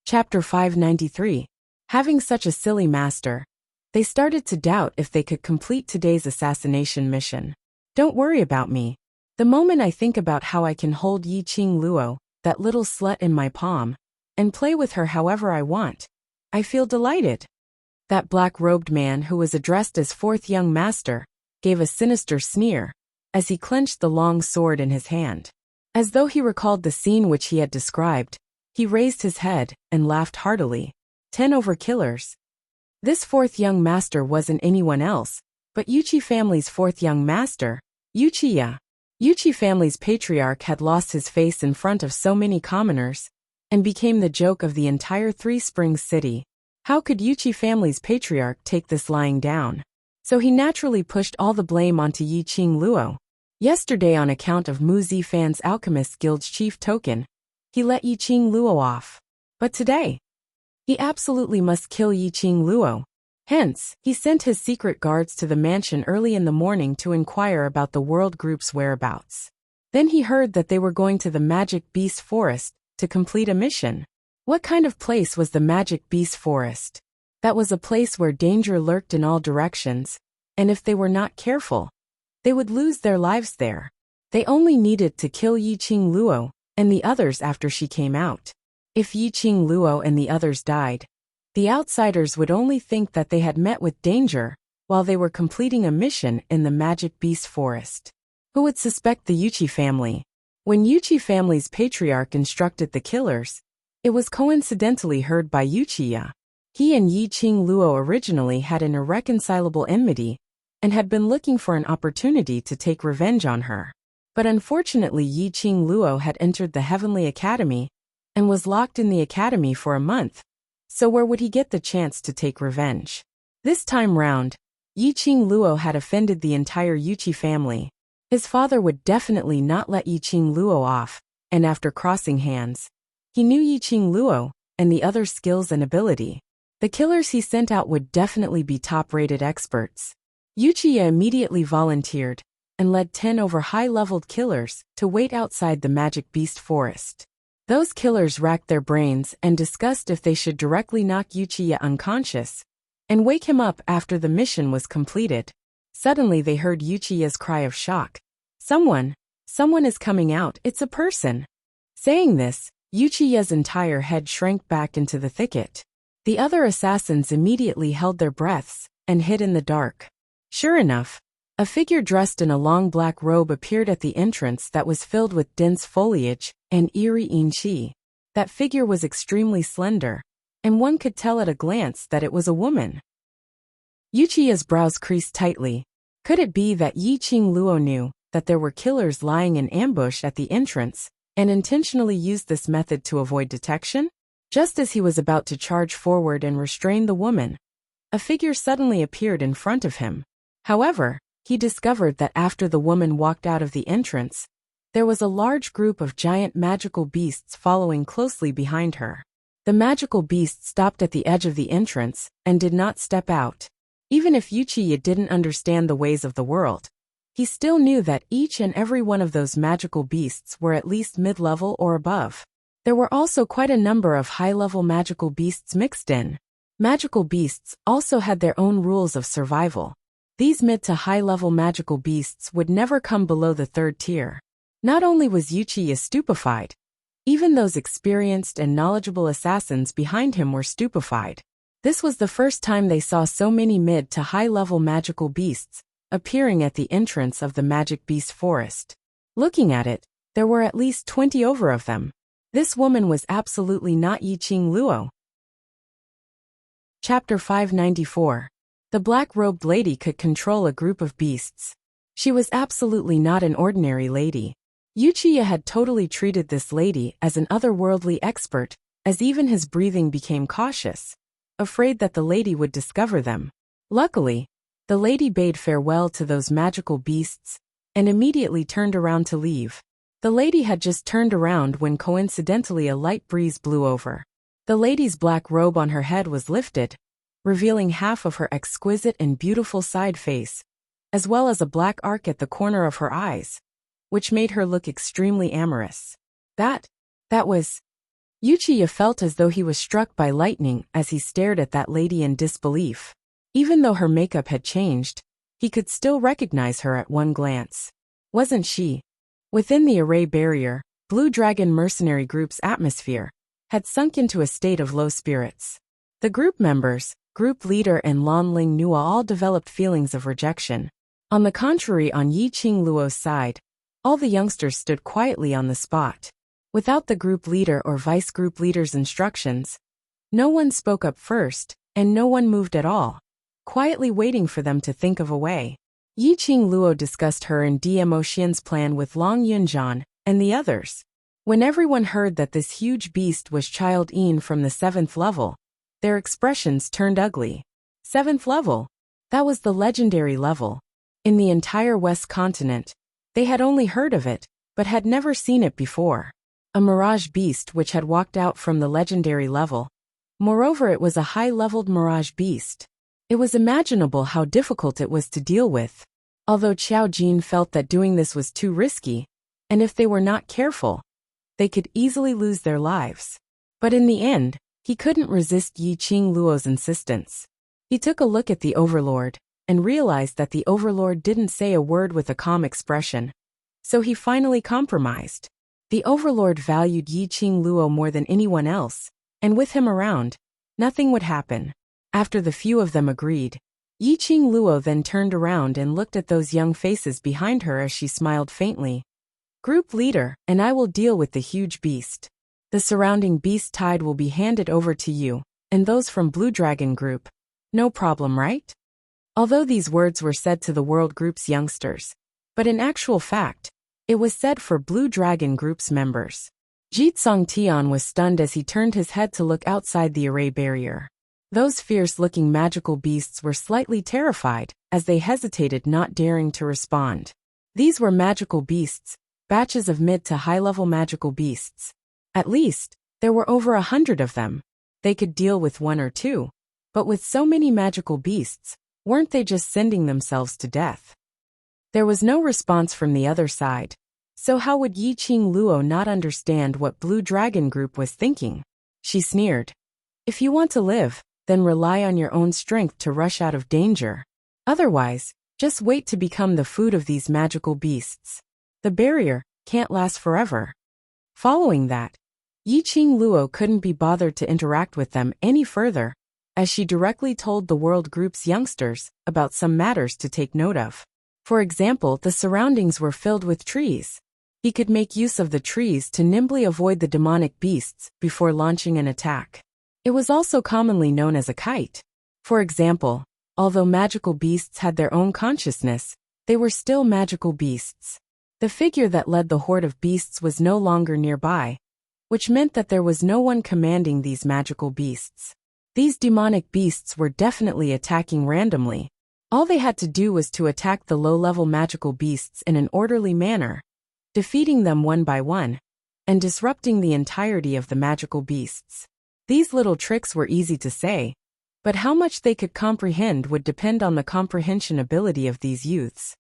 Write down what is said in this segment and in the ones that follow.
Chapter 593. Having such a silly master, they started to doubt if they could complete today's assassination mission. Don't worry about me. The moment I think about how I can hold Yi Qing Luo, that little slut, in my palm, and play with her however I want, I feel delighted. That black-robed man, who was addressed as fourth young master, gave a sinister sneer as he clenched the long sword in his hand. As though he recalled the scene which he had described, he raised his head and laughed heartily. 10 over killers. This fourth young master wasn't anyone else but Yuchi family's fourth young master, Yuchiya. Yuchi family's patriarch had lost his face in front of so many commoners and became the joke of the entire Three Springs city. How could Yuchi family's patriarch take this lying down? So he naturally pushed all the blame onto Yi Qing Luo. Yesterday, on account of Mu Zifan's Alchemist Guild's chief token, he let Yi Qing Luo off. But today, he absolutely must kill Yi Qing Luo. Hence, he sent his secret guards to the mansion early in the morning to inquire about the World Group's whereabouts. Then he heard that they were going to the Magic Beast Forest to complete a mission. What kind of place was the Magic Beast Forest? That was a place where danger lurked in all directions, and if they were not careful, they would lose their lives there. They only needed to kill Yi Qing Luo and the others after she came out. If Yi Qing Luo and the others died, the outsiders would only think that they had met with danger while they were completing a mission in the Magic Beast Forest. Who would suspect the Yuchi family? When Yuchi family's patriarch instructed the killers, it was coincidentally heard by Yuchiya. He and Yi Qing Luo originally had an irreconcilable enmity and had been looking for an opportunity to take revenge on her. But unfortunately, Yi Qing Luo had entered the Heavenly Academy and was locked in the academy for a month. So where would he get the chance to take revenge? This time round, Yi Qing Luo had offended the entire Yuchi family. His father would definitely not let Yi Qing Luo off, and after crossing hands, he knew Yi Qing Luo and the other skills and ability. The killers he sent out would definitely be top-rated experts. Yuchiya immediately volunteered and led 10 over high-leveled killers to wait outside the Magic Beast Forest. Those killers racked their brains and discussed if they should directly knock Yuchiya unconscious and wake him up after the mission was completed. Suddenly they heard Yuchiya's cry of shock. Someone is coming out, it's a person. Saying this, Yuchiya's entire head shrank back into the thicket. The other assassins immediately held their breaths and hid in the dark. Sure enough, a figure dressed in a long black robe appeared at the entrance that was filled with dense foliage and eerie qi. That figure was extremely slender, and one could tell at a glance that it was a woman. Yuchiya's brows creased tightly. Could it be that Yi Qing Luo knew that there were killers lying in ambush at the entrance and intentionally used this method to avoid detection? Just as he was about to charge forward and restrain the woman, a figure suddenly appeared in front of him. However, he discovered that after the woman walked out of the entrance, there was a large group of giant magical beasts following closely behind her. The magical beasts stopped at the edge of the entrance and did not step out. Even if Yuchiya didn't understand the ways of the world, he still knew that each and every one of those magical beasts were at least mid-level or above. There were also quite a number of high-level magical beasts mixed in. Magical beasts also had their own rules of survival. These mid to high-level magical beasts would never come below the 3rd tier. Not only was Yuchiya stupefied, even those experienced and knowledgeable assassins behind him were stupefied. This was the first time they saw so many mid to high-level magical beasts appearing at the entrance of the Magic Beast Forest. Looking at it, there were at least 20 over of them. This woman was absolutely not Yi Qing Luo. Chapter 594. The black-robed lady could control a group of beasts. She was absolutely not an ordinary lady. Yuchiya had totally treated this lady as an otherworldly expert, as even his breathing became cautious, afraid that the lady would discover them. Luckily, the lady bade farewell to those magical beasts and immediately turned around to leave. The lady had just turned around when coincidentally a light breeze blew over. The lady's black robe on her head was lifted, revealing half of her exquisite and beautiful side face, as well as a black arc at the corner of her eyes, which made her look extremely amorous. That was Yuchiya felt as though he was struck by lightning as he stared at that lady in disbelief. Even though her makeup had changed, he could still recognize her at one glance. Wasn't she? Within the array barrier, Blue Dragon Mercenary Group's atmosphere had sunk into a state of low spirits. The group members, group leader and Lan Ling Nua all developed feelings of rejection. On the contrary, on Yi Qing Luo's side, all the youngsters stood quietly on the spot. Without the group leader or vice group leader's instructions, no one spoke up first, and no one moved at all, quietly waiting for them to think of a way. Yi Qing Luo discussed her and Dmo Xian's plan with Long Yunjian and the others. When everyone heard that this huge beast was Child Yin from the 7th level, their expressions turned ugly. 7th level? That was the legendary level. In the entire West continent, they had only heard of it, but had never seen it before. A mirage beast which had walked out from the legendary level. Moreover, it was a high-leveled mirage beast. It was imaginable how difficult it was to deal with. Although Qiao Jin felt that doing this was too risky, and if they were not careful, they could easily lose their lives. But in the end, he couldn't resist Yi Qing Luo's insistence. He took a look at the Overlord, and realized that the Overlord didn't say a word with a calm expression. So he finally compromised. The Overlord valued Yi Qing Luo more than anyone else, and with him around, nothing would happen. After the few of them agreed, Yi Qing Luo then turned around and looked at those young faces behind her as she smiled faintly. Group leader, and I will deal with the huge beast. The surrounding beast tide will be handed over to you, and those from Blue Dragon Group. No problem, right? Although these words were said to the World Group's youngsters, but in actual fact, it was said for Blue Dragon Group's members. Jitsong Tian was stunned as he turned his head to look outside the array barrier. Those fierce-looking magical beasts were slightly terrified, as they hesitated, not daring to respond. These were magical beasts, batches of mid to high-level magical beasts. At least, there were over 100 of them. They could deal with one or two, but with so many magical beasts, weren't they just sending themselves to death? There was no response from the other side. So how would Yi Qing Luo not understand what Blue Dragon Group was thinking? She sneered. If you want to live, then rely on your own strength to rush out of danger. Otherwise, just wait to become the food of these magical beasts. The barrier can't last forever. Following that, Yi Qing Luo couldn't be bothered to interact with them any further, as she directly told the World Group's youngsters about some matters to take note of. For example, the surroundings were filled with trees. He could make use of the trees to nimbly avoid the demonic beasts before launching an attack. It was also commonly known as a kite. For example, although magical beasts had their own consciousness, they were still magical beasts. The figure that led the horde of beasts was no longer nearby, which meant that there was no one commanding these magical beasts. These demonic beasts were definitely attacking randomly. All they had to do was to attack the low-level magical beasts in an orderly manner, defeating them one by one, and disrupting the entirety of the magical beasts. These little tricks were easy to say, but how much they could comprehend would depend on the comprehension ability of these youths.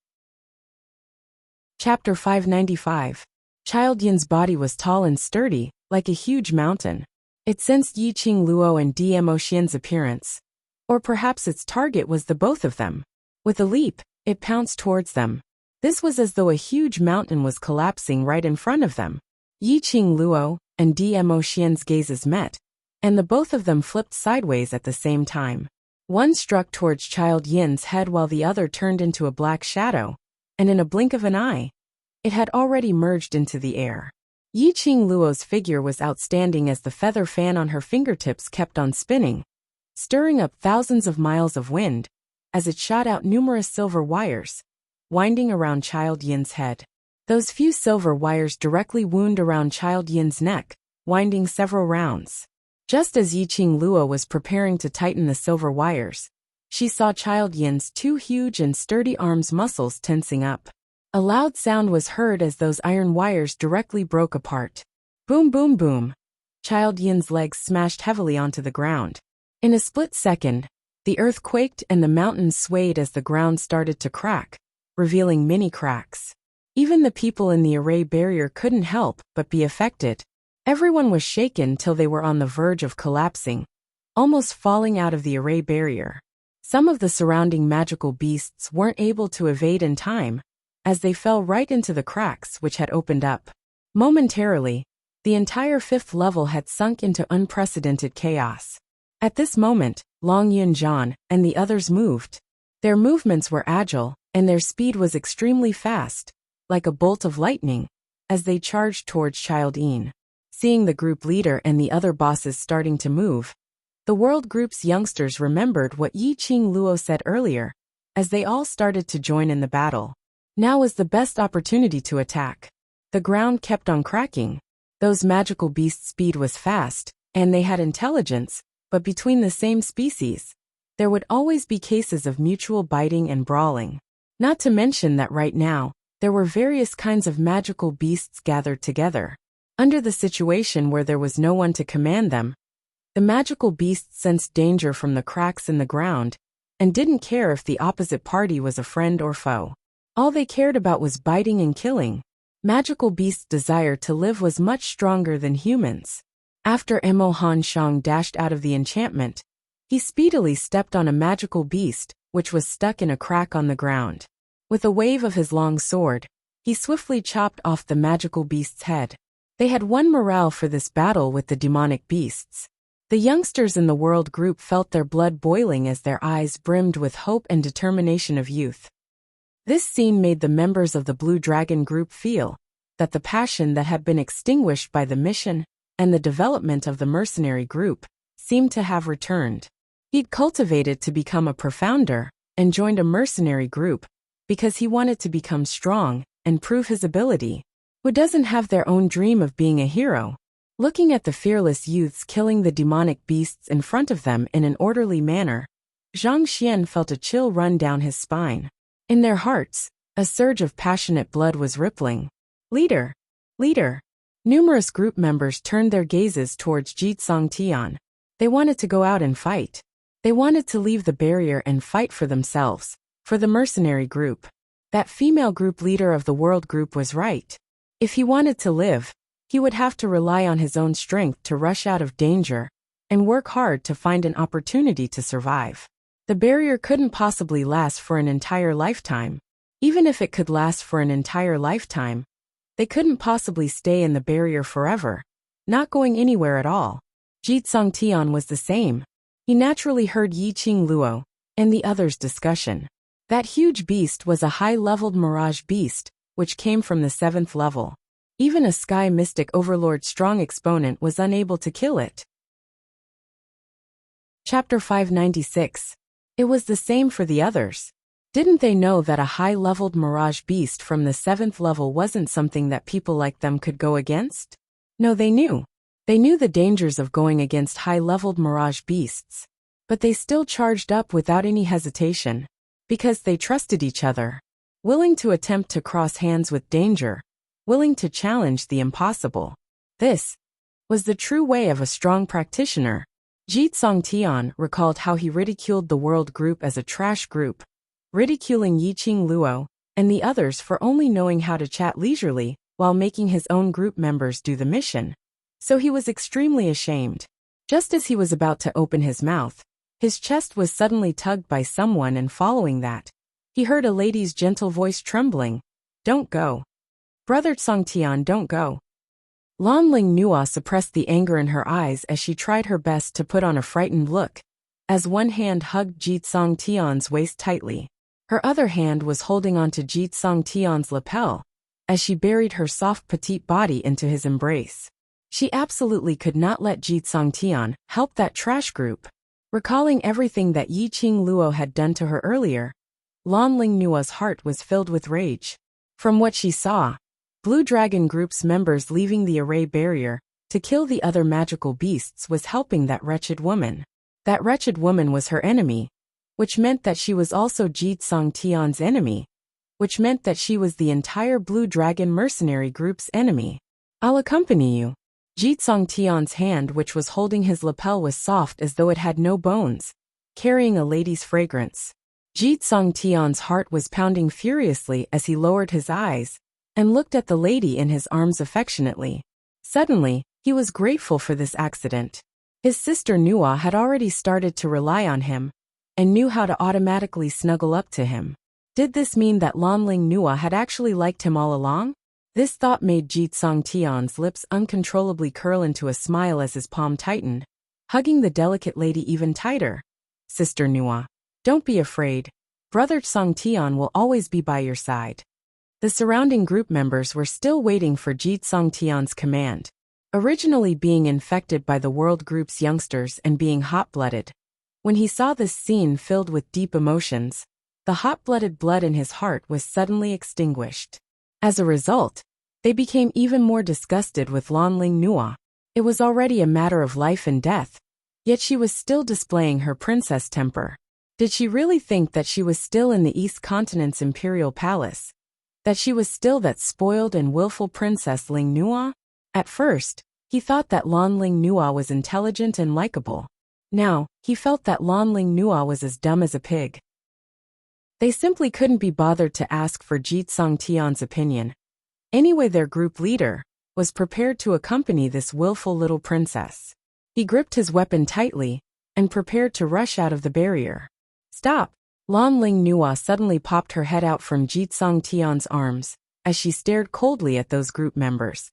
Chapter 595. Child Yin's body was tall and sturdy, like a huge mountain. It sensed Yi Qing Luo and Dmo Xian's appearance. Or perhaps its target was the both of them. With a leap, it pounced towards them. This was as though a huge mountain was collapsing right in front of them. Yi Qing Luo and Dmo Xian's gazes met, and the both of them flipped sideways at the same time. One struck towards Child Yin's head while the other turned into a black shadow, and in a blink of an eye, it had already merged into the air. Yi Qing Luo's figure was outstanding as the feather fan on her fingertips kept on spinning, stirring up thousands of miles of wind, as it shot out numerous silver wires, winding around Child Yin's head. Those few silver wires directly wound around Child Yin's neck, winding several rounds. Just as Yi Qing Luo was preparing to tighten the silver wires, she saw Child Yin's two huge and sturdy arms' muscles tensing up. A loud sound was heard as those iron wires directly broke apart. Boom, boom, boom. Child Yin's legs smashed heavily onto the ground. In a split second, the earth quaked and the mountains swayed as the ground started to crack, revealing many cracks. Even the people in the array barrier couldn't help but be affected. Everyone was shaken till they were on the verge of collapsing, almost falling out of the array barrier. Some of the surrounding magical beasts weren't able to evade in time, as they fell right into the cracks which had opened up. Momentarily, the entire 5th level had sunk into unprecedented chaos. At this moment, Long Yunjian and the others moved. Their movements were agile, and their speed was extremely fast, like a bolt of lightning, as they charged towards Child Yin. Seeing the group leader and the other bosses starting to move, the world group's youngsters remembered what Yi Qing Luo said earlier, as they all started to join in the battle. Now was the best opportunity to attack. The ground kept on cracking. Those magical beasts' speed was fast, and they had intelligence, but between the same species, there would always be cases of mutual biting and brawling. Not to mention that right now, there were various kinds of magical beasts gathered together. Under the situation where there was no one to command them, the magical beasts sensed danger from the cracks in the ground, and didn't care if the opposite party was a friend or foe. All they cared about was biting and killing. Magical beasts' desire to live was much stronger than humans. After Mo Han Shang dashed out of the enchantment, he speedily stepped on a magical beast, which was stuck in a crack on the ground. With a wave of his long sword, he swiftly chopped off the magical beast's head. They had won morale for this battle with the demonic beasts. The youngsters in the world group felt their blood boiling as their eyes brimmed with hope and determination of youth. This scene made the members of the Blue Dragon group feel that the passion that had been extinguished by the mission and the development of the mercenary group seemed to have returned. He'd cultivated to become a profounder and joined a mercenary group because he wanted to become strong and prove his ability. Who doesn't have their own dream of being a hero? Looking at the fearless youths killing the demonic beasts in front of them in an orderly manner, Zhang Xian felt a chill run down his spine. In their hearts, a surge of passionate blood was rippling. Leader! Leader! Numerous group members turned their gazes towards Jitsong Tian. They wanted to go out and fight. They wanted to leave the barrier and fight for themselves, for the mercenary group. That female group leader of the world group was right. If he wanted to live, he would have to rely on his own strength to rush out of danger and work hard to find an opportunity to survive. The barrier couldn't possibly last for an entire lifetime. Even if it could last for an entire lifetime, they couldn't possibly stay in the barrier forever, not going anywhere at all. Jitsong Tian was the same. He naturally heard Yi Qing Luo and the others' discussion. That huge beast was a high-leveled mirage beast, which came from the 7th level. Even a Sky Mystic Overlord strong exponent was unable to kill it. Chapter 596. It was the same for the others. Didn't they know that a high-leveled mirage beast from the 7th level wasn't something that people like them could go against? No, they knew. They knew the dangers of going against high-leveled mirage beasts. But they still charged up without any hesitation. Because they trusted each other. Willing to attempt to cross hands with danger. Willing to challenge the impossible. This was the true way of a strong practitioner. Jitsong Tian recalled how he ridiculed the world group as a trash group, ridiculing Yi Qing Luo and the others for only knowing how to chat leisurely while making his own group members do the mission. So he was extremely ashamed. Just as he was about to open his mouth, his chest was suddenly tugged by someone, and following that, he heard a lady's gentle voice trembling. "Don't go. Brother Songtian, don't go." Lan Ling Nua suppressed the anger in her eyes as she tried her best to put on a frightened look, as one hand hugged Jitsong Tian's waist tightly. Her other hand was holding onto Jitsong Tian's lapel, as she buried her soft petite body into his embrace. She absolutely could not let Jitsong Tian help that trash group. Recalling everything that Yi Qing Luo had done to her earlier, Lan Ling Nua's heart was filled with rage. From what she saw, Blue Dragon Group's members leaving the array barrier to kill the other magical beasts was helping that wretched woman. That wretched woman was her enemy, which meant that she was also Jitsong Tian's enemy, which meant that she was the entire Blue Dragon mercenary group's enemy. "I'll accompany you." Jitsong Tian's hand, which was holding his lapel, was soft as though it had no bones, carrying a lady's fragrance. Jitsong Tian's heart was pounding furiously as he lowered his eyes and looked at the lady in his arms affectionately. Suddenly, He was grateful for this accident. His sister Nua had already started to rely on him and knew how to automatically snuggle up to him. Did this mean that Lanling Nua had actually liked him all along? This thought made Jitsong Tian's lips uncontrollably curl into a smile as his palm tightened, hugging the delicate lady even tighter. Sister Nua, don't be afraid. Brother Song Tian will always be by your side. The surrounding group members were still waiting for Jitsong Tian's command. Originally being infected by the world group's youngsters and being hot-blooded, when he saw this scene filled with deep emotions, the hot-blooded blood in his heart was suddenly extinguished. As a result, they became even more disgusted with Lanling Nua. It was already a matter of life and death, yet she was still displaying her princess temper. Did she really think that she was still in the East Continent's imperial palace? That she was still that spoiled and willful Princess Ling Nua? At first, he thought that Lanling Nua was intelligent and likable. Now, he felt that Lanling Nua was as dumb as a pig. They simply couldn't be bothered to ask for Jitsong Tian's opinion. Anyway, their group leader was prepared to accompany this willful little princess. He gripped his weapon tightly and prepared to rush out of the barrier. Stop! Lanling Nua suddenly popped her head out from Jitsong Tian's arms as she stared coldly at those group members.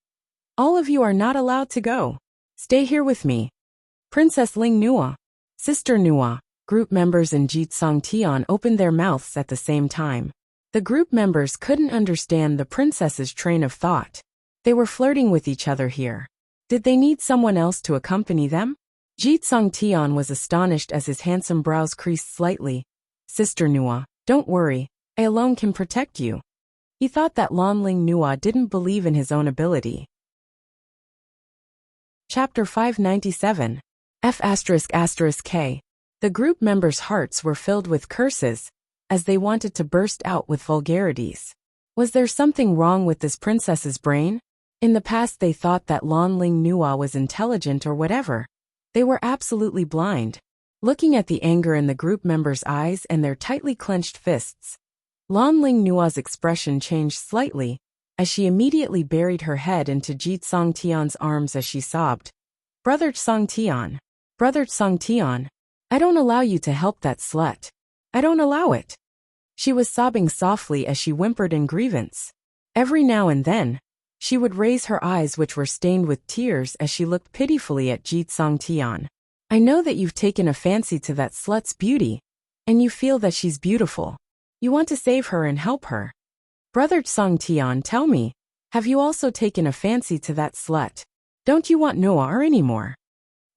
All of you are not allowed to go. Stay here with me. Princess Ling Nua, Sister Nua. Group members and Jitsong Tian opened their mouths at the same time. The group members couldn't understand the princess's train of thought. They were flirting with each other here. Did they need someone else to accompany them? Jitsong Tian was astonished as his handsome brows creased slightly. Sister Nua, don't worry, I alone can protect you. He thought that Lanling Nua didn't believe in his own ability. Chapter 597. F***K. The group members' hearts were filled with curses, as they wanted to burst out with vulgarities. Was there something wrong with this princess's brain? In the past they thought that Lanling Nua was intelligent or whatever. They were absolutely blind. Looking at the anger in the group members' eyes and their tightly clenched fists, Lanling Nua's expression changed slightly, as she immediately buried her head into Jitsong Tian's arms as she sobbed. Brother Song Tian, I don't allow you to help that slut. I don't allow it. She was sobbing softly as she whimpered in grievance. Every now and then, she would raise her eyes which were stained with tears as she looked pitifully at Jitsong Tian. I know that you've taken a fancy to that slut's beauty, and you feel that she's beautiful. You want to save her and help her. Brother Song Tian, tell me, have you also taken a fancy to that slut? Don't you want Noah anymore?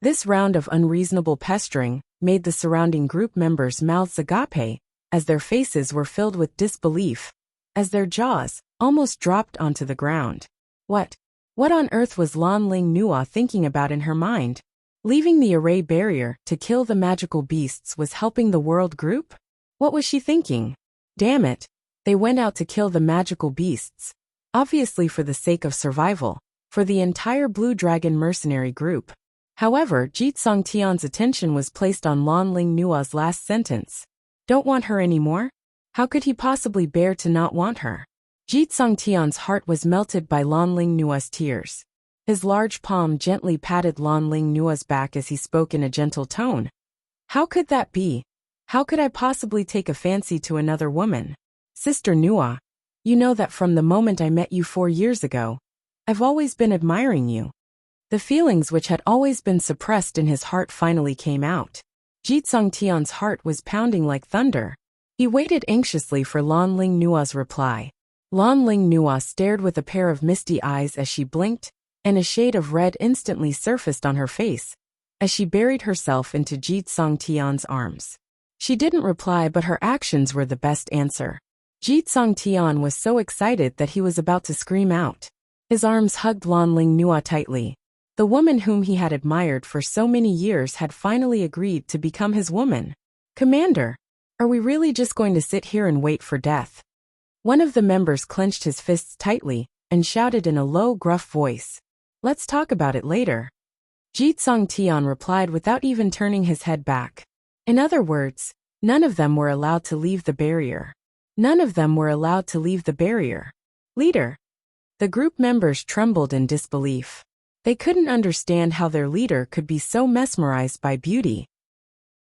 This round of unreasonable pestering made the surrounding group members' mouths agape, as their faces were filled with disbelief, as their jaws almost dropped onto the ground. What on earth was Lanling Nua thinking about in her mind? Leaving the array barrier to kill the magical beasts was helping the world group? What was she thinking? Damn it, they went out to kill the magical beasts. Obviously for the sake of survival, for the entire Blue Dragon mercenary group. However, Jitsong Tian's attention was placed on Lanling Nua's last sentence. Don't want her anymore? How could he possibly bear to not want her? Jitsong Tian's heart was melted by Lanling Nua's tears. His large palm gently patted Lanling Nua's back as he spoke in a gentle tone. How could that be? How could I possibly take a fancy to another woman? Sister Nua, you know that from the moment I met you 4 years ago, I've always been admiring you. The feelings which had always been suppressed in his heart finally came out. Jitsong Tian's heart was pounding like thunder. He waited anxiously for Lanling Nua's reply. Lanling Nua stared with a pair of misty eyes as she blinked, and a shade of red instantly surfaced on her face, as she buried herself into Jitsong Tian's arms. She didn't reply, but her actions were the best answer. Jitsong Tian was so excited that he was about to scream out. His arms hugged Lanling Nua tightly. The woman whom he had admired for so many years had finally agreed to become his woman. Commander, are we really just going to sit here and wait for death? One of the members clenched his fists tightly and shouted in a low, gruff voice. Let's talk about it later. Jitsong Tian replied without even turning his head back. In other words, none of them were allowed to leave the barrier. None of them were allowed to leave the barrier. Leader. The group members trembled in disbelief. They couldn't understand how their leader could be so mesmerized by beauty.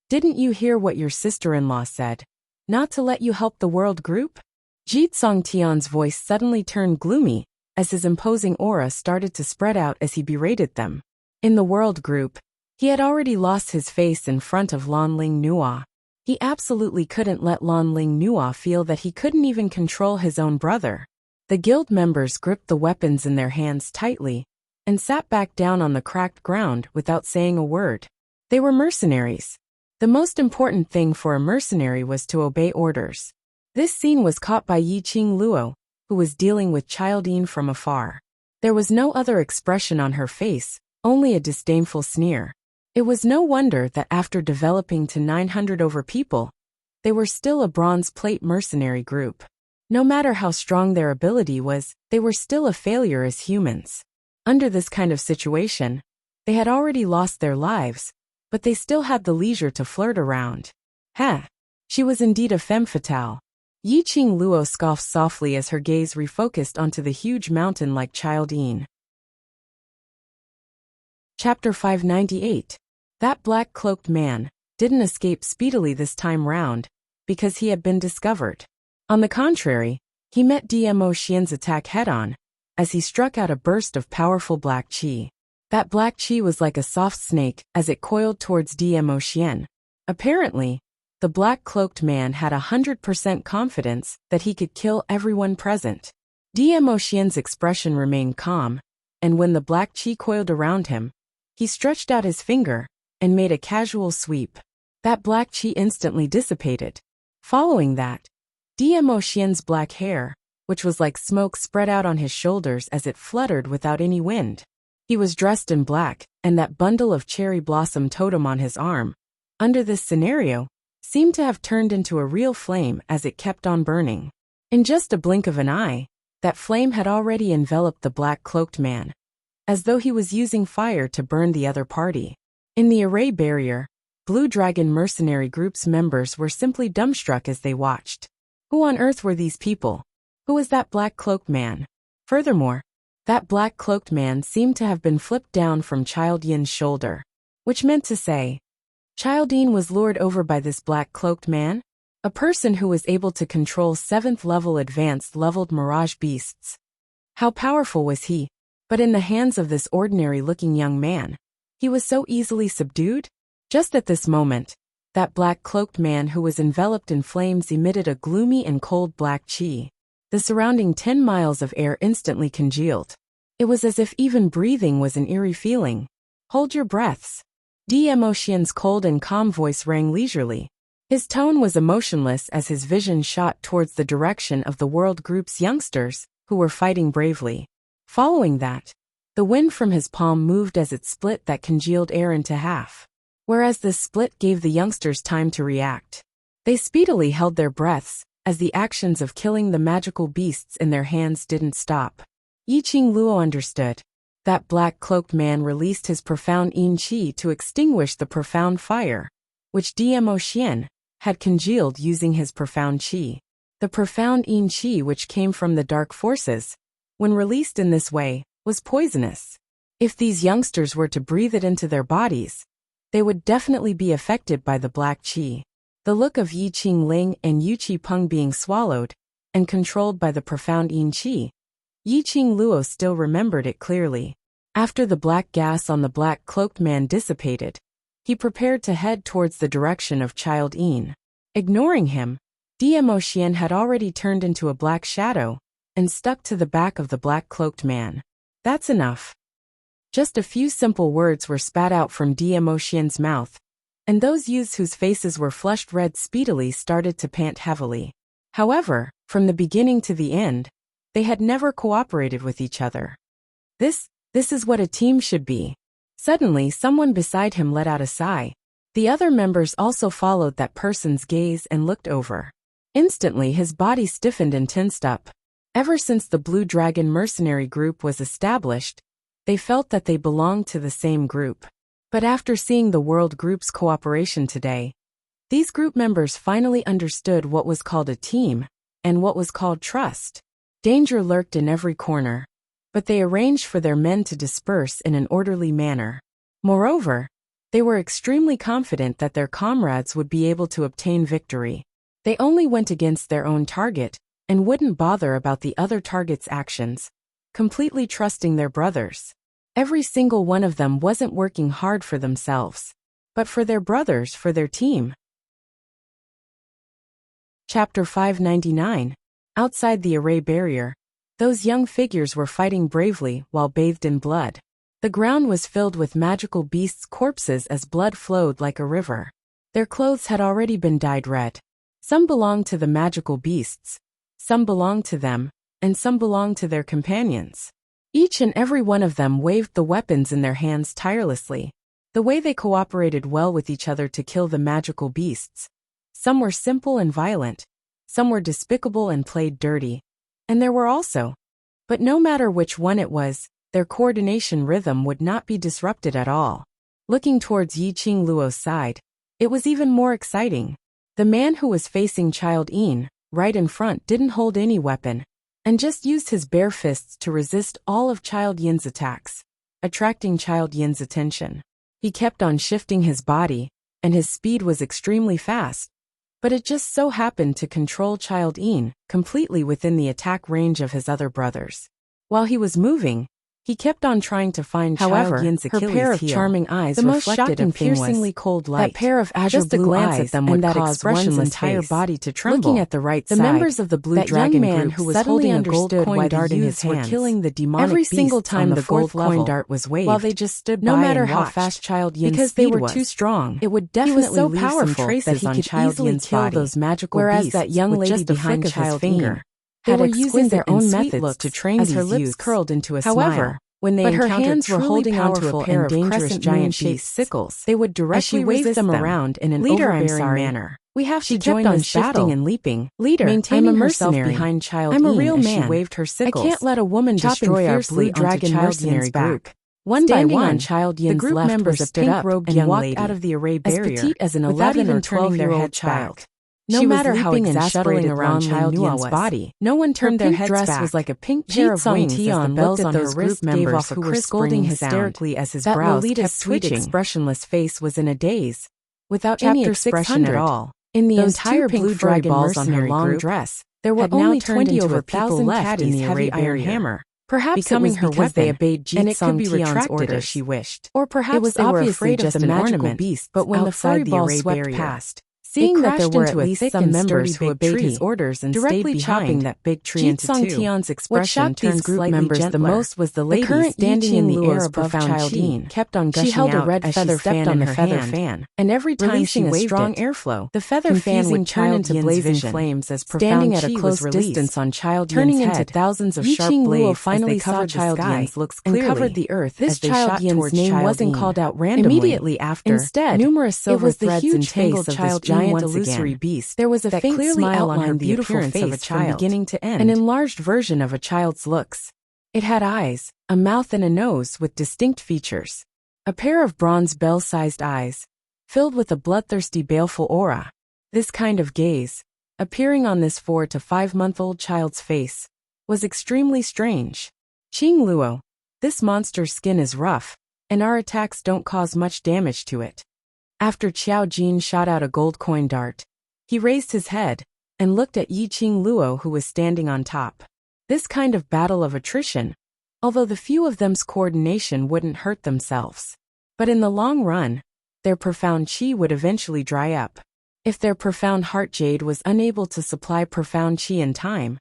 "Didn't you hear what your sister-in-law said? Not to let you help the world group?" Jitsong Tian's voice suddenly turned gloomy as his imposing aura started to spread out as he berated them. In the world group, he had already lost his face in front of Lan Ling Nua. He absolutely couldn't let Lan Ling Nua feel that he couldn't even control his own brother. The guild members gripped the weapons in their hands tightly and sat back down on the cracked ground without saying a word. They were mercenaries. The most important thing for a mercenary was to obey orders. This scene was caught by Yiqing Luo, who was dealing with Childine from afar. There was no other expression on her face, only a disdainful sneer. It was no wonder that after developing to 900 over people, they were still a bronze plate mercenary group. No matter how strong their ability was, they were still a failure as humans. Under this kind of situation, they had already lost their lives, but they still had the leisure to flirt around. She was indeed a femme fatale. Yiqing Luo scoffed softly as her gaze refocused onto the huge mountain like Childine. Chapter 598. That black-cloaked man didn't escape speedily this time round, because he had been discovered. On the contrary, he met Dmo Xian's attack head-on, as he struck out a burst of powerful black qi. That black qi was like a soft snake as it coiled towards Dmo Xian. Apparently, the black-cloaked man had 100% confidence that he could kill everyone present. Dmo Xian's expression remained calm, and when the black qi coiled around him, he stretched out his finger and made a casual sweep. That black qi instantly dissipated. Following that, Dmo Xian's black hair, which was like smoke, spread out on his shoulders as it fluttered without any wind. He was dressed in black, and that bundle of cherry blossom totem on his arm, under this scenario, seemed to have turned into a real flame as it kept on burning. In just a blink of an eye, that flame had already enveloped the black-cloaked man, as though he was using fire to burn the other party. In the array barrier, Blue Dragon mercenary group's members were simply dumbstruck as they watched. Who on earth were these people? Who was that black-cloaked man? Furthermore, that black-cloaked man seemed to have been flipped down from Childin's shoulder, which meant to say, Childine was lured over by this black-cloaked man, a person who was able to control 7th-level advanced-leveled mirage beasts. How powerful was he? But in the hands of this ordinary-looking young man, he was so easily subdued? Just at this moment, that black-cloaked man who was enveloped in flames emitted a gloomy and cold black qi. The surrounding 10 miles of air instantly congealed. It was as if even breathing was an eerie feeling. Hold your breaths. Dmo Xian's cold and calm voice rang leisurely. His tone was emotionless as his vision shot towards the direction of the world group's youngsters, who were fighting bravely. Following that, the wind from his palm moved as it split that congealed air into half. Whereas this split gave the youngsters time to react. They speedily held their breaths, as the actions of killing the magical beasts in their hands didn't stop. Yiqing Luo understood. That black-cloaked man released his profound yin qi to extinguish the profound fire, which Dmo Xian had congealed using his profound qi. The profound yin qi which came from the dark forces, when released in this way, was poisonous. If these youngsters were to breathe it into their bodies, they would definitely be affected by the black qi. The look of Yiqing Ling and Yuqi Peng being swallowed and controlled by the profound yin qi, Yiqing Luo still remembered it clearly. After the black gas on the black-cloaked man dissipated, he prepared to head towards the direction of Childine. Ignoring him, Dmo Xian had already turned into a black shadow and stuck to the back of the black-cloaked man. That's enough. Just a few simple words were spat out from Dmo Xian's mouth, and those youths whose faces were flushed red speedily started to pant heavily. However, from the beginning to the end, they had never cooperated with each other. This is what a team should be. Suddenly, someone beside him let out a sigh. The other members also followed that person's gaze and looked over. Instantly, his body stiffened and tensed up. Ever since the Blue Dragon mercenary group was established, they felt that they belonged to the same group. But after seeing the world group's cooperation today, these group members finally understood what was called a team and what was called trust. Danger lurked in every corner. but they arranged for their men to disperse in an orderly manner. Moreover, they were extremely confident that their comrades would be able to obtain victory. They only went against their own target, and wouldn't bother about the other target's actions, completely trusting their brothers. Every single one of them wasn't working hard for themselves, but for their brothers, for their team. Chapter 599. Outside the array barrier, those young figures were fighting bravely while bathed in blood. The ground was filled with magical beasts' corpses as blood flowed like a river. Their clothes had already been dyed red. Some belonged to the magical beasts, some belonged to them, and some belonged to their companions. Each and every one of them waved the weapons in their hands tirelessly. The way they cooperated well with each other to kill the magical beasts. Some were simple and violent, some were despicable and played dirty, and there were also. But no matter which one it was, their coordination rhythm would not be disrupted at all. Looking towards Yi Qing Luo's side, it was even more exciting. The man who was facing Child Yin, right in front, didn't hold any weapon, and just used his bare fists to resist all of Child Yin's attacks, attracting Child Yin's attention. He kept on shifting his body, and his speed was extremely fast, but it just so happened to control Child Yin completely within the attack range of his other brothers. While he was moving, he kept on trying to find Child Yin's Achilles heel. Her pair of charming eyes the most shocking, piercingly cold light. That pair of azure blue eyes at them would cause one's entire body to tremble. Looking at the right side, the members of the Blue Dragon group who was holding a gold coin dart in his hands, killing the demonic every single time the gold coin dart was waved. While they just stood by no matter how fast Child Yin's speed was, too strong, it would definitely leave some traces on Child Yin's body. Those magical whereas that young lady behind Child Yin they were using their own methods to train as her lips curled into a smile. When they her hands were holding onto a pair of dangerous giant-shaped sickles, they would directly wave them around in an overbearing manner. We have to join this battle and leaping. Leader, maintaining herself behind Child Yin. I'm a real man. She waved her sickles. I can't let a woman destroy our Blue Dragon mercenary group. One by one, Child Yin's the group members was a pink-robed young lady, out of the array barrier, as petite as an 11 or 12-year-old child. No matter how exasperated around Child Yin's body, no one turned their heads back. Her dress was like a pink pair of wings as the bells on her wrist gave off who were scolding hysterically as his brows kept twitching. That expressionless face was in a daze, without any expression at all. In the entire Blue Dragon balls on her long dress, there were only 20 over 1,000 left in the heavy iron hammer. Perhaps becoming her weapon, they obeyed and it could be retracted as she wished. Or perhaps it was obviously just a magical beast. But when the furry ball swept past, seeing that there were at least some members who obeyed his orders and directly chopping that big tree into two. What shocked these group members the most was the lady standing in the air above Child Yin kept on gushing out. She held a red feather fan in her hand, and every time she waved strong airflow, the feather fan would turn into blazing flames as profound chi was released on Child Yin's head, turning into thousands of sharp blades finally saw Child Yin's looks clearly and covered the earth. This Child Yin's name wasn't called out randomly. Immediately after, instead, numerous silver threads entangled Child Yin illusory beast. There was a faint smile on her beautiful face of a child, from beginning to end, an enlarged version of a child's looks. It had eyes, a mouth and a nose with distinct features. A pair of bronze bell-sized eyes, filled with a bloodthirsty baleful aura. This kind of gaze, appearing on this 4 to 5-month-old child's face, was extremely strange. Qing Luo, this monster's skin is rough, and our attacks don't cause much damage to it. After Qiao Jin shot out a gold coin dart, he raised his head and looked at Yi Qing Luo who was standing on top. This kind of battle of attrition, although the few of them's coordination wouldn't hurt themselves. But in the long run, their profound chi would eventually dry up. If their profound heart jade was unable to supply profound chi in time,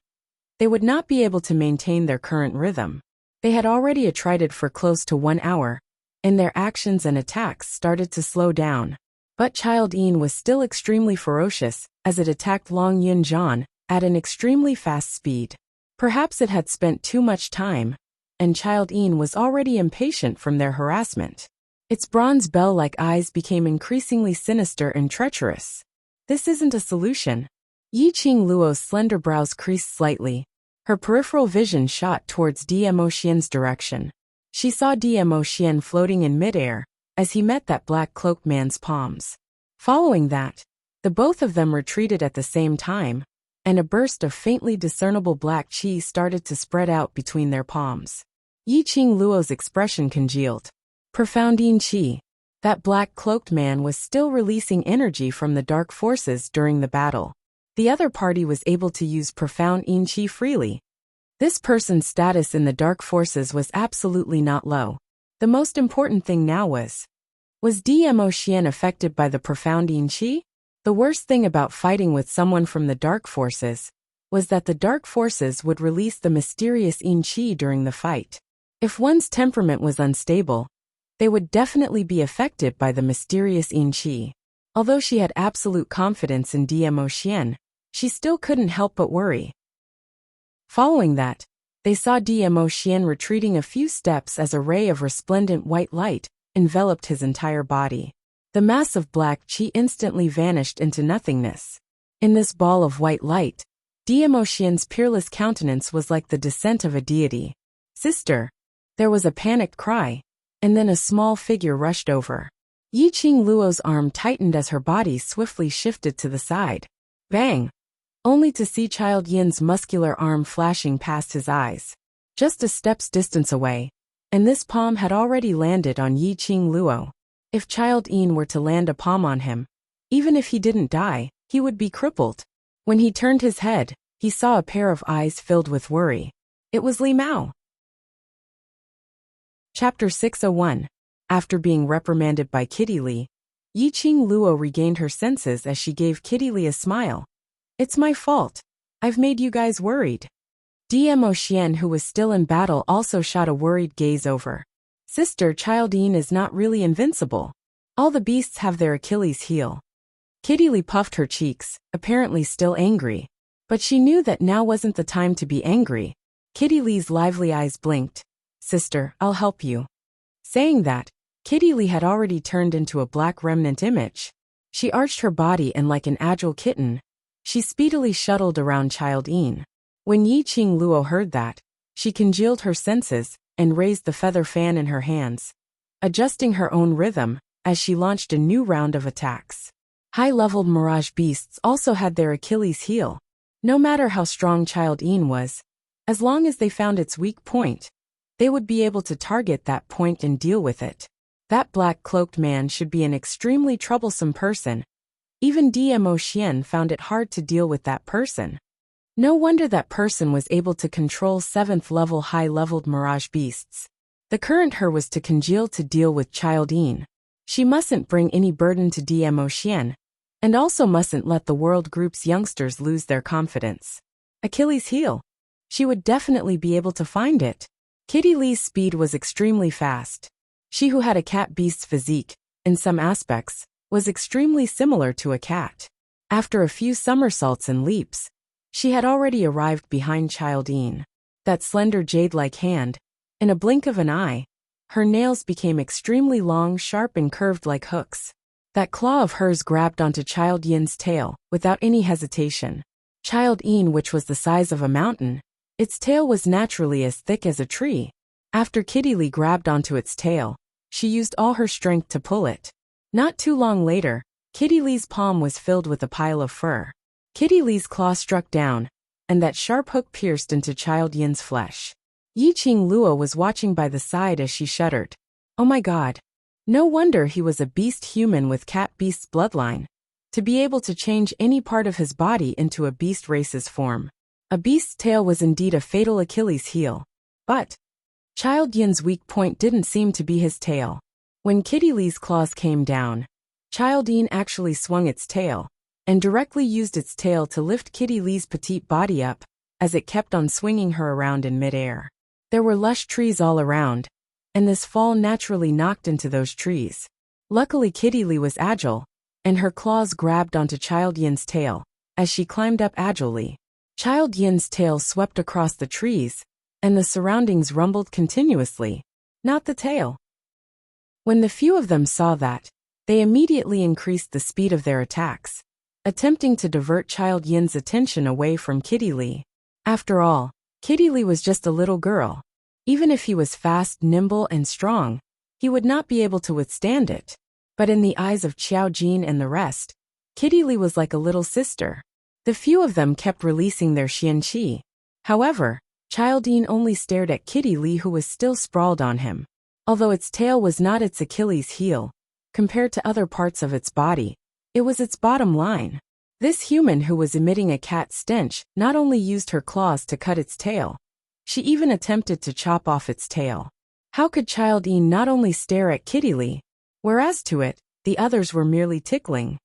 they would not be able to maintain their current rhythm. They had already attrited for close to 1 hour, and their actions and attacks started to slow down. But Child Yin was still extremely ferocious, as it attacked Long Yin Zhan at an extremely fast speed. Perhaps it had spent too much time, and Child Yin was already impatient from their harassment. Its bronze bell-like eyes became increasingly sinister and treacherous. This isn't a solution. Yi Qing Luo's slender brows creased slightly. Her peripheral vision shot towards Dmo Xian's direction. She saw Dmo Xian floating in midair as he met that black-cloaked man's palms. Following that, the both of them retreated at the same time, and a burst of faintly discernible black chi started to spread out between their palms. Yi Qing Luo's expression congealed. Profound yin qi. That black-cloaked man was still releasing energy from the dark forces during the battle. The other party was able to use profound yin qi freely. This person's status in the dark forces was absolutely not low. The most important thing now was Dmo Xian affected by the profound yin qi? The worst thing about fighting with someone from the dark forces was that the dark forces would release the mysterious yin qi during the fight. If one's temperament was unstable, they would definitely be affected by the mysterious yin qi. Although she had absolute confidence in Dmo Xian, she still couldn't help but worry. Following that, they saw Dmo Xian retreating a few steps as a ray of resplendent white light enveloped his entire body. The mass of black qi instantly vanished into nothingness. In this ball of white light, Dmo Xian's peerless countenance was like the descent of a deity. "Sister!" There was a panicked cry, and then a small figure rushed over. Yi Qing Luo's arm tightened as her body swiftly shifted to the side. Bang! Only to see Child Yin's muscular arm flashing past his eyes. Just a step's distance away, and this palm had already landed on Yi Qing Luo. If Child Yin were to land a palm on him, even if he didn't die, he would be crippled. When he turned his head, he saw a pair of eyes filled with worry. It was Li Mao. Chapter 601. After being reprimanded by Kitty Li, Yi Qing Luo regained her senses as she gave Kitty Li a smile. "It's my fault. I've made you guys worried." Dmo Xian, who was still in battle, also shot a worried gaze over. "Sister, Child Yin is not really invincible. All the beasts have their Achilles heel." Kitty Li puffed her cheeks, apparently still angry. But she knew that now wasn't the time to be angry. Kitty Li's lively eyes blinked. "Sister, I'll help you." Saying that, Kitty Li had already turned into a black remnant image. She arched her body and like an agile kitten, she speedily shuttled around Child Yin. When Yi Qing Luo heard that, she congealed her senses and raised the feather fan in her hands, adjusting her own rhythm as she launched a new round of attacks. High-leveled mirage beasts also had their Achilles heel. No matter how strong Child Yin was, as long as they found its weak point, they would be able to target that point and deal with it. That black-cloaked man should be an extremely troublesome person. Even Dmo Xian found it hard to deal with that person. No wonder that person was able to control 7th-level high-leveled mirage beasts. The current her was to congeal to deal with Child Yin. She mustn't bring any burden to Dmo Xian, and also mustn't let the world group's youngsters lose their confidence. Achilles' heel. She would definitely be able to find it. Kitty Li's speed was extremely fast. She, who had a cat beast's physique, in some aspects, was extremely similar to a cat. After a few somersaults and leaps, she had already arrived behind Child Yin. That slender jade-like hand, in a blink of an eye, her nails became extremely long, sharp and curved like hooks. That claw of hers grabbed onto Child Yin's tail, without any hesitation. Child Yin, which was the size of a mountain, its tail was naturally as thick as a tree. After Kitty Li grabbed onto its tail, she used all her strength to pull it. Not too long later, Kitty Li's palm was filled with a pile of fur. Kitty Li's claw struck down, and that sharp hook pierced into Child Yin's flesh. Yi Qing Luo was watching by the side as she shuddered. Oh my god. No wonder he was a beast human with cat beast's bloodline. To be able to change any part of his body into a beast race's form. A beast's tail was indeed a fatal Achilles heel. But Child Yin's weak point didn't seem to be his tail. When Kitty Li's claws came down, Child Yin actually swung its tail, and directly used its tail to lift Kitty Li's petite body up, as it kept on swinging her around in midair. There were lush trees all around, and this fall naturally knocked into those trees. Luckily Kitty Li was agile, and her claws grabbed onto Child Yin's tail, as she climbed up agilely. Child Yin's tail swept across the trees, and the surroundings rumbled continuously. Not the tail. When the few of them saw that, they immediately increased the speed of their attacks, attempting to divert Child Yin's attention away from Kitty Li. After all, Kitty Li was just a little girl. Even if he was fast, nimble, and strong, he would not be able to withstand it. But in the eyes of Qiao Jin and the rest, Kitty Li was like a little sister. The few of them kept releasing their xian qi. However, Childine only stared at Kitty Lee, who was still sprawled on him. Although its tail was not its Achilles heel, compared to other parts of its body, it was its bottom line. This human, who was emitting a cat stench, not only used her claws to cut its tail, she even attempted to chop off its tail. How could Childine not only stare at Kitty Lee, whereas to it, the others were merely tickling?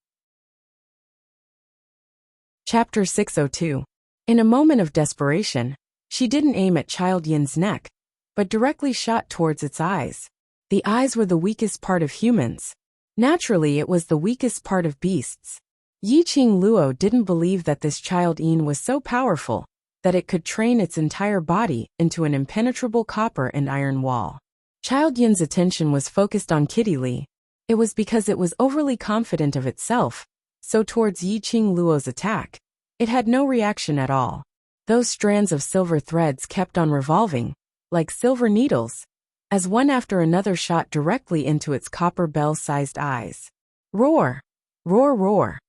Chapter 602. In a moment of desperation, she didn't aim at Childine's neck, but directly shot towards its eyes. The eyes were the weakest part of humans. Naturally, it was the weakest part of beasts. Yiqing Luo didn't believe that this Childine was so powerful that it could train its entire body into an impenetrable copper and iron wall. Childine's attention was focused on Kitty Lee. It was because it was overly confident of itself, so towards Yiqing Luo's attack, it had no reaction at all. Those strands of silver threads kept on revolving, like silver needles, as one after another shot directly into its copper bell-sized eyes. Roar! Roar, roar!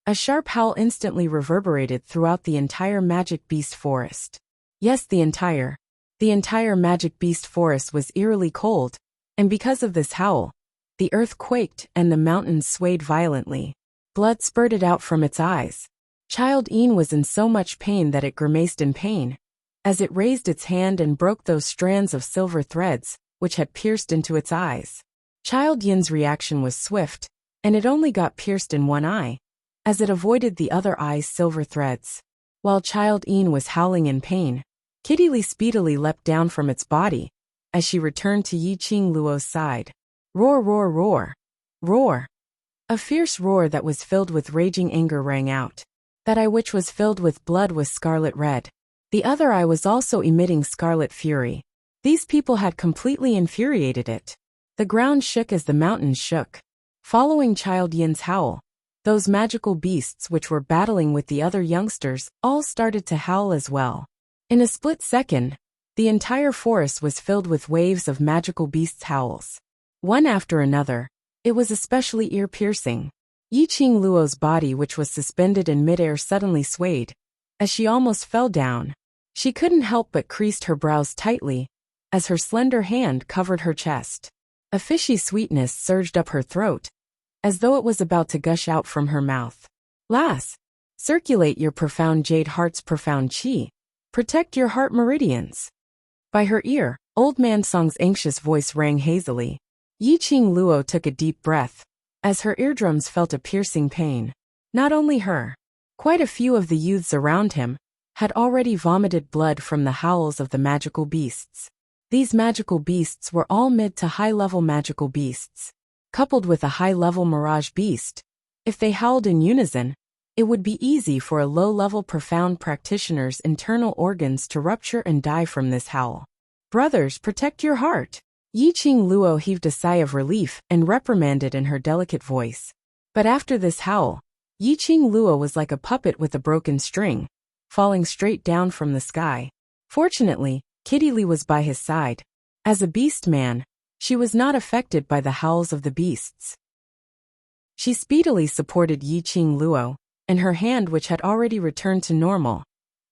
A sharp howl instantly reverberated throughout the entire magic beast forest. Yes, the entire magic beast forest was eerily cold, and because of this howl, the earth quaked and the mountains swayed violently. Blood spurted out from its eyes. Childine was in so much pain that it grimaced in pain, as it raised its hand and broke those strands of silver threads, which had pierced into its eyes. Childine's reaction was swift, and it only got pierced in one eye, as it avoided the other eye's silver threads. While Childine was howling in pain, Kitty Lee speedily leapt down from its body, as she returned to Yiqing Luo's side. Roar, roar, roar! Roar! A fierce roar that was filled with raging anger rang out. That eye, which was filled with blood, was scarlet red. The other eye was also emitting scarlet fury. These people had completely infuriated it. The ground shook as the mountains shook. Following Childine's howl, those magical beasts which were battling with the other youngsters all started to howl as well. In a split second, the entire forest was filled with waves of magical beasts' howls. One after another, it was especially ear-piercing. Yiqing Luo's body, which was suspended in midair, suddenly swayed, as she almost fell down. She couldn't help but creased her brows tightly, as her slender hand covered her chest. A fishy sweetness surged up her throat, as though it was about to gush out from her mouth. Lass, circulate your profound jade heart's profound chi. Protect your heart meridians. By her ear, Old Man Song's anxious voice rang hazily. Yiqing Luo took a deep breath, as her eardrums felt a piercing pain. Not only her. Quite a few of the youths around him had already vomited blood from the howls of the magical beasts. These magical beasts were all mid to high-level magical beasts. Coupled with a high-level mirage beast, if they howled in unison, it would be easy for a low-level profound practitioner's internal organs to rupture and die from this howl. Brothers, protect your heart! Yiqing Luo heaved a sigh of relief and reprimanded in her delicate voice. But after this howl, Yiqing Luo was like a puppet with a broken string, falling straight down from the sky. Fortunately, Kitty Lee was by his side. As a beast man, she was not affected by the howls of the beasts. She speedily supported Yiqing Luo, and her hand, which had already returned to normal,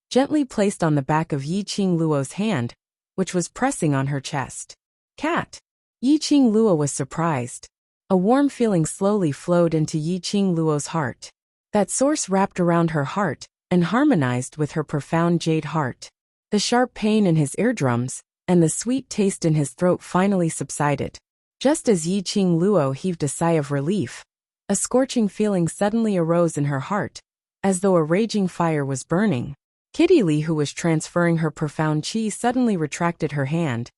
gently placed on the back of Yiqing Luo's hand, which was pressing on her chest. Cat! Yiqing Luo was surprised. A warm feeling slowly flowed into Yiqing Luo's heart. That source wrapped around her heart and harmonized with her profound jade heart. The sharp pain in his eardrums and the sweet taste in his throat finally subsided. Just as Yiqing Luo heaved a sigh of relief, a scorching feeling suddenly arose in her heart, as though a raging fire was burning. Kitty Lee, who was transferring her profound chi, suddenly retracted her hand,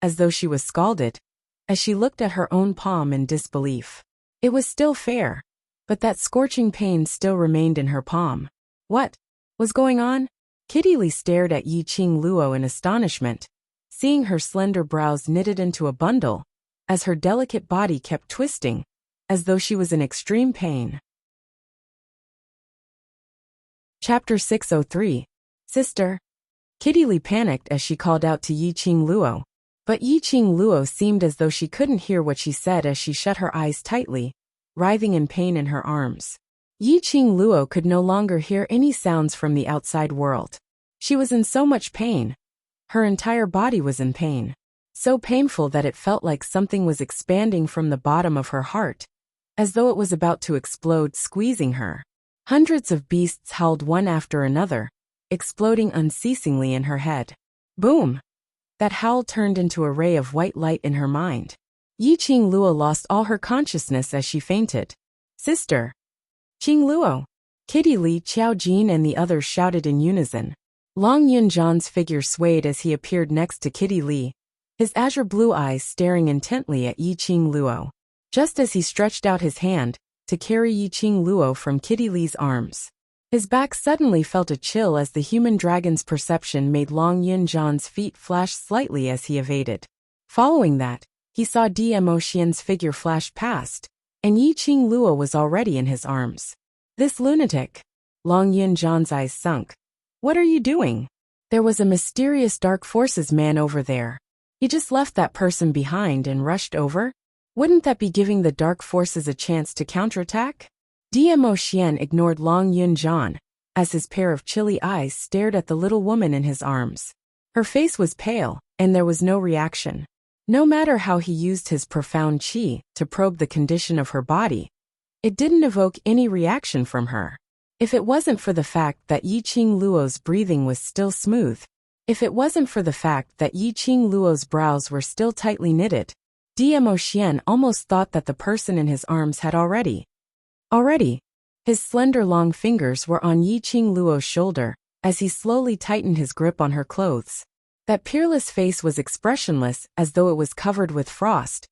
as though she was scalded, as she looked at her own palm in disbelief. It was still fair, but that scorching pain still remained in her palm. What was going on? Kitty Lee stared at Yiqing Luo in astonishment, seeing her slender brows knitted into a bundle, as her delicate body kept twisting, as though she was in extreme pain. Chapter 603. Sister. Kitty Lee panicked as she called out to Yiqing Luo. But Yiqing Luo seemed as though she couldn't hear what she said as she shut her eyes tightly, writhing in pain in her arms. Yiqing Luo could no longer hear any sounds from the outside world. She was in so much pain, Her entire body was in pain. So painful that it felt like something was expanding from the bottom of her heart, as though it was about to explode, squeezing her. Hundreds of beasts howled one after another, exploding unceasingly in her head. Boom! That howl turned into a ray of white light in her mind. Yi Qingluo lost all her consciousness as she fainted. Sister! Qingluo! Kitty Li, Qiao Jin and the others shouted in unison. Long Yunzhan's figure swayed as he appeared next to Kitty Li, his azure blue eyes staring intently at Yi Qingluo. Just as he stretched out his hand to carry Yi Qingluo from Kitty Li's arms, his back suddenly felt a chill as the human dragon's perception made Long Yunzhan's feet flash slightly as he evaded. Following that, he saw Dmo Xian's figure flash past, and Yi Qingluo was already in his arms. This lunatic! Long Yunzhan's eyes sunk. What are you doing? There was a mysterious dark forces man over there. He just left that person behind and rushed over? Wouldn't that be giving the dark forces a chance to counterattack? Dmo Xian ignored Long Yunzhan, as his pair of chilly eyes stared at the little woman in his arms. Her face was pale, and there was no reaction. No matter how he used his profound qi to probe the condition of her body, it didn't evoke any reaction from her. If it wasn't for the fact that Yi Qingluo's breathing was still smooth, if it wasn't for the fact that Yi Qingluo's brows were still tightly knitted, Dmo Xian almost thought that the person in his arms had already. His slender long fingers were on Yi Qingluo's shoulder as he slowly tightened his grip on her clothes. That peerless face was expressionless as though it was covered with frost,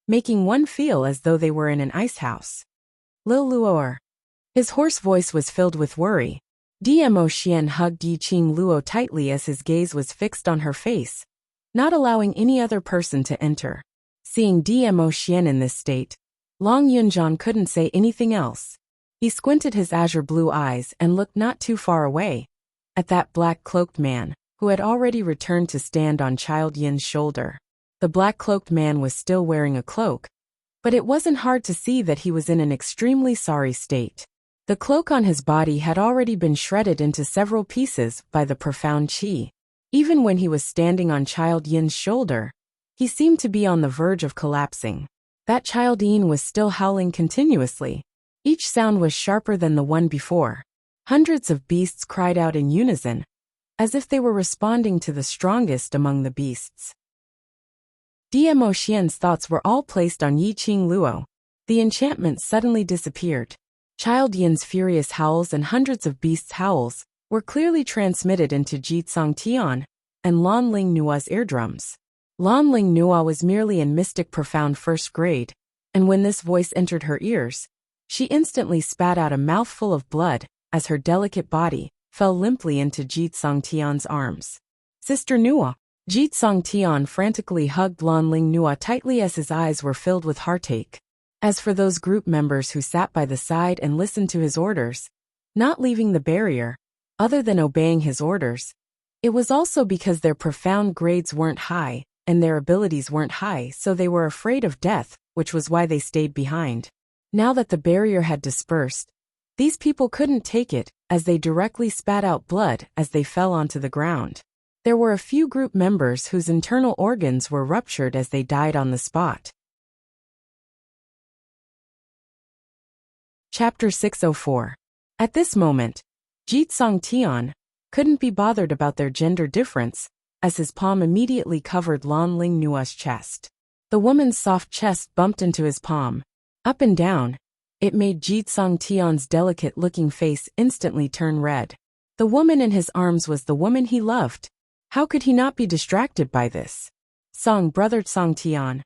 making one feel as though they were in an ice house. Lil Luo'er. His hoarse voice was filled with worry. Dmo Xian hugged Yi Qingluo tightly as his gaze was fixed on her face, not allowing any other person to enter. Seeing Dmo Xian in this state, Long Yunzhan couldn't say anything else. He squinted his azure blue eyes and looked not too far away, at that black-cloaked man, who had already returned to stand on Child Yin's shoulder. The black-cloaked man was still wearing a cloak, but it wasn't hard to see that he was in an extremely sorry state. The cloak on his body had already been shredded into several pieces by the profound qi. Even when he was standing on Child Yin's shoulder, he seemed to be on the verge of collapsing. That Child Yin was still howling continuously. Each sound was sharper than the one before. Hundreds of beasts cried out in unison, as if they were responding to the strongest among the beasts. Dmo Xian's thoughts were all placed on Yi Qingluo. The enchantment suddenly disappeared. Child Yin's furious howls and hundreds of beasts' howls were clearly transmitted into Jitsong Tian and Lan Ling Nua's eardrums. Lan Ling Nua was merely in mystic profound first grade, and when this voice entered her ears, she instantly spat out a mouthful of blood as her delicate body fell limply into Jitsong Tian's arms. Sister Nua. Jitsong Tian frantically hugged Lan Ling Nua tightly as his eyes were filled with heartache. As for those group members who sat by the side and listened to his orders, not leaving the barrier, other than obeying his orders, it was also because their profound grades weren't high and their abilities weren't high, so they were afraid of death, which was why they stayed behind. Now that the barrier had dispersed, these people couldn't take it, as they directly spat out blood as they fell onto the ground. There were a few group members whose internal organs were ruptured as they died on the spot. Chapter 604. At this moment, Jitsong Tian couldn't be bothered about their gender difference, as his palm immediately covered Lan Ling Nua's chest. The woman's soft chest bumped into his palm. Up and down, it made Jitsong Tian's delicate-looking face instantly turn red. The woman in his arms was the woman he loved. How could he not be distracted by this? Song brother Song Tian.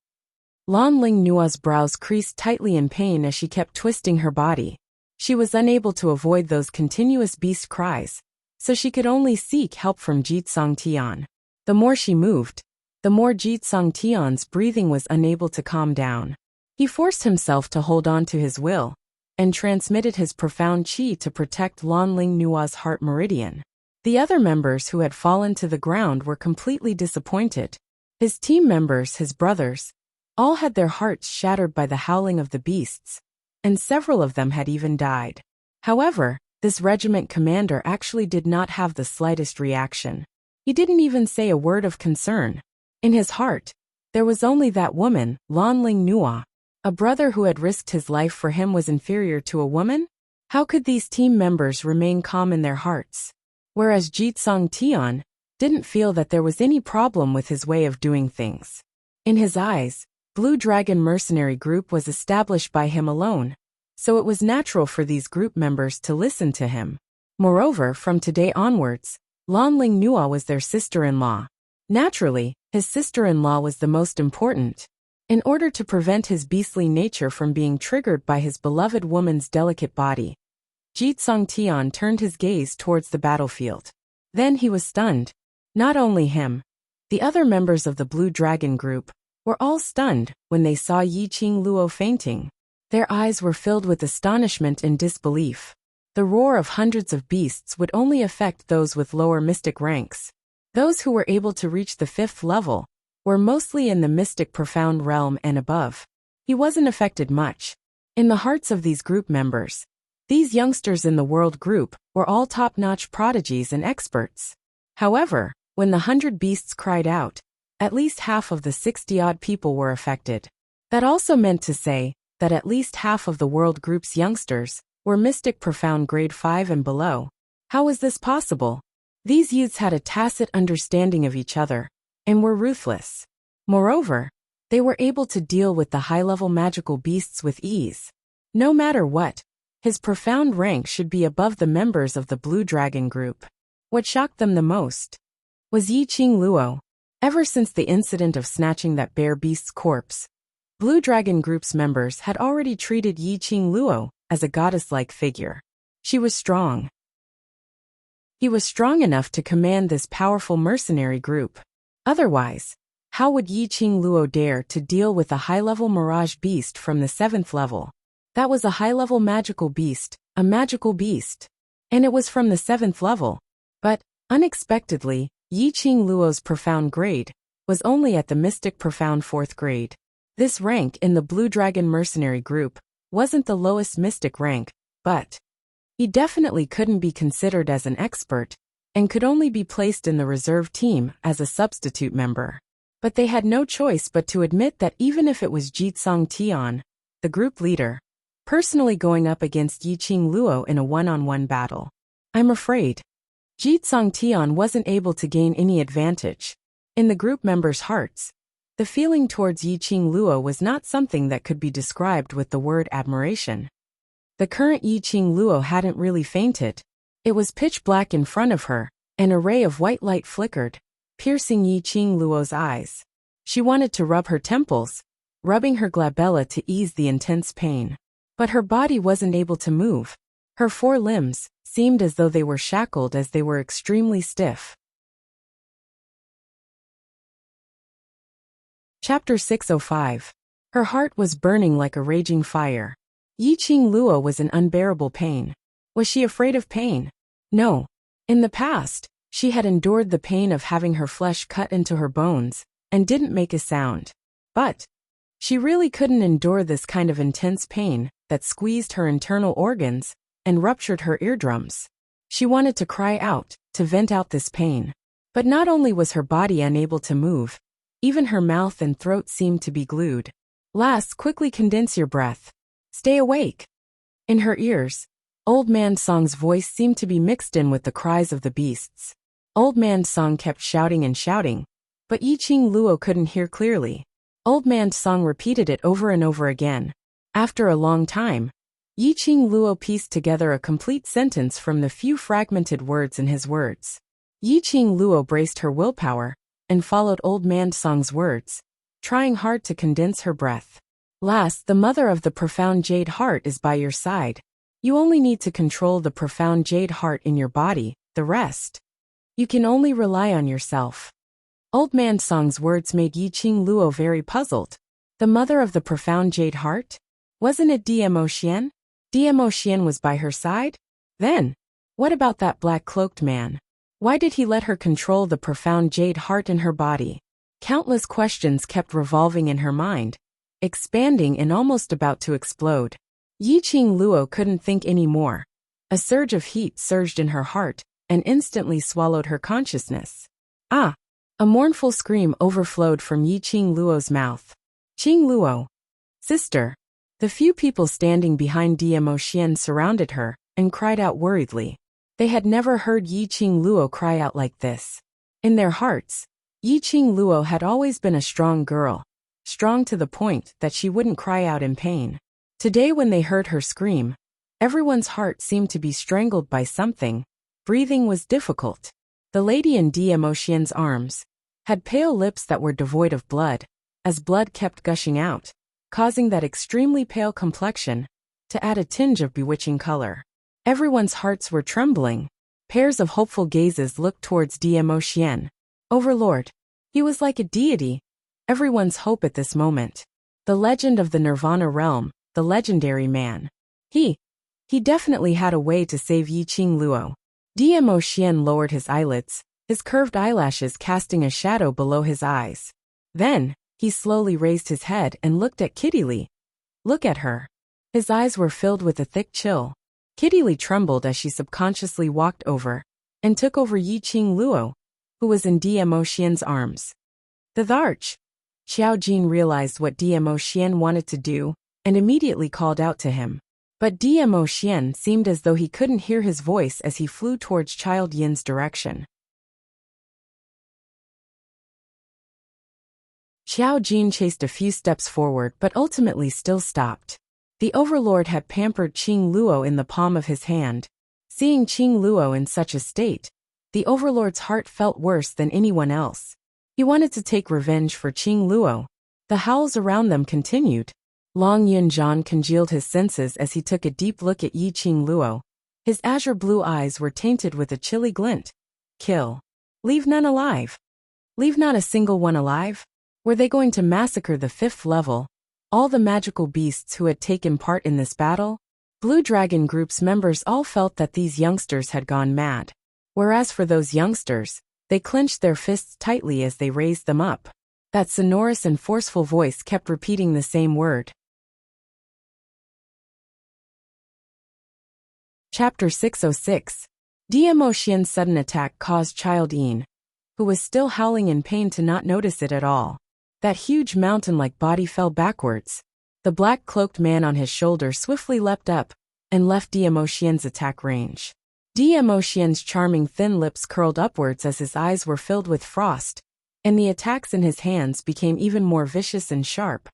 Lan Ling Nua's brows creased tightly in pain as she kept twisting her body. She was unable to avoid those continuous beast cries, so she could only seek help from Jitsong Tian. The more she moved, the more Jitsong Tian's breathing was unable to calm down. He forced himself to hold on to his will, and transmitted his profound qi to protect Lan Ling Nua's heart meridian. The other members who had fallen to the ground were completely disappointed. His team members, his brothers, all had their hearts shattered by the howling of the beasts, and several of them had even died. However, this regiment commander actually did not have the slightest reaction. He didn't even say a word of concern. In his heart, there was only that woman, Lanling Nua. A brother who had risked his life for him was inferior to a woman? How could these team members remain calm in their hearts? Whereas Jitsong Tian didn't feel that there was any problem with his way of doing things. In his eyes, Blue Dragon Mercenary Group was established by him alone, so it was natural for these group members to listen to him. Moreover, from today onwards, Lanling Nua was their sister-in-law. Naturally, his sister-in-law was the most important. In order to prevent his beastly nature from being triggered by his beloved woman's delicate body, Jitsong Tian turned his gaze towards the battlefield. Then he was stunned. Not only him. The other members of the Blue Dragon Group were all stunned when they saw Yiqing Luo fainting. Their eyes were filled with astonishment and disbelief. The roar of hundreds of beasts would only affect those with lower mystic ranks. Those who were able to reach the 5th level were mostly in the mystic profound realm and above. He wasn't affected much. In the hearts of these group members, these youngsters in the world group were all top-notch prodigies and experts. However, when the 100 beasts cried out, at least half of the 60-odd people were affected. That also meant to say that at least half of the world group's youngsters were mystic profound grade 5 and below. How was this possible? These youths had a tacit understanding of each other and were ruthless. Moreover, they were able to deal with the high-level magical beasts with ease. No matter what, his profound rank should be above the members of the Blue Dragon Group. What shocked them the most was Yiqing Luo. Ever since the incident of snatching that bear beast's corpse, Blue Dragon Group's members had already treated Yiqing Luo as a goddess-like figure. She was strong. He was strong enough to command this powerful mercenary group. Otherwise, how would Yiqing Luo dare to deal with a high-level mirage beast from the 7th level? That was a high-level magical beast, a magical beast. And it was from the 7th level. But, unexpectedly, Yiqing Luo's profound grade was only at the mystic profound 4th grade. This rank in the Blue Dragon Mercenary Group wasn't the lowest mystic rank, but he definitely couldn't be considered as an expert and could only be placed in the reserve team as a substitute member. But they had no choice but to admit that even if it was Jitsong Tian, the group leader, personally going up against Yiqing Luo in a one-on-one battle, I'm afraid Jitsong Tian wasn't able to gain any advantage. In the group members' hearts, the feeling towards Yiqing Luo was not something that could be described with the word admiration. The current Yiqing Luo hadn't really fainted. It was pitch black in front of her. An array of white light flickered, piercing Yiqing Luo's eyes. She wanted to rub her temples, rubbing her glabella to ease the intense pain. But her body wasn't able to move. Her 4 limbs seemed as though they were shackled as they were extremely stiff. Chapter 605. Her heart was burning like a raging fire. Yiqing Luo was in unbearable pain. Was she afraid of pain? No. In the past, she had endured the pain of having her flesh cut into her bones and didn't make a sound. But she really couldn't endure this kind of intense pain that squeezed her internal organs and ruptured her eardrums. She wanted to cry out, to vent out this pain. But not only was her body unable to move, even her mouth and throat seemed to be glued. Last, quickly condense your breath. Stay awake. In her ears, Old Man Song's voice seemed to be mixed in with the cries of the beasts. Old Man Song kept shouting and shouting, but Yiqing Luo couldn't hear clearly. Old Man Song repeated it over and over again. After a long time, Yiqing Luo pieced together a complete sentence from the few fragmented words in his words. Yiqing Luo braced her willpower and followed Old Man Song's words, trying hard to condense her breath. Last, the mother of the profound jade heart is by your side. You only need to control the profound jade heart in your body, the rest. You can only rely on yourself. Old Man Song's words made Yiqing Luo very puzzled. The mother of the profound jade heart? Wasn't it Dmo Xian? Dmo Xian was by her side? Then, what about that black-cloaked man? Why did he let her control the profound jade heart in her body? Countless questions kept revolving in her mind, expanding and almost about to explode. Yiqing Luo couldn't think any more. A surge of heat surged in her heart and instantly swallowed her consciousness. Ah! A mournful scream overflowed from Yi Qing Luo's mouth. Qing Luo. Sister. The few people standing behind Diemo Xian surrounded her and cried out worriedly. They had never heard Yi Qing Luo cry out like this. In their hearts, Yi Qing Luo had always been a strong girl, strong to the point that she wouldn't cry out in pain. Today when they heard her scream, everyone's heart seemed to be strangled by something. Breathing was difficult. The lady in Diemo Xian's arms had pale lips that were devoid of blood, as blood kept gushing out, causing that extremely pale complexion to add a tinge of bewitching color. Everyone's hearts were trembling. Pairs of hopeful gazes looked towards Diemo Xian. Overlord. He was like a deity, everyone's hope at this moment. The legend of the Nirvana realm, the legendary man. He definitely had a way to save Yi Qing Luo. Diemo Xian lowered his eyelids, his curved eyelashes casting a shadow below his eyes. Then, he slowly raised his head and looked at Kitty Li. Look at her. His eyes were filled with a thick chill. Kitty Li trembled as she subconsciously walked over and took over Yi Qing Luo, who was in Diemo Xian's arms. The Arch. Xiao Jin realized what Diemo Xian wanted to do and immediately called out to him. But Diemo Xian seemed as though he couldn't hear his voice as he flew towards Child Yin's direction. Xiao Jin chased a few steps forward but ultimately still stopped. The overlord had pampered Qing Luo in the palm of his hand. Seeing Qing Luo in such a state, the overlord's heart felt worse than anyone else. He wanted to take revenge for Qing Luo. The howls around them continued. Long Yunjian congealed his senses as he took a deep look at Yi Qing Luo. His azure blue eyes were tainted with a chilly glint. Kill. Leave none alive. Leave not a single one alive? Were they going to massacre the 5th level, all the magical beasts who had taken part in this battle? Blue Dragon Group's members all felt that these youngsters had gone mad. Whereas for those youngsters, they clenched their fists tightly as they raised them up. That sonorous and forceful voice kept repeating the same word. Chapter 606. Diemo Xian's sudden attack caused Child Yin, who was still howling in pain, to not notice it at all. That huge mountain-like body fell backwards. The black-cloaked man on his shoulder swiftly leapt up and left Diemo Xian's attack range. Diemo Xian's charming thin lips curled upwards as his eyes were filled with frost, and the attacks in his hands became even more vicious and sharp,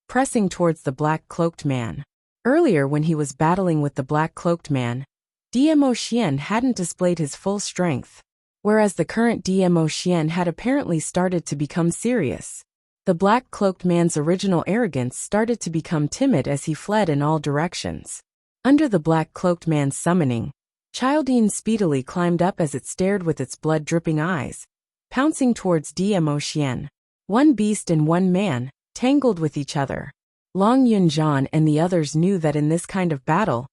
pressing towards the black-cloaked man. Earlier when he was battling with the black-cloaked man, Diemo Xian hadn't displayed his full strength, whereas the current Diemo Xian had apparently started to become serious. The black-cloaked man's original arrogance started to become timid as he fled in all directions. Under the black-cloaked man's summoning, Child Yin speedily climbed up as it stared with its blood-dripping eyes, pouncing towards Diemo Xian. One beast and one man, tangled with each other. Long Yunjian and the others knew that in this kind of battle,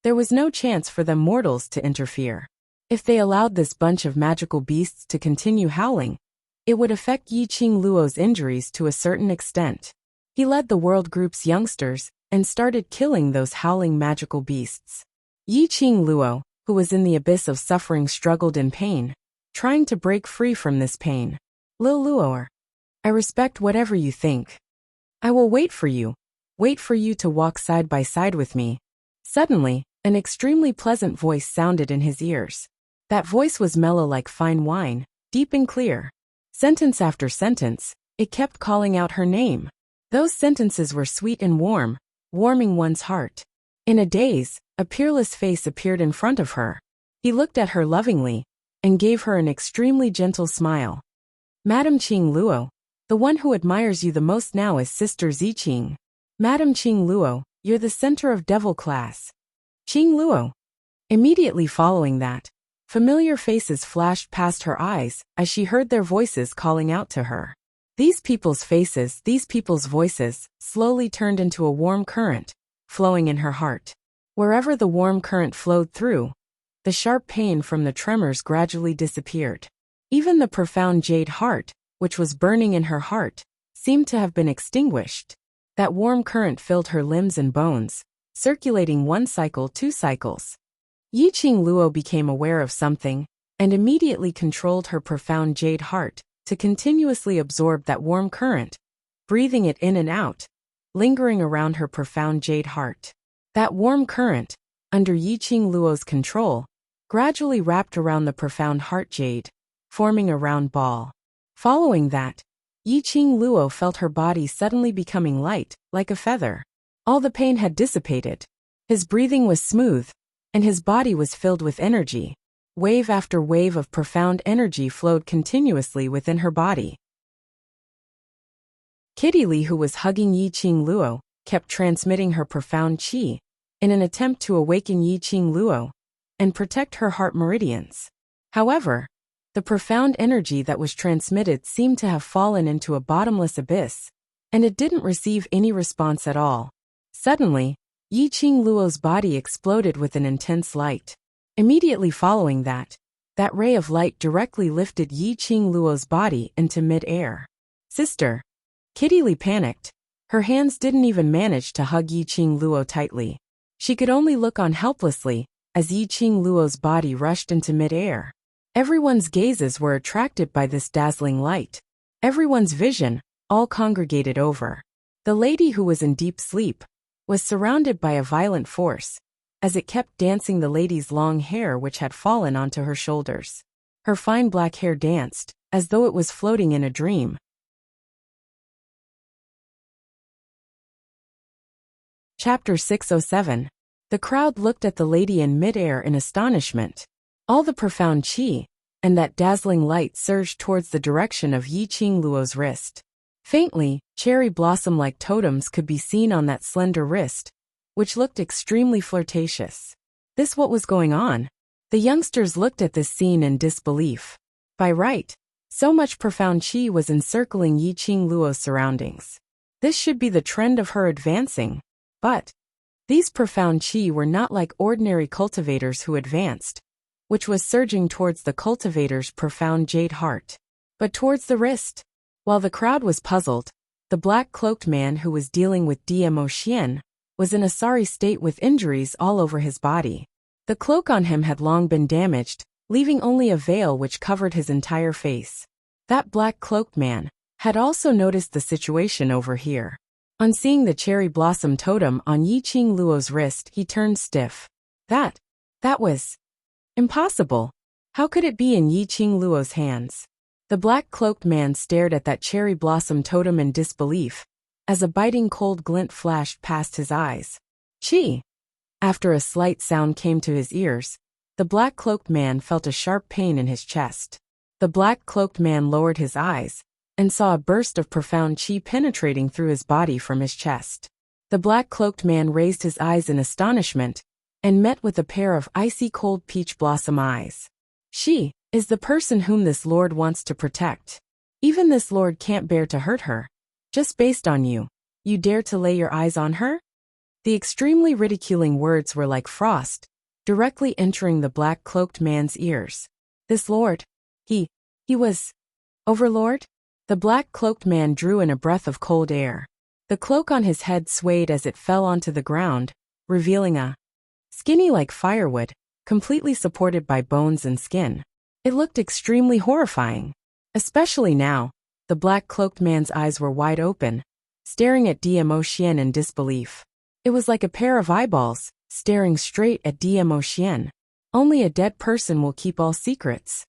there was no chance for them mortals to interfere. If they allowed this bunch of magical beasts to continue howling, it would affect Yi Qing Luo's injuries to a certain extent. He led the World Group's youngsters and started killing those howling magical beasts. Yi Qing Luo, who was in the abyss of suffering, struggled in pain, trying to break free from this pain. Lil Luoer, I respect whatever you think. I will wait for you to walk side by side with me. Suddenly, an extremely pleasant voice sounded in his ears. That voice was mellow like fine wine, deep and clear. Sentence after sentence, it kept calling out her name. Those sentences were sweet and warm, warming one's heart. In a daze, a peerless face appeared in front of her. He looked at her lovingly and gave her an extremely gentle smile. Madam Qing Luo, the one who admires you the most now is Sister Ziqing. Madam Qing Luo, you're the center of devil class. Qing Luo. Immediately following that, familiar faces flashed past her eyes as she heard their voices calling out to her. These people's faces, these people's voices, slowly turned into a warm current, flowing in her heart. Wherever the warm current flowed through, the sharp pain from the tremors gradually disappeared. Even the profound jade heart, which was burning in her heart, seemed to have been extinguished. That warm current filled her limbs and bones, circulating 1 cycle, 2 cycles. Yi Qing Luo became aware of something. and immediately controlled her profound jade heart to continuously absorb that warm current, breathing it in and out, lingering around her profound jade heart. That warm current, under Yiqing Luo's control, gradually wrapped around the profound heart jade, forming a round ball. Following that, Yiqing Luo felt her body suddenly becoming light, like a feather. All the pain had dissipated. His breathing was smooth, and his body was filled with energy. Wave after wave of profound energy flowed continuously within her body. Kitty Lee, who was hugging Yiqing Luo, kept transmitting her profound qi in an attempt to awaken Yiqing Luo and protect her heart meridians. However, the profound energy that was transmitted seemed to have fallen into a bottomless abyss, and it didn't receive any response at all. Suddenly, Yiqing Luo's body exploded with an intense light. Immediately following that ray of light directly lifted Yiqing Luo's body into mid-air. Sister! Kitty Lee panicked. Her hands didn't even manage to hug Yiqing Luo tightly. She could only look on helplessly as Yiqing Luo's body rushed into mid-air. Everyone's gazes were attracted by this dazzling light. Everyone's vision all congregated over. The lady, who was in deep sleep, was surrounded by a violent force, as it kept dancing the lady's long hair, which had fallen onto her shoulders. Her fine black hair danced, as though it was floating in a dream. Chapter 607. The crowd looked at the lady in mid-air in astonishment. All the profound qi and that dazzling light surged towards the direction of Yiqing Luo's wrist. Faintly, cherry blossom-like totems could be seen on that slender wrist, which looked extremely flirtatious. This what was going on? The youngsters looked at this scene in disbelief. By right, so much profound qi was encircling Yiqing Luo's surroundings. This should be the trend of her advancing. But these profound qi were not like ordinary cultivators who advanced, which was surging towards the cultivator's profound jade heart, but towards the wrist. While the crowd was puzzled, the black-cloaked man who was dealing with Dmo Xian was in a sorry state with injuries all over his body. The cloak on him had long been damaged, leaving only a veil which covered his entire face. That black-cloaked man had also noticed the situation over here. On seeing the cherry blossom totem on Yiqing Luo's wrist, he turned stiff. That was impossible. How could it be in Yiqing Luo's hands? The black-cloaked man stared at that cherry blossom totem in disbelief, as a biting cold glint flashed past his eyes. Qi! After a slight sound came to his ears, the black-cloaked man felt a sharp pain in his chest. The black-cloaked man lowered his eyes and saw a burst of profound qi penetrating through his body from his chest. The black-cloaked man raised his eyes in astonishment and met with a pair of icy cold peach blossom eyes. She is the person whom this lord wants to protect. Even this lord can't bear to hurt her. Just based on you dare to lay your eyes on her? The extremely ridiculing words were like frost, directly entering the black-cloaked man's ears. This lord, he was Overlord? The black-cloaked man drew in a breath of cold air. The cloak on his head swayed as it fell onto the ground, revealing a skinny like firewood, completely supported by bones and skin. It looked extremely horrifying. Especially now, the black-cloaked man's eyes were wide open, staring at Dmo Xian in disbelief. It was like a pair of eyeballs, staring straight at Dmo Xian. Only a dead person will keep all secrets.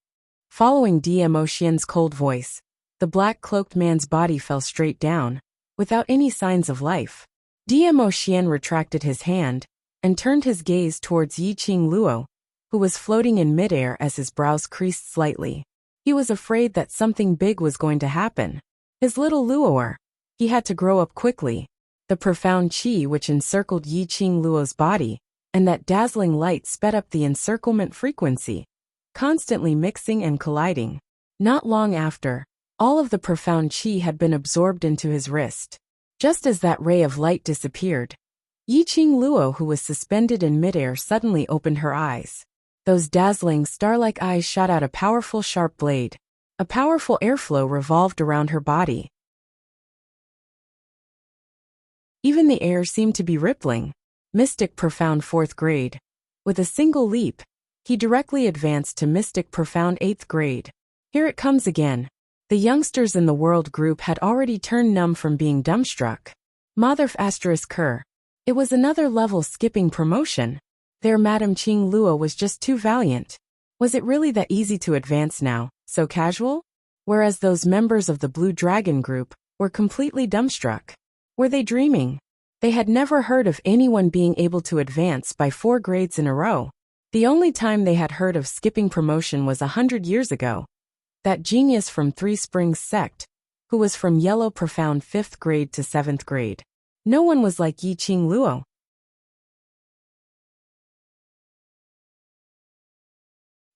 Following Dmo Xian's cold voice, the black-cloaked man's body fell straight down, without any signs of life. Dmo Xian retracted his hand and turned his gaze towards Yiqing Luo, who was floating in midair as his brows creased slightly. He was afraid that something big was going to happen. His little Luoer. He had to grow up quickly. The profound qi which encircled Yiqing Luo's body, and that dazzling light sped up the encirclement frequency, constantly mixing and colliding. Not long after, all of the profound qi had been absorbed into his wrist. Just as that ray of light disappeared, Yiqing Luo, who was suspended in midair, suddenly opened her eyes. Those dazzling star-like eyes shot out a powerful sharp blade. A powerful airflow revolved around her body. Even the air seemed to be rippling. Mystic profound fourth grade. With a single leap, He directly advanced to mystic profound 8th grade. Here it comes again. The youngsters in the world group had already turned numb from being dumbstruck. Mother ***. It was another level skipping promotion. Their Madame Qing Luo was just too valiant. Was it really that easy to advance now, so casual? Whereas those members of the Blue Dragon group were completely dumbstruck. Were they dreaming? They had never heard of anyone being able to advance by 4 grades in a row. The only time they had heard of skipping promotion was 100 years ago. That genius from Three Springs sect, who was from yellow profound 5th grade to 7th grade. No one was like Yi Qing Luo.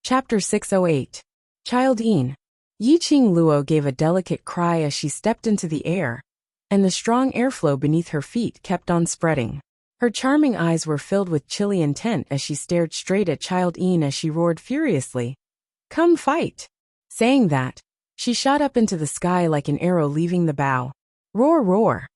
Chapter 608. Child Yin. Yi Qing Luo gave a delicate cry as she stepped into the air, and the strong airflow beneath her feet kept on spreading. Her charming eyes were filled with chilly intent as she stared straight at Child Yin as she roared furiously. "Come fight!" Saying that, she shot up into the sky like an arrow leaving the bow. Roar, roar!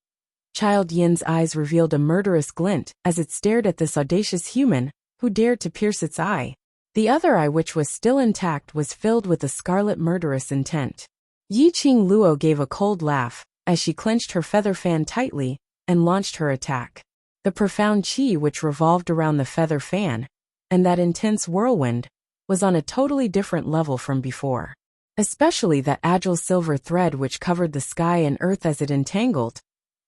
Child Yin's eyes revealed a murderous glint as it stared at this audacious human who dared to pierce its eye. The other eye, which was still intact, was filled with a scarlet murderous intent. Yi Qing Luo gave a cold laugh as she clenched her feather fan tightly and launched her attack. The profound qi which revolved around the feather fan, and that intense whirlwind, was on a totally different level from before. Especially that agile silver thread which covered the sky and earth as it entangled.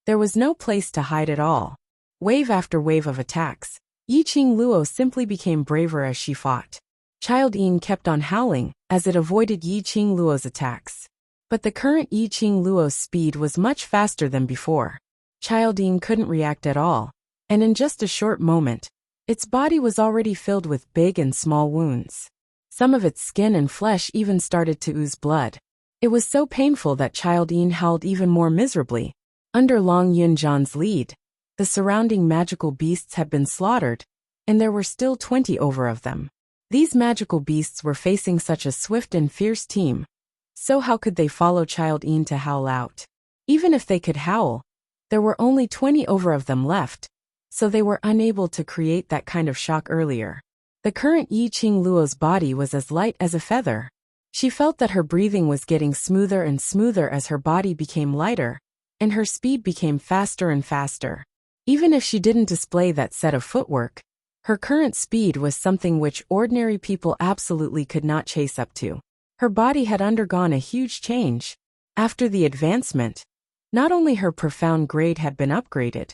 There was no place to hide at all. Wave after wave of attacks, Yi Qing Luo simply became braver as she fought. Child Yin kept on howling as it avoided Yi Qing Luo's attacks. But the current Yi Qing Luo's speed was much faster than before. Child Yin couldn't react at all, and in just a short moment, its body was already filled with big and small wounds. Some of its skin and flesh even started to ooze blood. It was so painful that Child Yin howled even more miserably. Under Long Yunjan's lead, the surrounding magical beasts had been slaughtered, and there were still 20 over of them. These magical beasts were facing such a swift and fierce team, so how could they follow Child Yin to howl out? Even if they could howl, there were only 20 over of them left, so they were unable to create that kind of shock earlier. The current Yi Qing Luo's body was as light as a feather. She felt that her breathing was getting smoother and smoother as her body became lighter, and her speed became faster and faster. Even if she didn't display that set of footwork, her current speed was something which ordinary people absolutely could not chase up to. Her body had undergone a huge change. After the advancement, not only her profound grade had been upgraded,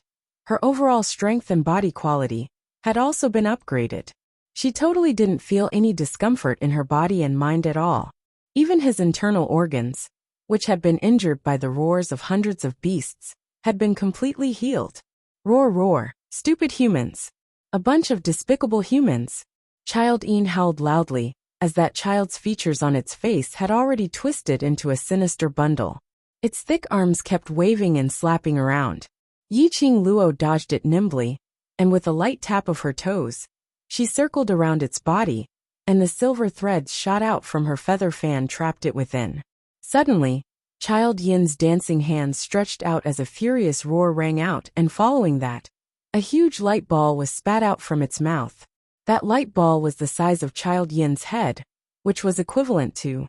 her overall strength and body quality had also been upgraded. She totally didn't feel any discomfort in her body and mind at all. Even his internal organs, which had been injured by the roars of hundreds of beasts, had been completely healed. Roar, roar, stupid humans. A bunch of despicable humans. Child Yin howled loudly, as that child's features on its face had already twisted into a sinister bundle. Its thick arms kept waving and slapping around. Yi Qing Luo dodged it nimbly, and with a light tap of her toes, she circled around its body, and the silver threads shot out from her feather fan trapped it within. Suddenly, Child Yin's dancing hands stretched out as a furious roar rang out, and following that, a huge light ball was spat out from its mouth. That light ball was the size of Child Yin's head, which was equivalent to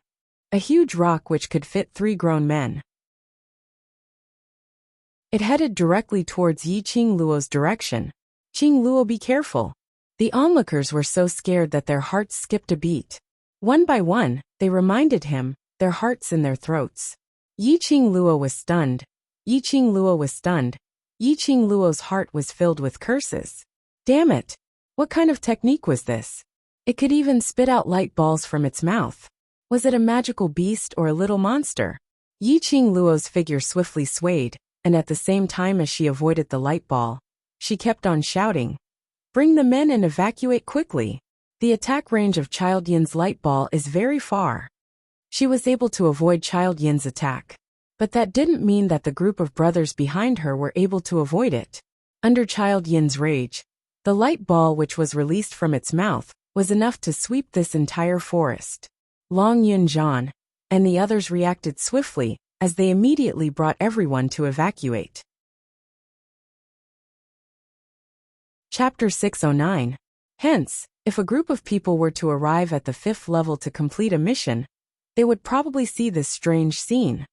a huge rock which could fit 3 grown men. It headed directly towards Yi Qing Luo's direction. Qing Luo, be careful. The onlookers were so scared that their hearts skipped a beat. One by one, they reminded him, their hearts in their throats. Yi Qing Luo was stunned. Yi Qing Luo was stunned. Yi Qing Luo's heart was filled with curses. Damn it! What kind of technique was this? It could even spit out light balls from its mouth. Was it a magical beast or a little monster? Yi Qing Luo's figure swiftly swayed, and at the same time as she avoided the light ball, she kept on shouting, "Bring the men and evacuate quickly." The attack range of Child Yin's light ball is very far. She was able to avoid Child Yin's attack. But that didn't mean that the group of brothers behind her were able to avoid it. Under Child Yin's rage, the light ball which was released from its mouth was enough to sweep this entire forest. Long Yunjan and the others reacted swiftly, as they immediately brought everyone to evacuate. Chapter 609. Hence, If a group of people were to arrive at the 5th level to complete a mission, they would probably see this strange scene.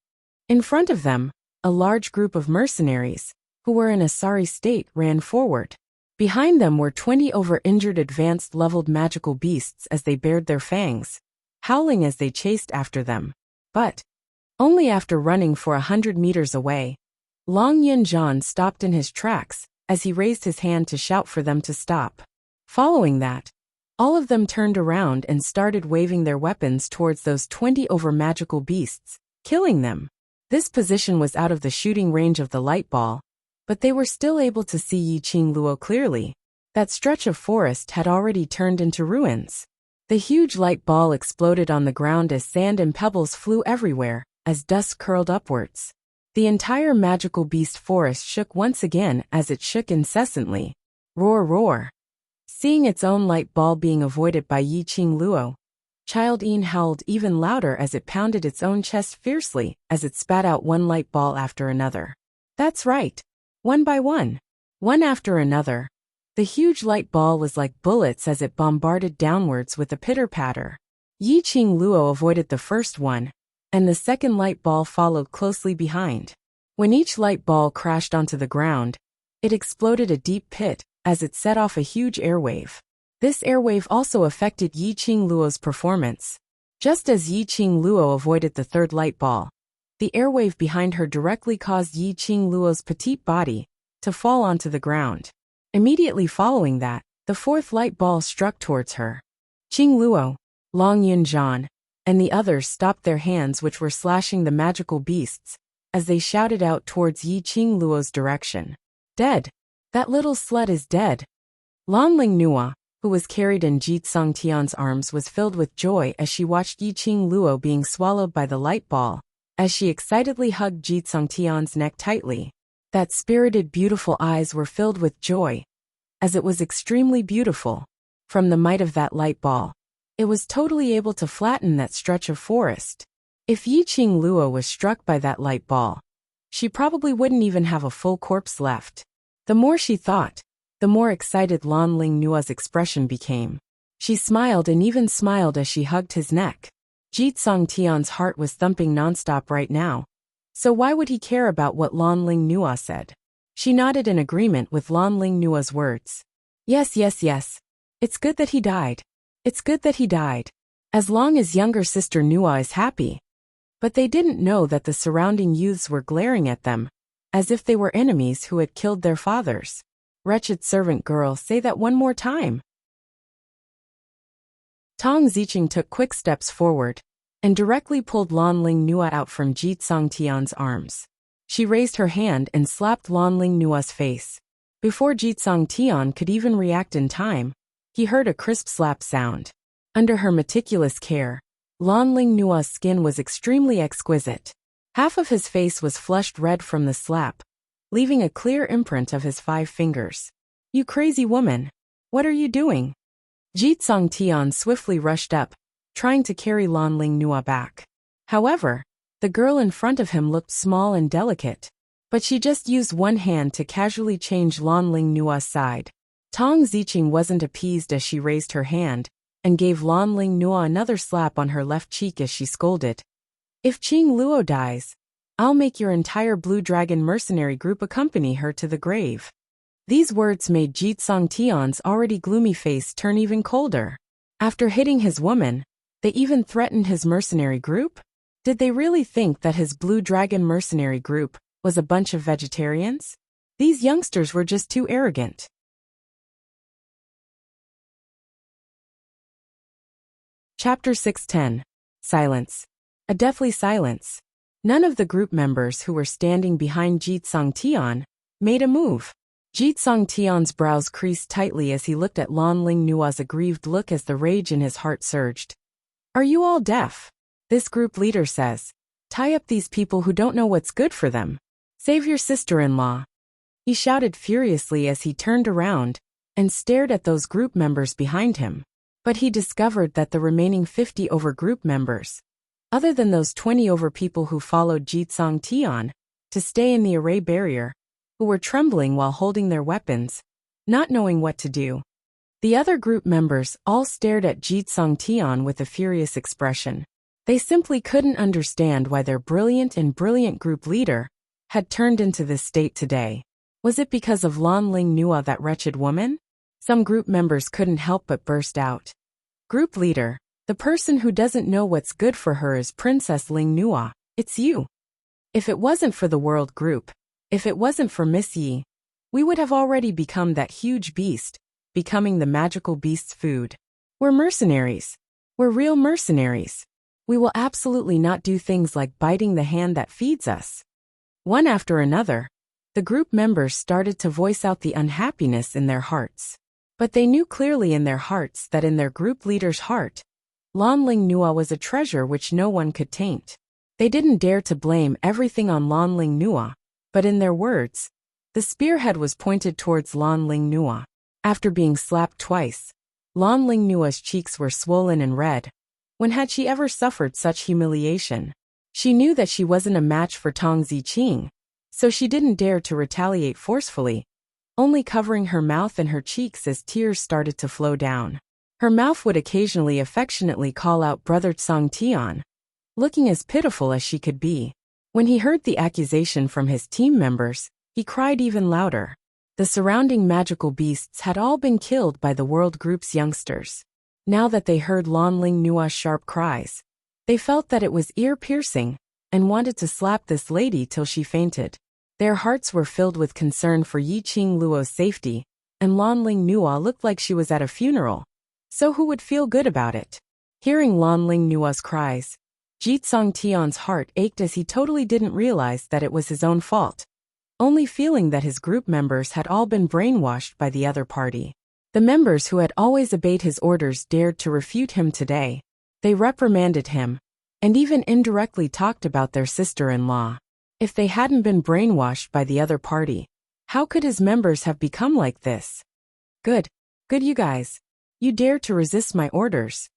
In front of them, a large group of mercenaries, who were in a sorry state, ran forward. Behind them were 20 over-injured advanced leveled magical beasts as they bared their fangs, howling as they chased after them. But only after running for 100 meters away, Long Yinzhan stopped in his tracks as he raised his hand to shout for them to stop. Following that, all of them turned around and started waving their weapons towards those 20 over magical beasts, killing them. This position was out of the shooting range of the light ball, but they were still able to see Yiqing Luo clearly. That stretch of forest had already turned into ruins. The huge light ball exploded on the ground as sand and pebbles flew everywhere, as dust curled upwards. The entire magical beast forest shook once again as it shook incessantly. Roar, roar. Seeing its own light ball being avoided by Yiqing Luo, Child Yin howled even louder as it pounded its own chest fiercely as it spat out one light ball after another. That's right. One by one after another. The huge light ball was like bullets as it bombarded downwards with a pitter-patter. Yiqing Luo avoided the first one, and the second light ball followed closely behind. When each light ball crashed onto the ground, it exploded a deep pit as it set off a huge airwave. This airwave also affected Yiqing Luo's performance. Just as Yiqing Luo avoided the third light ball, the airwave behind her directly caused Yiqing Luo's petite body to fall onto the ground. Immediately following that, the fourth light ball struck towards her. Qing Luo, Long Yinzhan, and the others stopped their hands which were slashing the magical beasts as they shouted out towards Yiqing Luo's direction. Dead. That little slut is dead. Lanling Nua, who was carried in Jitsong Tian's arms, was filled with joy as she watched Yiqing Luo being swallowed by the light ball, as she excitedly hugged Jitsong Tian's neck tightly. That spirited beautiful eyes were filled with joy, as it was extremely beautiful. From the might of that light ball, it was totally able to flatten that stretch of forest. If Yiqing Luo was struck by that light ball, she probably wouldn't even have a full corpse left. The more she thought, the more excited Lanling Nua's expression became. She smiled and even smiled as she hugged his neck. Jitsong Tian's heart was thumping nonstop right now. So why would he care about what Lanling Nua said? She nodded in agreement with Lanling Nua's words. Yes. It's good that he died. It's good that he died. As long as younger sister Nua is happy. But they didn't know that the surrounding youths were glaring at them, as if they were enemies who had killed their fathers. Wretched servant girl, say that one more time. Tong Ziqing took quick steps forward and directly pulled Lanling Nua out from Jitsong Tian's arms. She raised her hand and slapped Lanling Nua's face. Before Jitsong Tian could even react in time, he heard a crisp slap sound. Under her meticulous care, Lanling Nua's skin was extremely exquisite. Half of his face was flushed red from the slap, leaving a clear imprint of his 5 fingers. You crazy woman! What are you doing? Jitsong Tian swiftly rushed up, trying to carry Lanling Nua back. However, the girl in front of him looked small and delicate, but she just used one hand to casually change Lanling Nua's side. Tong Ziqing wasn't appeased as she raised her hand and gave Lanling Nua another slap on her left cheek as she scolded. If Qing Luo dies, I'll make your entire Blue Dragon mercenary group accompany her to the grave. These words made Jitsong Tian's already gloomy face turn even colder. After hitting his woman, they even threatened his mercenary group? Did they really think that his Blue Dragon mercenary group was a bunch of vegetarians? These youngsters were just too arrogant. Chapter 610. Silence. A deathly silence. None of the group members who were standing behind Jitsong Tian made a move. Jitsong Tian's brows creased tightly as he looked at Lanling Nua's aggrieved look as the rage in his heart surged. Are you all deaf? This group leader says. Tie up these people who don't know what's good for them. Save your sister-in-law. He shouted furiously as he turned around and stared at those group members behind him. But he discovered that the remaining 50 over group members, other than those 20 over people who followed Jitsong Tian to stay in the array barrier, who were trembling while holding their weapons, not knowing what to do. The other group members all stared at Jitsung Tian with a furious expression. They simply couldn't understand why their brilliant group leader had turned into this state today. Was it because of Lan Ling Nua, that wretched woman? Some group members couldn't help but burst out. Group leader, the person who doesn't know what's good for her is Princess Ling Nua. It's you. If it wasn't for the world group, if it wasn't for Miss Yi, we would have already become that huge beast, becoming the magical beast's food. We're mercenaries. We're real mercenaries. We will absolutely not do things like biting the hand that feeds us. One after another, the group members started to voice out the unhappiness in their hearts. But they knew clearly in their hearts that in their group leader's heart, Lan Ling Nua was a treasure which no one could taint. They didn't dare to blame everything on Lan Ling Nua, but in their words, the spearhead was pointed towards Lan Ling Nua. After being slapped twice, Lan Ling Nua's cheeks were swollen and red. When had she ever suffered such humiliation? She knew that she wasn't a match for Tong Ziqing, so she didn't dare to retaliate forcefully, only covering her mouth and her cheeks as tears started to flow down. Her mouth would occasionally affectionately call out Brother Tsang Tian, looking as pitiful as she could be. When he heard the accusation from his team members, he cried even louder. The surrounding magical beasts had all been killed by the world group's youngsters. Now that they heard Lan Ling Nua's sharp cries, they felt that it was ear-piercing and wanted to slap this lady till she fainted. Their hearts were filled with concern for Yi Qing Luo's safety, and Lan Ling Nua looked like she was at a funeral. So who would feel good about it? Hearing Lan Ling Nua's cries, Jitsung Tian's heart ached as he totally didn't realize that it was his own fault, only feeling that his group members had all been brainwashed by the other party. The members who had always obeyed his orders dared to refute him today. They reprimanded him, and even indirectly talked about their sister-in-law. If they hadn't been brainwashed by the other party, how could his members have become like this? Good you guys. You dare to resist my orders.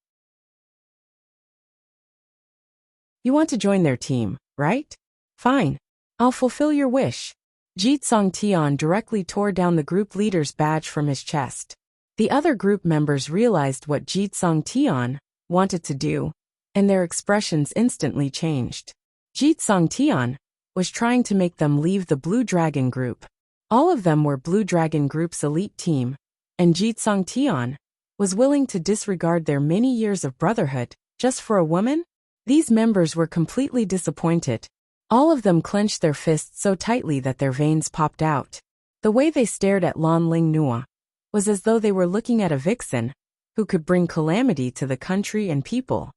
You want to join their team, right? Fine. I'll fulfill your wish. Jitsung Tian directly tore down the group leader's badge from his chest. The other group members realized what Jitsung Tian wanted to do, and their expressions instantly changed. Jitsung Tian was trying to make them leave the Blue Dragon group. All of them were Blue Dragon group's elite team, and Jitsung Tian was willing to disregard their many years of brotherhood just for a woman? These members were completely disappointed. All of them clenched their fists so tightly that their veins popped out. The way they stared at Lan Ling Nua was as though they were looking at a vixen who could bring calamity to the country and people.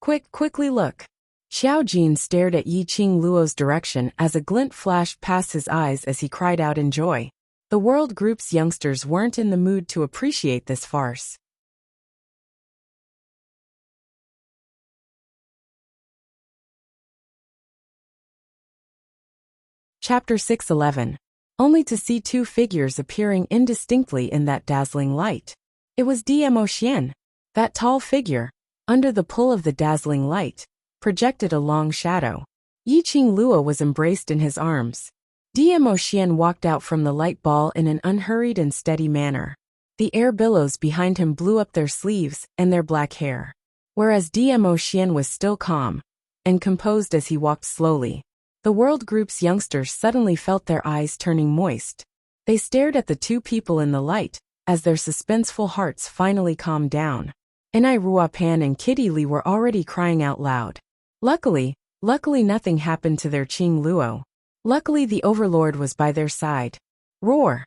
Quickly look. Xiao Jin stared at Yi Qing Luo's direction as a glint flashed past his eyes as he cried out in joy. The world group's youngsters weren't in the mood to appreciate this farce. Chapter 611. Only to see two figures appearing indistinctly in that dazzling light. It was Dmo Xian. That tall figure, under the pull of the dazzling light, projected a long shadow. Yi Qing Luo was embraced in his arms. Dmo Xian walked out from the light ball in an unhurried and steady manner. The air billows behind him blew up their sleeves and their black hair. Whereas Dmo Xian was still calm and composed as he walked slowly. The world group's youngsters suddenly felt their eyes turning moist. They stared at the two people in the light, as their suspenseful hearts finally calmed down. Enai Ruopan and Kitty Li were already crying out loud. Luckily nothing happened to their Qing Luo. Luckily the overlord was by their side. Roar!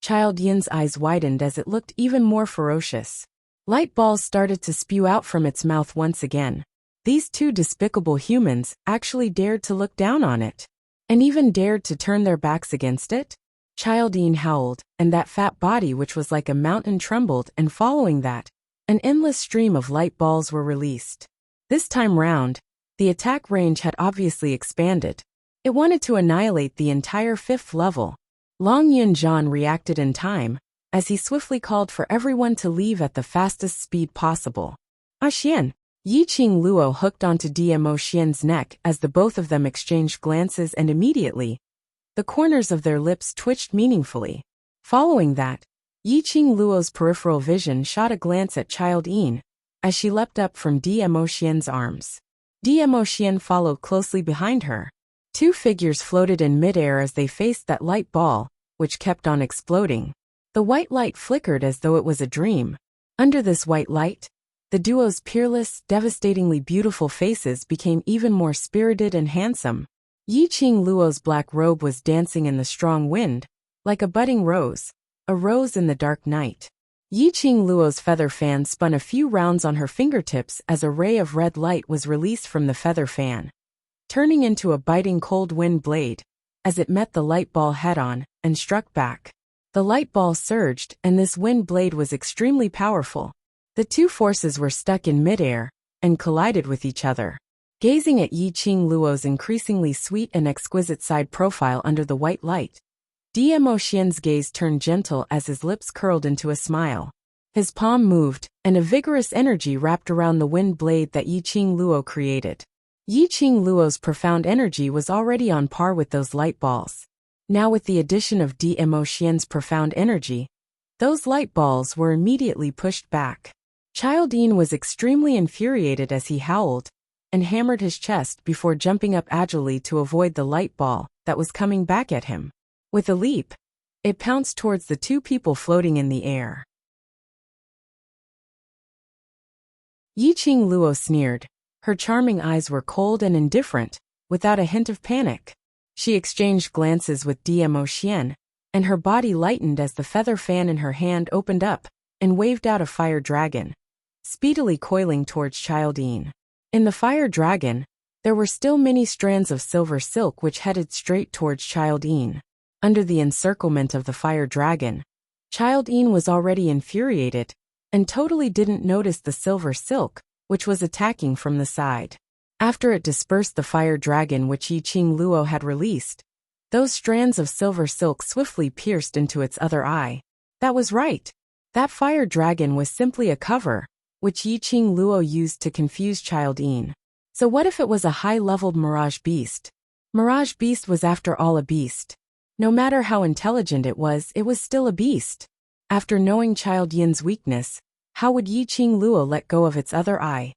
Child Yin's eyes widened as it looked even more ferocious. Light balls started to spew out from its mouth once again. These two despicable humans actually dared to look down on it, and even dared to turn their backs against it. Child Yin howled, and that fat body which was like a mountain trembled, and following that, an endless stream of light balls were released. This time round, the attack range had obviously expanded. It wanted to annihilate the entire 5th level. Long Yunzhan reacted in time, as he swiftly called for everyone to leave at the fastest speed possible. Xian! Yi Qing Luo hooked onto Dmo Xian's neck as the both of them exchanged glances, and immediately, the corners of their lips twitched meaningfully. Following that, Yiqing Luo's peripheral vision shot a glance at Child Yin as she leapt up from Dmo Xian's arms. Dmo Xian followed closely behind her. Two figures floated in midair as they faced that light ball, which kept on exploding. The white light flickered as though it was a dream. Under this white light, the duo's peerless, devastatingly beautiful faces became even more spirited and handsome. Yiqing Luo's black robe was dancing in the strong wind, like a budding rose, a rose in the dark night. Yiqing Luo's feather fan spun a few rounds on her fingertips as a ray of red light was released from the feather fan, turning into a biting cold wind blade, as it met the light ball head-on and struck back. The light ball surged, and this wind blade was extremely powerful. The two forces were stuck in midair and collided with each other. Gazing at Yiqing Luo's increasingly sweet and exquisite side profile under the white light, Dmo Xian's gaze turned gentle as his lips curled into a smile. His palm moved, and a vigorous energy wrapped around the wind blade that Yiqing Luo created. Yiqing Luo's profound energy was already on par with those light balls. Now with the addition of Dmo Xian's profound energy, those light balls were immediately pushed back. Child Yin was extremely infuriated as he howled and hammered his chest before jumping up agilely to avoid the light ball that was coming back at him. With a leap, it pounced towards the two people floating in the air. Yiqing Luo sneered. Her charming eyes were cold and indifferent, without a hint of panic. She exchanged glances with Dmo Xian, and her body lightened as the feather fan in her hand opened up and waved out a fire dragon, speedily coiling towards Child Yin. In the fire dragon, there were still many strands of silver silk which headed straight towards Child Yin. Under the encirclement of the fire dragon, Child Yin was already infuriated and totally didn't notice the silver silk, which was attacking from the side. After it dispersed the fire dragon which Yiqing Luo had released, those strands of silver silk swiftly pierced into its other eye. That was right. That fire dragon was simply a cover, which Yiqing Luo used to confuse Child Yin. So what if it was a high-leveled Mirage Beast? Mirage Beast was after all a beast. No matter how intelligent it was still a beast. After knowing Child Yin's weakness, how would Yiqing Luo let go of its other eye?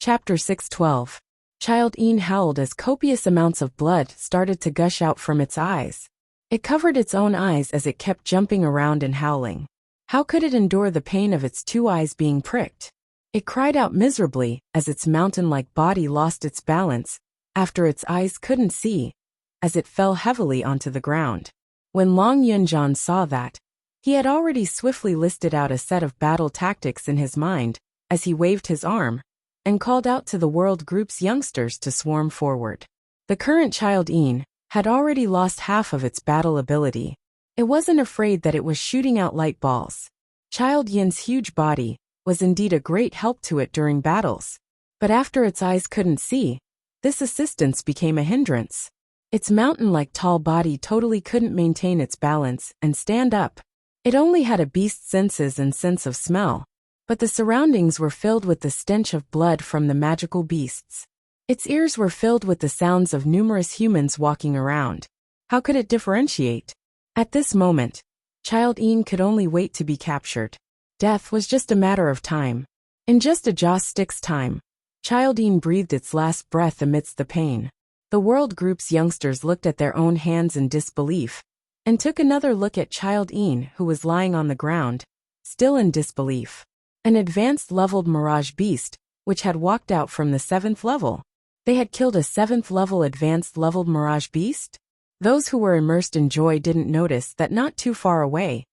Chapter 612. Child Yin howled as copious amounts of blood started to gush out from its eyes. It covered its own eyes as it kept jumping around and howling. How could it endure the pain of its two eyes being pricked? It cried out miserably as its mountain-like body lost its balance after its eyes couldn't see, as it fell heavily onto the ground. When Long Yunjian saw that, he had already swiftly listed out a set of battle tactics in his mind as he waved his arm and called out to the world group's youngsters to swarm forward. The current Child Yin had already lost half of its battle ability. It wasn't afraid that it was shooting out light balls. Child Yin's huge body was indeed a great help to it during battles. But after its eyes couldn't see, this assistance became a hindrance. Its mountain-like tall body totally couldn't maintain its balance and stand up. It only had a beast's senses and sense of smell, but the surroundings were filled with the stench of blood from the magical beasts. Its ears were filled with the sounds of numerous humans walking around. How could it differentiate? At this moment, Child Yin could only wait to be captured. Death was just a matter of time. In just a joss stick's time, Child Yin breathed its last breath amidst the pain. The world group's youngsters looked at their own hands in disbelief, and took another look at Child Yin, who was lying on the ground, still in disbelief. An advanced leveled Mirage Beast, which had walked out from the 7th level. They had killed a 7th level advanced leveled Mirage Beast? Those who were immersed in joy didn't notice that not too far away,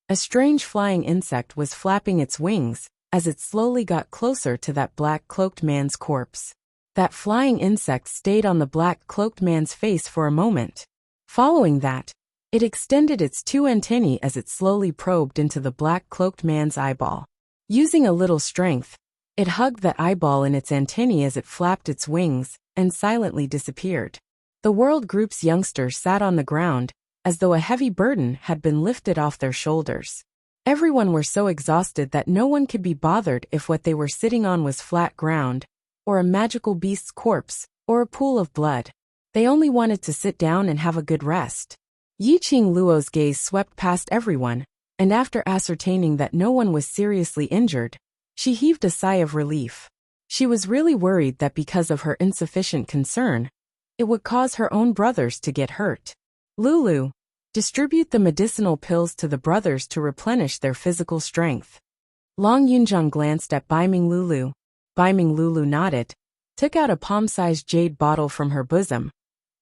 a strange flying insect was flapping its wings as it slowly got closer to that black-cloaked man's corpse. That flying insect stayed on the black-cloaked man's face for a moment. Following that, it extended its two antennae as it slowly probed into the black-cloaked man's eyeball. Using a little strength, it hugged that eyeball in its antennae as it flapped its wings and silently disappeared. The world group's youngsters sat on the ground as though a heavy burden had been lifted off their shoulders. Everyone were so exhausted that no one could be bothered if what they were sitting on was flat ground, or a magical beast's corpse, or a pool of blood. They only wanted to sit down and have a good rest. Yiqing Luo's gaze swept past everyone, and after ascertaining that no one was seriously injured, she heaved a sigh of relief. She was really worried that because of her insufficient concern, it would cause her own brothers to get hurt. Lulu, distribute the medicinal pills to the brothers to replenish their physical strength. Long Yunzhang glanced at Baiming Lulu. Baiming Lulu nodded, took out a palm-sized jade bottle from her bosom,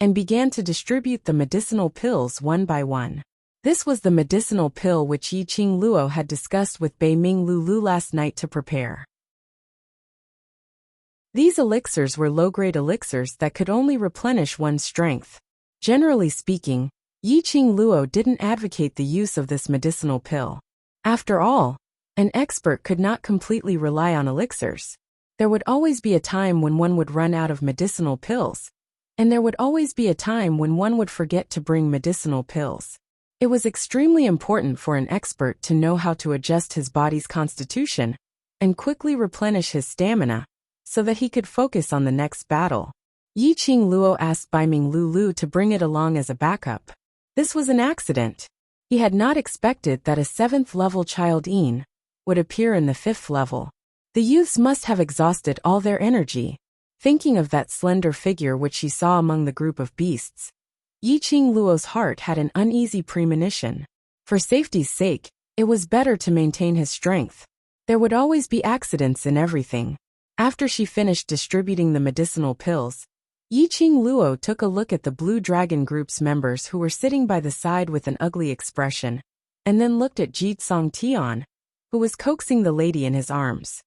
and began to distribute the medicinal pills one by one. This was the medicinal pill which Yiqing Luo had discussed with Baiming Lulu last night to prepare. These elixirs were low-grade elixirs that could only replenish one's strength. Generally speaking, Yiqing Luo didn't advocate the use of this medicinal pill. After all, an expert could not completely rely on elixirs. There would always be a time when one would run out of medicinal pills, and there would always be a time when one would forget to bring medicinal pills. It was extremely important for an expert to know how to adjust his body's constitution and quickly replenish his stamina so that he could focus on the next battle. Yiqing Luo asked Baiming Lulu to bring it along as a backup. This was an accident. He had not expected that a 7th-level child Yin would appear in the 5th level. The youths must have exhausted all their energy. Thinking of that slender figure which she saw among the group of beasts, Yiqing Luo's heart had an uneasy premonition. For safety's sake, it was better to maintain his strength. There would always be accidents in everything. After she finished distributing the medicinal pills, Yiqing Luo took a look at the Blue Dragon Group's members who were sitting by the side with an ugly expression, and then looked at Jitsong Tian, who was coaxing the lady in his arms.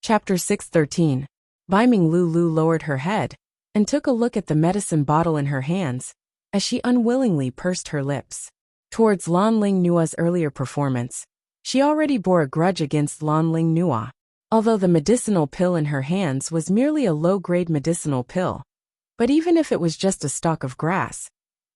Chapter 613. Baiming Lulu lowered her head and took a look at the medicine bottle in her hands as she unwillingly pursed her lips. Towards Lan Ling Nua's earlier performance, she already bore a grudge against Lan Ling Nua. Although the medicinal pill in her hands was merely a low-grade medicinal pill, but even if it was just a stalk of grass,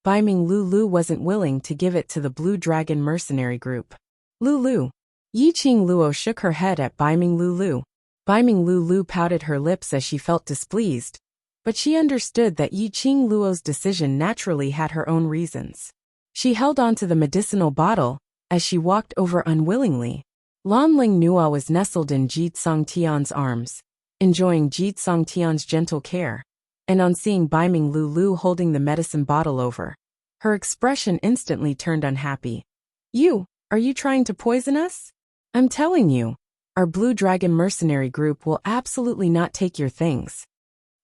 Baiming Lulu wasn't willing to give it to the Blue Dragon mercenary group. Lulu. Yiqing Luo shook her head at Baiming Lulu. Baiming Lulu pouted her lips as she felt displeased, but she understood that Yiqing Luo's decision naturally had her own reasons. She held on to the medicinal bottle as she walked over unwillingly. Lan Ling Nua was nestled in Jitsong Tian's arms, enjoying Jitsong Tian's gentle care, and on seeing Baiming Lulu holding the medicine bottle over, her expression instantly turned unhappy. Are you trying to poison us? I'm telling you, our Blue Dragon mercenary group will absolutely not take your things.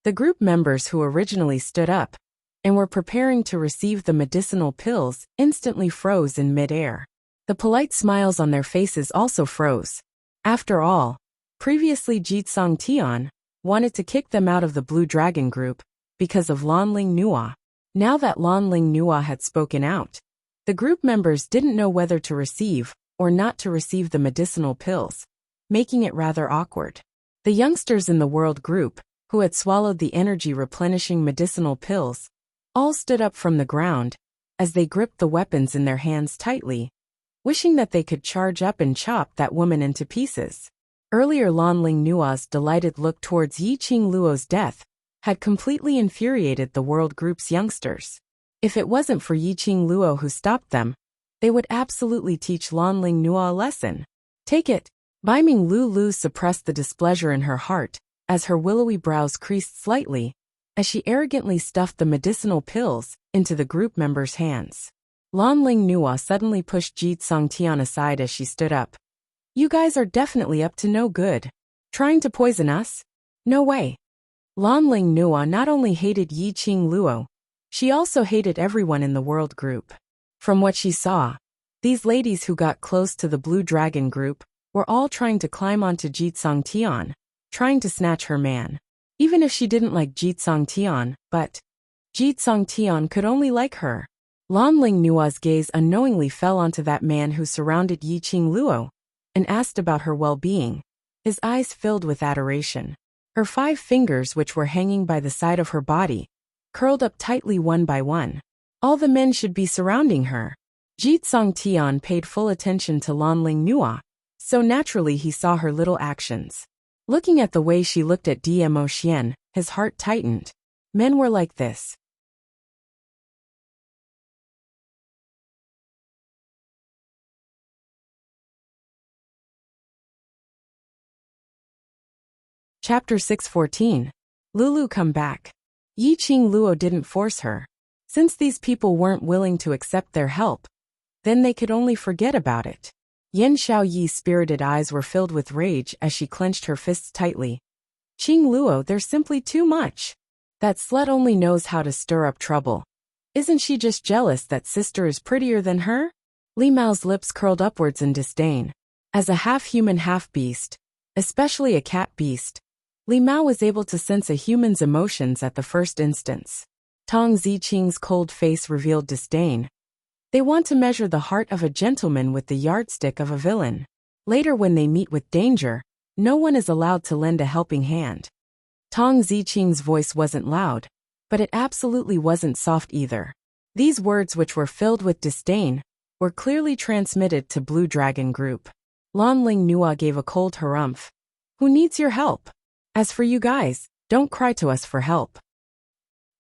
The group members who originally stood up and were preparing to receive the medicinal pills instantly froze in mid-air. The polite smiles on their faces also froze. After all, previously Jitsong Tian wanted to kick them out of the Blue Dragon group because of Lan Ling Nua. Now that Lan Ling Nua had spoken out, the group members didn't know whether to receive or not to receive the medicinal pills, making it rather awkward. The youngsters in the world group, who had swallowed the energy-replenishing medicinal pills, all stood up from the ground as they gripped the weapons in their hands tightly, wishing that they could charge up and chop that woman into pieces. Earlier Lan Ling Nua's delighted look towards Yiqing Luo's death had completely infuriated the world group's youngsters. If it wasn't for Yiqing Luo who stopped them, they would absolutely teach Lan Ling Nua a lesson. Take it. Baiming Lulu suppressed the displeasure in her heart as her willowy brows creased slightly as she arrogantly stuffed the medicinal pills into the group members' hands. Lan Ling Nua suddenly pushed Jitsong Tian aside as she stood up. You guys are definitely up to no good. Trying to poison us? No way. Lan Ling Nua not only hated Yiqing Luo, she also hated everyone in the world group. From what she saw, these ladies who got close to the Blue Dragon group were all trying to climb onto Jitsong Tian, trying to snatch her man. Even if she didn't like Jitsong Tian, but Jitsong Tian could only like her. Lan Ling Nua's gaze unknowingly fell onto that man who surrounded Yiqing Luo and asked about her well-being. His eyes filled with adoration. Her 5 fingers, which were hanging by the side of her body, curled up tightly one by one. All the men should be surrounding her. Jitsong Tian paid full attention to Lan Ling Nua, so naturally he saw her little actions. Looking at the way she looked at Dmo Xian, his heart tightened. Men were like this. Chapter 614. Lulu come back. Yi Qing Luo didn't force her. Since these people weren't willing to accept their help, then they could only forget about it. Yen Xiaoyi's spirited eyes were filled with rage as she clenched her fists tightly. Qing Luo, there's simply too much. That slut only knows how to stir up trouble. Isn't she just jealous that sister is prettier than her? Li Mao's lips curled upwards in disdain. As a half-human half-beast, especially a cat beast, Li Mao was able to sense a human's emotions at the first instance. Tong Ziqing's cold face revealed disdain. They want to measure the heart of a gentleman with the yardstick of a villain. Later when they meet with danger, no one is allowed to lend a helping hand. Tong Ziqing's voice wasn't loud, but it absolutely wasn't soft either. These words, which were filled with disdain, were clearly transmitted to Blue Dragon Group. Lan Ling Nua gave a cold harumph. Who needs your help? As for you guys, don't cry to us for help.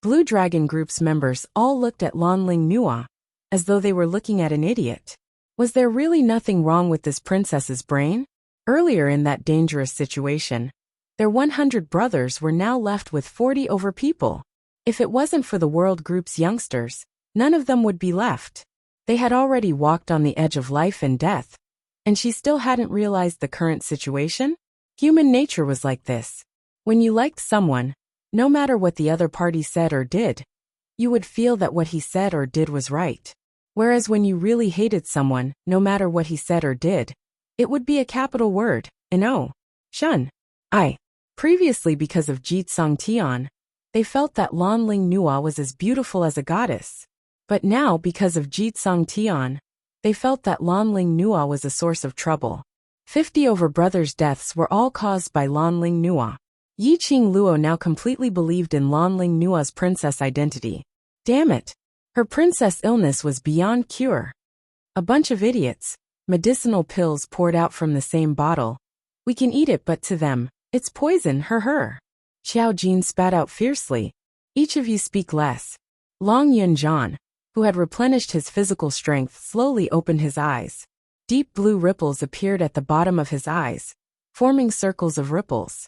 Blue Dragon Group's members all looked at Lan Ling Nua, as though they were looking at an idiot. Was there really nothing wrong with this princess's brain? Earlier in that dangerous situation, their 100 brothers were now left with 40 over people. If it wasn't for the World Group's youngsters, none of them would be left. They had already walked on the edge of life and death, and she still hadn't realized the current situation? Human nature was like this. When you liked someone, no matter what the other party said or did, you would feel that what he said or did was right. Whereas when you really hated someone, no matter what he said or did, it would be a capital word, shun. Previously, because of Jitsong Tian, they felt that Lan Ling Nua was as beautiful as a goddess. But now, because of Jitsong Tian, they felt that Lan Ling Nua was a source of trouble. 50 over brothers' deaths were all caused by Lan Ling Nua. Yi Qing Luo now completely believed in Lan Ling Nua's princess identity. Damn it! Her princess illness was beyond cure. A bunch of idiots. Medicinal pills poured out from the same bottle. We can eat it, but to them, it's poison, her. Xiao Jin spat out fiercely. Each of you speak less. Long Yunzhan, who had replenished his physical strength, slowly opened his eyes. Deep blue ripples appeared at the bottom of his eyes, forming circles of ripples.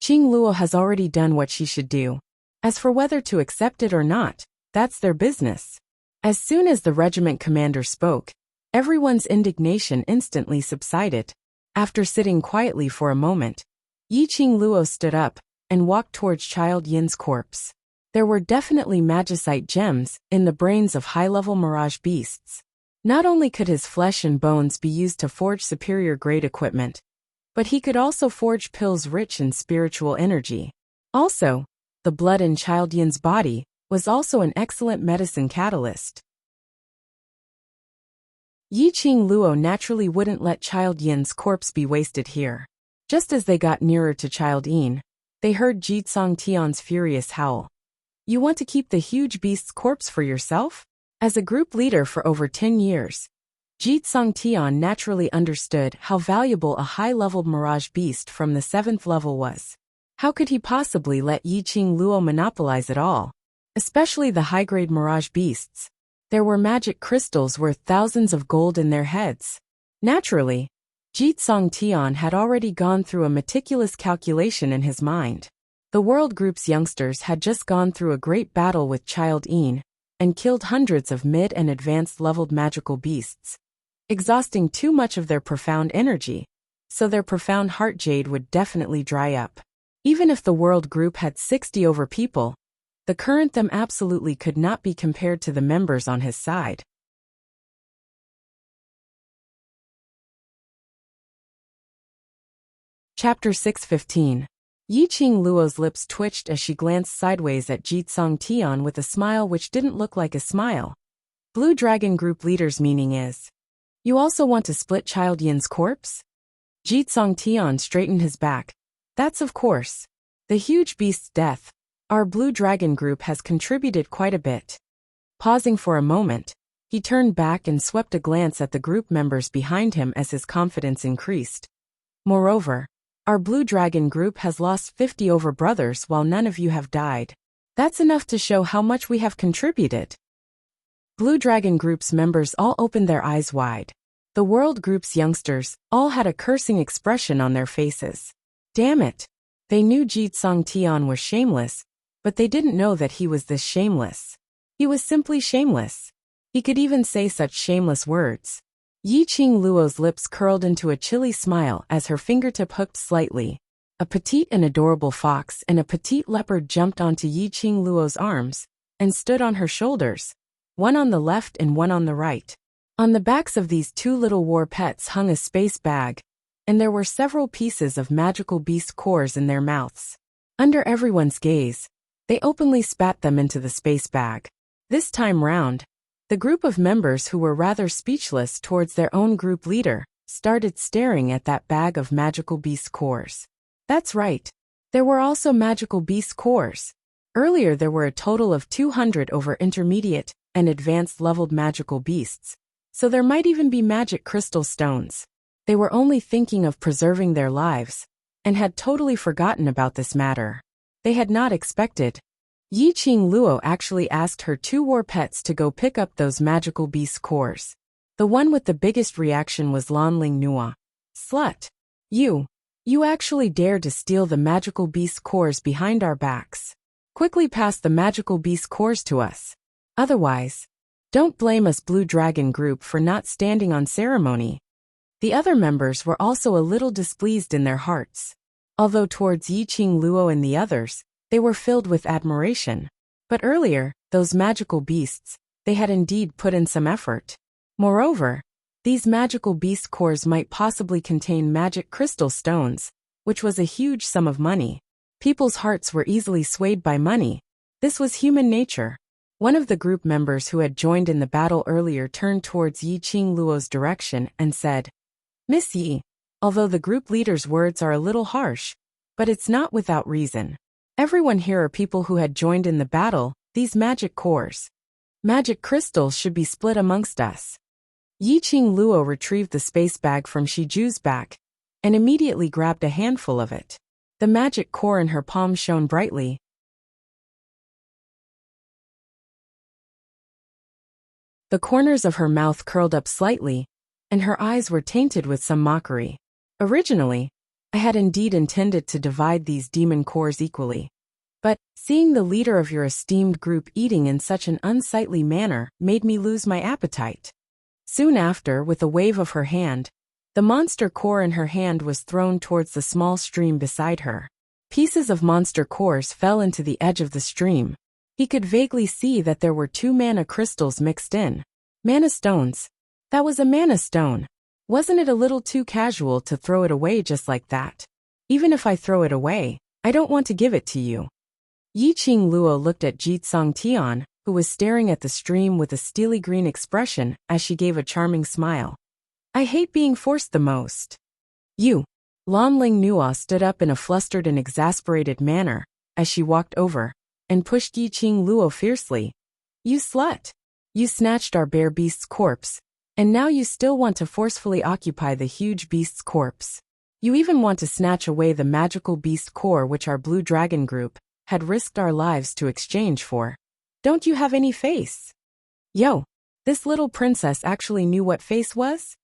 Qing Luo has already done what she should do. As for whether to accept it or not, that's their business. As soon as the regiment commander spoke, everyone's indignation instantly subsided. After sitting quietly for a moment, Yi Qing Luo stood up and walked towards Child Yin's corpse. There were definitely magicite gems in the brains of high-level mirage beasts. Not only could his flesh and bones be used to forge superior-grade equipment, but he could also forge pills rich in spiritual energy. Also, the blood in Child Yin's body was also an excellent medicine catalyst. Yi Qing Luo naturally wouldn't let Child Yin's corpse be wasted here. Just as they got nearer to Child Yin, they heard Jitsong Tian's furious howl. You want to keep the huge beast's corpse for yourself? As a group leader for over 10 years, Jitsong Tian naturally understood how valuable a high-leveled mirage beast from the 7th level was. How could he possibly let Yi Qing Luo monopolize it all? Especially the high-grade mirage beasts. There were magic crystals worth thousands of gold in their heads. Naturally, Jitsong Tian had already gone through a meticulous calculation in his mind. The World Group's youngsters had just gone through a great battle with Child Yin, and killed hundreds of mid- and advanced-leveled magical beasts, exhausting too much of their profound energy, so their profound heart jade would definitely dry up. Even if the World Group had 60 over people, the current them absolutely could not be compared to the members on his side. Chapter 615. Yi Qing Luo's lips twitched as she glanced sideways at Jitsong Tian with a smile which didn't look like a smile. Blue Dragon Group leader's meaning is, you also want to split Child Yin's corpse? Jitsong Tian straightened his back. That's of course. The huge beast's death, our Blue Dragon Group has contributed quite a bit. Pausing for a moment, he turned back and swept a glance at the group members behind him as his confidence increased. Moreover, Our Blue Dragon group has lost 50 over brothers while none of you have died. That's enough to show how much we have contributed." Blue Dragon group's members all opened their eyes wide. The World group's youngsters all had a cursing expression on their faces. Damn it! They knew Jitsong Tian was shameless, but they didn't know that he was this shameless. He was simply shameless. He could even say such shameless words. Yi Qing Luo's lips curled into a chilly smile as her fingertip hooked slightly. A petite and adorable fox and a petite leopard jumped onto Yi Qing Luo's arms and stood on her shoulders, one on the left and one on the right. On the backs of these two little war pets hung a space bag, and there were several pieces of magical beast cores in their mouths. Under everyone's gaze, they openly spat them into the space bag. This time round, the group of members who were rather speechless towards their own group leader started staring at that bag of magical beast cores. That's right. There were also magical beast cores. Earlier there were a total of 200 over intermediate and advanced leveled magical beasts, so there might even be magic crystal stones. They were only thinking of preserving their lives, and had totally forgotten about this matter. They had not expected. Yi Qing Luo actually asked her two war pets to go pick up those magical beast cores. The one with the biggest reaction was Lanling Nua. "Slut! You actually dared to steal the magical beast cores behind our backs. Quickly pass the magical beast cores to us. Otherwise, don't blame us Blue Dragon group for not standing on ceremony." The other members were also a little displeased in their hearts. Although towards Yi Qing Luo and the others, they were filled with admiration. But earlier, those magical beasts, they had indeed put in some effort. Moreover, these magical beast cores might possibly contain magic crystal stones, which was a huge sum of money. People's hearts were easily swayed by money. This was human nature. One of the group members who had joined in the battle earlier turned towards Yi Qing Luo's direction and said, "Miss Yi, although the group leader's words are a little harsh, but it's not without reason. Everyone here are people who had joined in the battle. These magic cores, magic crystals should be split amongst us." Yi Qing Luo retrieved the space bag from Shiju's back and immediately grabbed a handful of it. The magic core in her palm shone brightly. The corners of her mouth curled up slightly, and her eyes were tainted with some mockery. "Originally, I had indeed intended to divide these demon cores equally. But, seeing the leader of your esteemed group eating in such an unsightly manner made me lose my appetite." Soon after, with a wave of her hand, the monster core in her hand was thrown towards the small stream beside her. Pieces of monster cores fell into the edge of the stream. He could vaguely see that there were 2 mana crystals mixed in. Mana stones. That was a mana stone. Wasn't it a little too casual to throw it away just like that? Even if I throw it away, I don't want to give it to you. Yi Qing Luo looked at Jitsong Tian, who was staring at the stream with a steely green expression as she gave a charming smile. "I hate being forced the most." "You." Lanling Nua stood up in a flustered and exasperated manner as she walked over and pushed Yi Qing Luo fiercely. "You slut! You snatched our bear beast's corpse, and now you still want to forcefully occupy the huge beast's corpse. You even want to snatch away the magical beast core which our Blue Dragon group had risked our lives to exchange for. Don't you have any face?" Yo, this little princess actually knew what face was?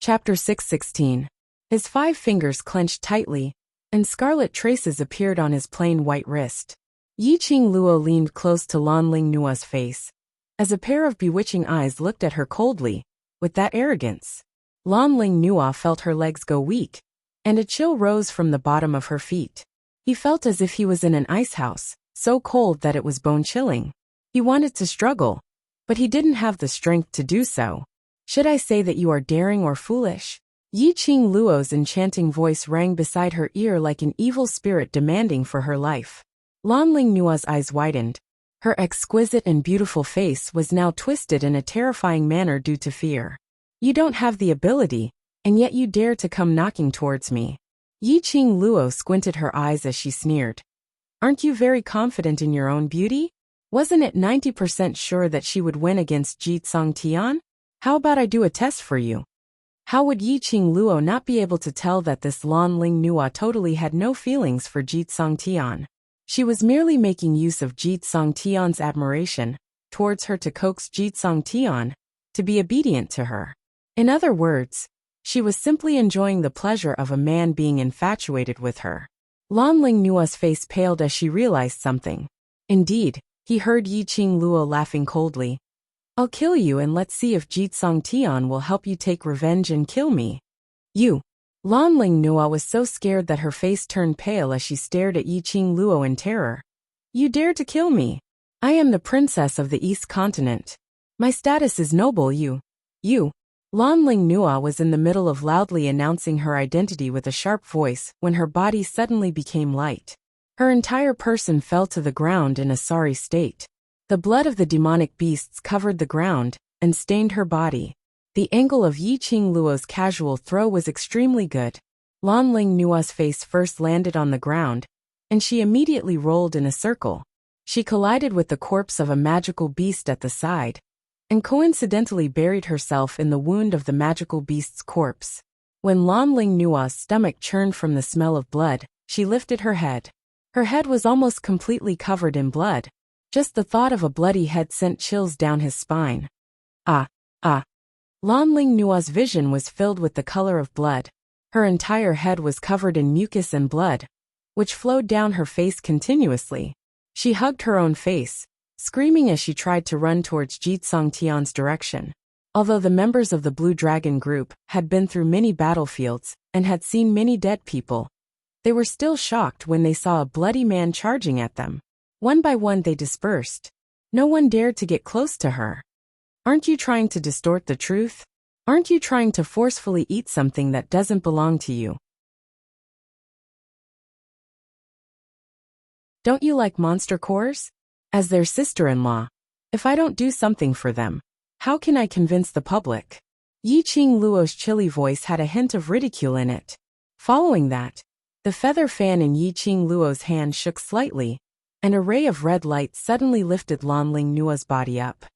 Chapter 616. His 5 fingers clenched tightly, and scarlet traces appeared on his plain white wrist. Yi Qing Luo leaned close to Lanling Nua's face, as a pair of bewitching eyes looked at her coldly, with that arrogance. Lanling Nua felt her legs go weak, and a chill rose from the bottom of her feet. He felt as if he was in an ice house, so cold that it was bone-chilling. He wanted to struggle, but he didn't have the strength to do so. "Should I say that you are daring or foolish?" Yi Qing Luo's enchanting voice rang beside her ear like an evil spirit demanding for her life. Lanling Nua's eyes widened. Her exquisite and beautiful face was now twisted in a terrifying manner due to fear. "You don't have the ability, and yet you dare to come knocking towards me." Yi Qing Luo squinted her eyes as she sneered. "Aren't you very confident in your own beauty? Wasn't it 90% sure that she would win against Jitsong Tian? How about I do a test for you? How would Yiqing Luo not be able to tell that this Lan Ling Nua totally had no feelings for Jitsong Tian? She was merely making use of Jitsong Tian's admiration towards her to coax Jitsong Tian to be obedient to her. In other words, she was simply enjoying the pleasure of a man being infatuated with her. Lan Ling Nua's face paled as she realized something. Indeed, he heard Yiqing Luo laughing coldly. I'll kill you and let's see if Jitsong Tian will help you take revenge and kill me. You. Lan Ling Nua was so scared that her face turned pale as she stared at Yiqing Luo in terror. You dare to kill me? I am the princess of the East Continent. My status is noble. You. Lan Ling Nua was in the middle of loudly announcing her identity with a sharp voice when her body suddenly became light. Her entire person fell to the ground in a sorry state. The blood of the demonic beasts covered the ground and stained her body. The angle of Yiqing Luo's casual throw was extremely good. Lan Ling Nua's face first landed on the ground, and she immediately rolled in a circle. She collided with the corpse of a magical beast at the side, and coincidentally buried herself in the wound of the magical beast's corpse. When Lan Ling Nua's stomach churned from the smell of blood, she lifted her head. Her head was almost completely covered in blood. Just the thought of a bloody head sent chills down his spine. Ah! Lan Ling Nua's vision was filled with the color of blood. Her entire head was covered in mucus and blood, which flowed down her face continuously. She hugged her own face, screaming as she tried to run towards Jitsong Tian's direction. Although the members of the Blue Dragon group had been through many battlefields and had seen many dead people, they were still shocked when they saw a bloody man charging at them. One by one they dispersed. No one dared to get close to her. Aren't you trying to distort the truth? Aren't you trying to forcefully eat something that doesn't belong to you? Don't you like monster cores? As their sister-in-law, if I don't do something for them, how can I convince the public? Yiqing Luo's chilly voice had a hint of ridicule in it. Following that, the feather fan in Yiqing Luo's hand shook slightly, and a ray of red light suddenly lifted Lan Ling Nua's body up.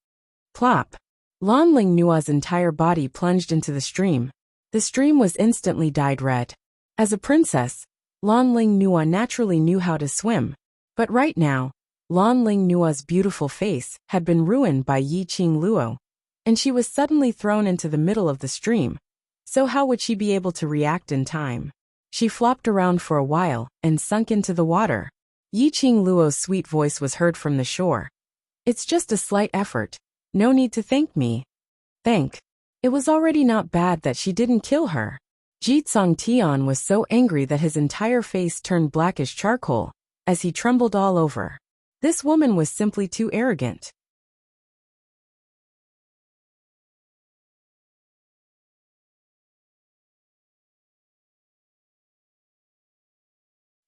Plop! Lan Ling Nua's entire body plunged into the stream. The stream was instantly dyed red. As a princess, Lan Ling Nua naturally knew how to swim. But right now, Lan Ling Nua's beautiful face had been ruined by Yiqing Luo, and she was suddenly thrown into the middle of the stream. So how would she be able to react in time? She flopped around for a while and sunk into the water. Yiqing Luo's sweet voice was heard from the shore. It's just a slight effort. No need to thank me. Thank. It was already not bad that she didn't kill her. Jitsong Tian was so angry that his entire face turned black as charcoal, as he trembled all over. This woman was simply too arrogant.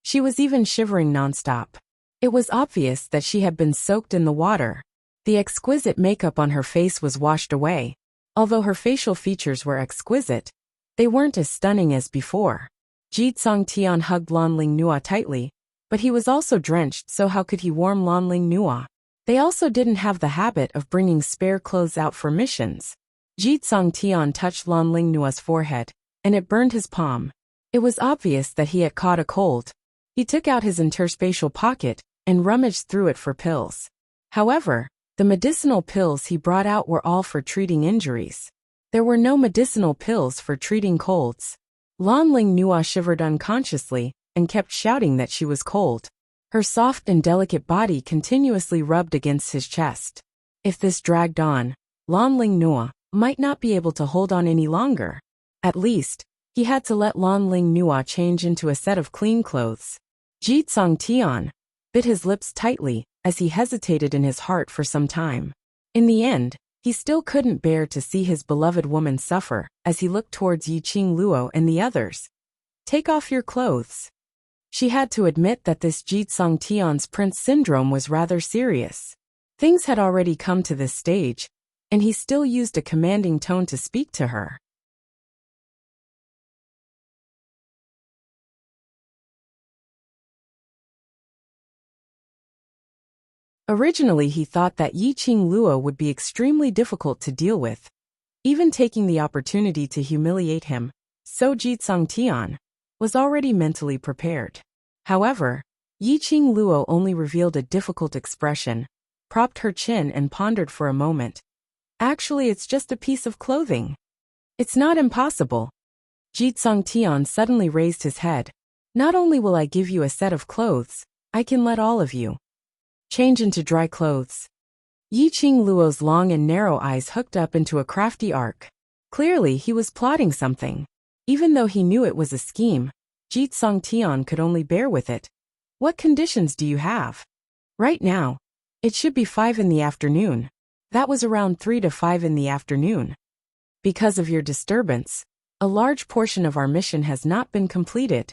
She was even shivering nonstop. It was obvious that she had been soaked in the water. The exquisite makeup on her face was washed away. Although her facial features were exquisite, they weren't as stunning as before. Jitsong Tian hugged Lan Ling Nua tightly, but he was also drenched, so how could he warm Lan Ling Nua? They also didn't have the habit of bringing spare clothes out for missions. Jitsong Tian touched Lan Ling Nua's forehead, and it burned his palm. It was obvious that he had caught a cold. He took out his interspatial pocket and rummaged through it for pills. However, the medicinal pills he brought out were all for treating injuries. There were no medicinal pills for treating colds. Lan Ling Nua shivered unconsciously and kept shouting that she was cold. Her soft and delicate body continuously rubbed against his chest. If this dragged on, Lan Ling Nua might not be able to hold on any longer. At least, he had to let Lan Ling Nua change into a set of clean clothes. Jitsong Tian bit his lips tightly as he hesitated in his heart for some time. In the end, he still couldn't bear to see his beloved woman suffer as he looked towards Yiqing Luo and the others. Take off your clothes. She had to admit that this Jitsong Tian's prince syndrome was rather serious. Things had already come to this stage, and he still used a commanding tone to speak to her. Originally he thought that Yiqing Luo would be extremely difficult to deal with, even taking the opportunity to humiliate him, so Jitsung Tian was already mentally prepared. However, Yiqing Luo only revealed a difficult expression, propped her chin and pondered for a moment. Actually, it's just a piece of clothing. It's not impossible. Jitsung Tian suddenly raised his head. Not only will I give you a set of clothes, I can let all of you change into dry clothes. Yiqing Luo's long and narrow eyes hooked up into a crafty arc. Clearly, he was plotting something. Even though he knew it was a scheme, Jitsung Tian could only bear with it. What conditions do you have? Right now, it should be 5 in the afternoon. That was around 3 to 5 in the afternoon. Because of your disturbance, a large portion of our mission has not been completed.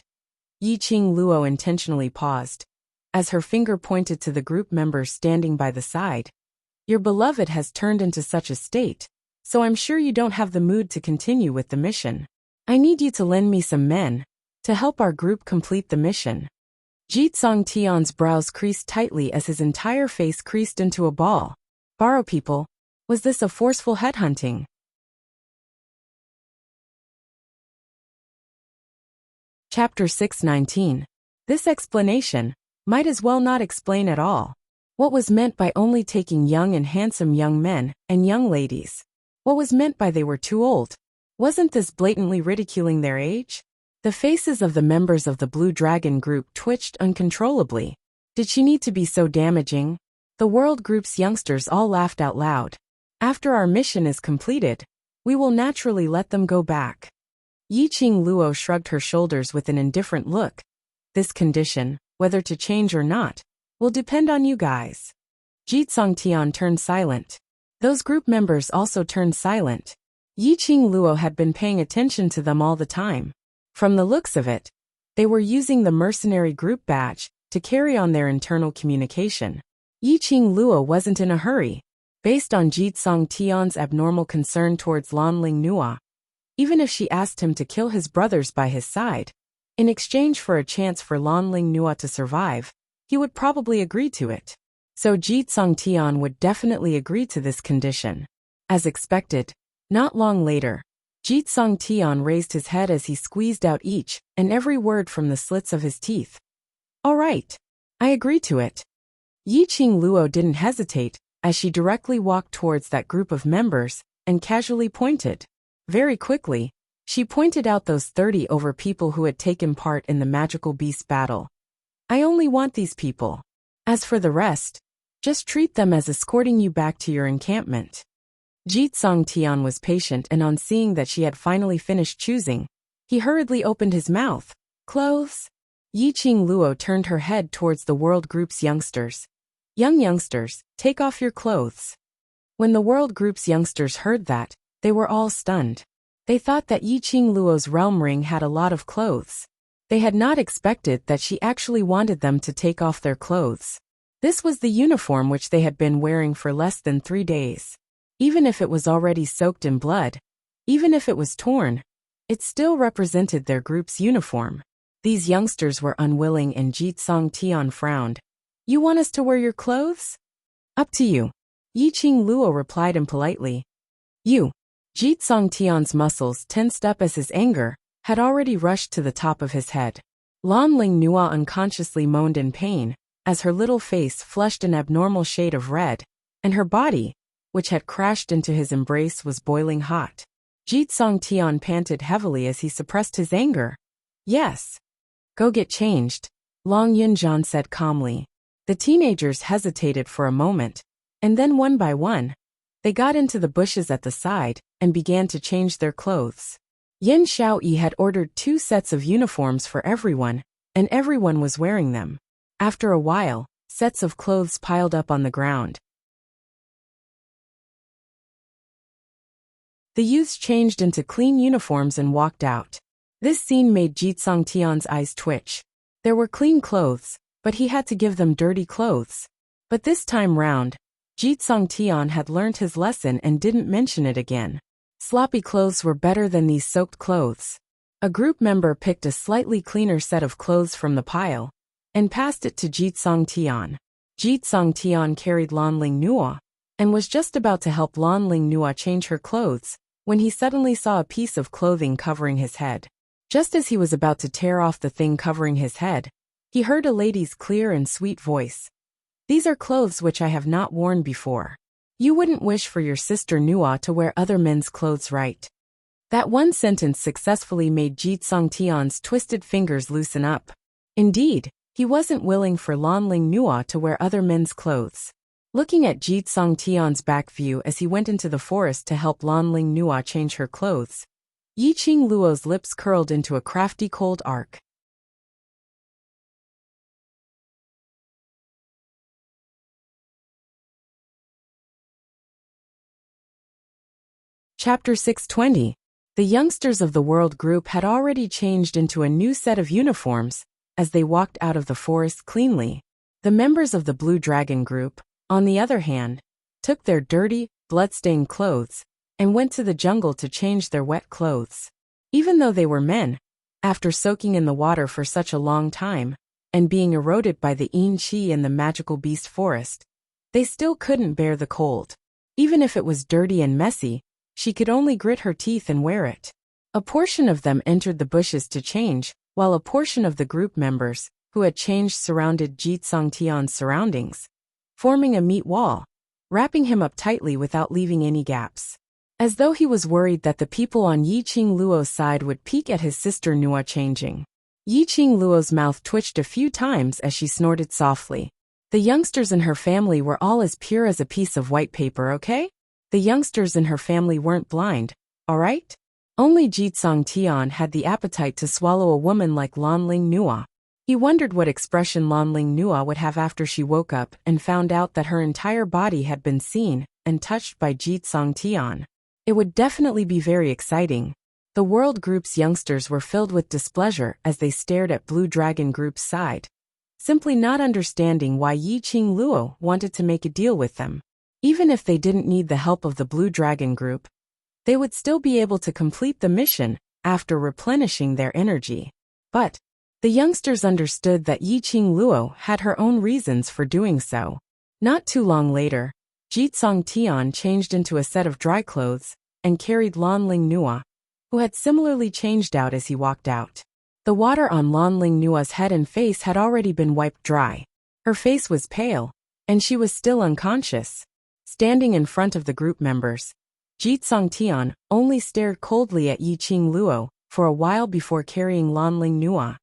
Yiqing Luo intentionally paused, as her finger pointed to the group members standing by the side. Your beloved has turned into such a state, so I'm sure you don't have the mood to continue with the mission. I need you to lend me some men to help our group complete the mission. Jitsung Tian's brows creased tightly as his entire face creased into a ball. Borrow people? Was this a forceful headhunting? Chapter 619. This explanation might as well not explain at all. What was meant by only taking young and handsome young men and young ladies? What was meant by they were too old? Wasn't this blatantly ridiculing their age? The faces of the members of the Blue Dragon group twitched uncontrollably. Did she need to be so damaging? The World Group's youngsters all laughed out loud. After our mission is completed, we will naturally let them go back. Yiqing Luo shrugged her shoulders with an indifferent look. This condition, whether to change or not, will depend on you guys. Jitsung Tian turned silent. Those group members also turned silent. Yiqing Luo had been paying attention to them all the time. From the looks of it, they were using the mercenary group badge to carry on their internal communication. Yiqing Luo wasn't in a hurry. Based on Jitsung Tian's abnormal concern towards Lanling Nua, even if she asked him to kill his brothers by his side, in exchange for a chance for Lanling Nua to survive, he would probably agree to it. So Jitsung Tian would definitely agree to this condition. As expected, not long later, Jitsung Tian raised his head as he squeezed out each and every word from the slits of his teeth. All right, I agree to it. Yiqing Luo didn't hesitate, as she directly walked towards that group of members and casually pointed. Very quickly, she pointed out those 30 over people who had taken part in the magical beast battle. I only want these people. As for the rest, just treat them as escorting you back to your encampment. Jitsung Tian was patient, and on seeing that she had finally finished choosing, he hurriedly opened his mouth. Clothes? Yiqing Luo turned her head towards the World Group's youngsters. Young youngsters, take off your clothes. When the World Group's youngsters heard that, they were all stunned. They thought that Yiqing Luo's realm ring had a lot of clothes. They had not expected that she actually wanted them to take off their clothes. This was the uniform which they had been wearing for less than 3 days. Even if it was already soaked in blood, even if it was torn, it still represented their group's uniform. These youngsters were unwilling, and Jitsung Tian frowned. You want us to wear your clothes? Up to you. Yiqing Luo replied impolitely. You. Jitsung Tian's muscles tensed up as his anger had already rushed to the top of his head. Lanling Nua unconsciously moaned in pain, as her little face flushed an abnormal shade of red, and her body, which had crashed into his embrace, was boiling hot. Jitsung Tian panted heavily as he suppressed his anger. Yes. Go get changed, Long Yunjian said calmly. The teenagers hesitated for a moment, and then one by one, they got into the bushes at the side and began to change their clothes. Yin Xiaoyi had ordered 2 sets of uniforms for everyone, and everyone was wearing them. After a while, sets of clothes piled up on the ground. The youths changed into clean uniforms and walked out. This scene made Jitsung Tian's eyes twitch. There were clean clothes, but he had to give them dirty clothes. But this time round, Jitsung Tian had learned his lesson and didn't mention it again. Sloppy clothes were better than these soaked clothes. A group member picked a slightly cleaner set of clothes from the pile and passed it to Jitsung Tian. Jitsong Tian carried Lan Ling Nua, and was just about to help Lan Ling Nua change her clothes, when he suddenly saw a piece of clothing covering his head. Just as he was about to tear off the thing covering his head, he heard a lady's clear and sweet voice. "These are clothes which I have not worn before. You wouldn't wish for your sister Nua to wear other men's clothes, right?" That one sentence successfully made Jitsong Tian's twisted fingers loosen up. Indeed, he wasn't willing for Lan Ling Nua to wear other men's clothes. Looking at Jitsong Tian's back view as he went into the forest to help Lan Ling Nua change her clothes, Yiqing Luo's lips curled into a crafty cold arc. Chapter 620. The youngsters of the World Group had already changed into a new set of uniforms as they walked out of the forest cleanly. The members of the Blue Dragon Group, on the other hand, took their dirty, blood-stained clothes and went to the jungle to change their wet clothes. Even though they were men, after soaking in the water for such a long time and being eroded by the yin qi in the magical beast forest, they still couldn't bear the cold. Even if it was dirty and messy, she could only grit her teeth and wear it. A portion of them entered the bushes to change, while a portion of the group members, who had changed, surrounded Jitsong Tian's surroundings, forming a meat wall, wrapping him up tightly without leaving any gaps. As though he was worried that the people on Yiqing Luo's side would peek at his sister Nua changing. Yiqing Luo's mouth twitched a few times as she snorted softly. The youngsters in her family were all as pure as a piece of white paper, okay? The youngsters in her family weren't blind, alright? Only Jitsong Tian had the appetite to swallow a woman like Lan Ling Nua. He wondered what expression Lan Ling Nua would have after she woke up and found out that her entire body had been seen and touched by Jitsong Tian. It would definitely be very exciting. The World Group's youngsters were filled with displeasure as they stared at Blue Dragon Group's side, simply not understanding why Yiqing Luo wanted to make a deal with them. Even if they didn't need the help of the Blue Dragon Group, they would still be able to complete the mission after replenishing their energy. But the youngsters understood that Yiqing Luo had her own reasons for doing so. Not too long later, Jitsong Tian changed into a set of dry clothes and carried Lan Ling Nua, who had similarly changed out as he walked out. The water on Lan Ling Nua's head and face had already been wiped dry. Her face was pale, and she was still unconscious. Standing in front of the group members, Jitsong Tian only stared coldly at Yiqing Luo for a while before carrying Lan Ling Nua,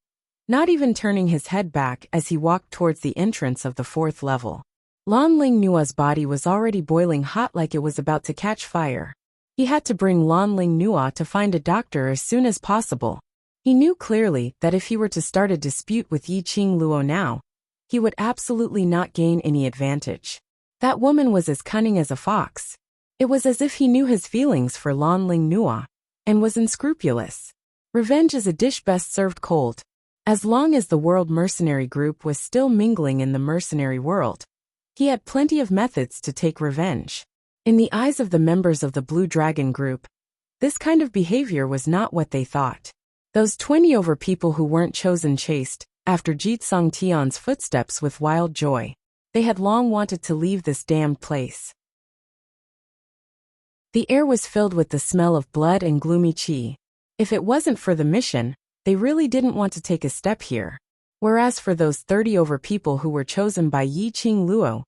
not even turning his head back as he walked towards the entrance of the 4th level. Lan Ling Nua's body was already boiling hot like it was about to catch fire. He had to bring Lan Ling Nua to find a doctor as soon as possible. He knew clearly that if he were to start a dispute with Yiqing Luo now, he would absolutely not gain any advantage. That woman was as cunning as a fox. It was as if he knew his feelings for Lan Ling Nua and was unscrupulous. Revenge is a dish best served cold. As long as the World Mercenary Group was still mingling in the mercenary world, he had plenty of methods to take revenge. In the eyes of the members of the Blue Dragon Group, this kind of behavior was not what they thought. Those 20 over people who weren't chosen chased after Jitsong Tian's footsteps with wild joy. They had long wanted to leave this damned place. The air was filled with the smell of blood and gloomy qi. If it wasn't for the mission, they really didn't want to take a step here. Whereas for those 30 over people who were chosen by Yiqing Luo,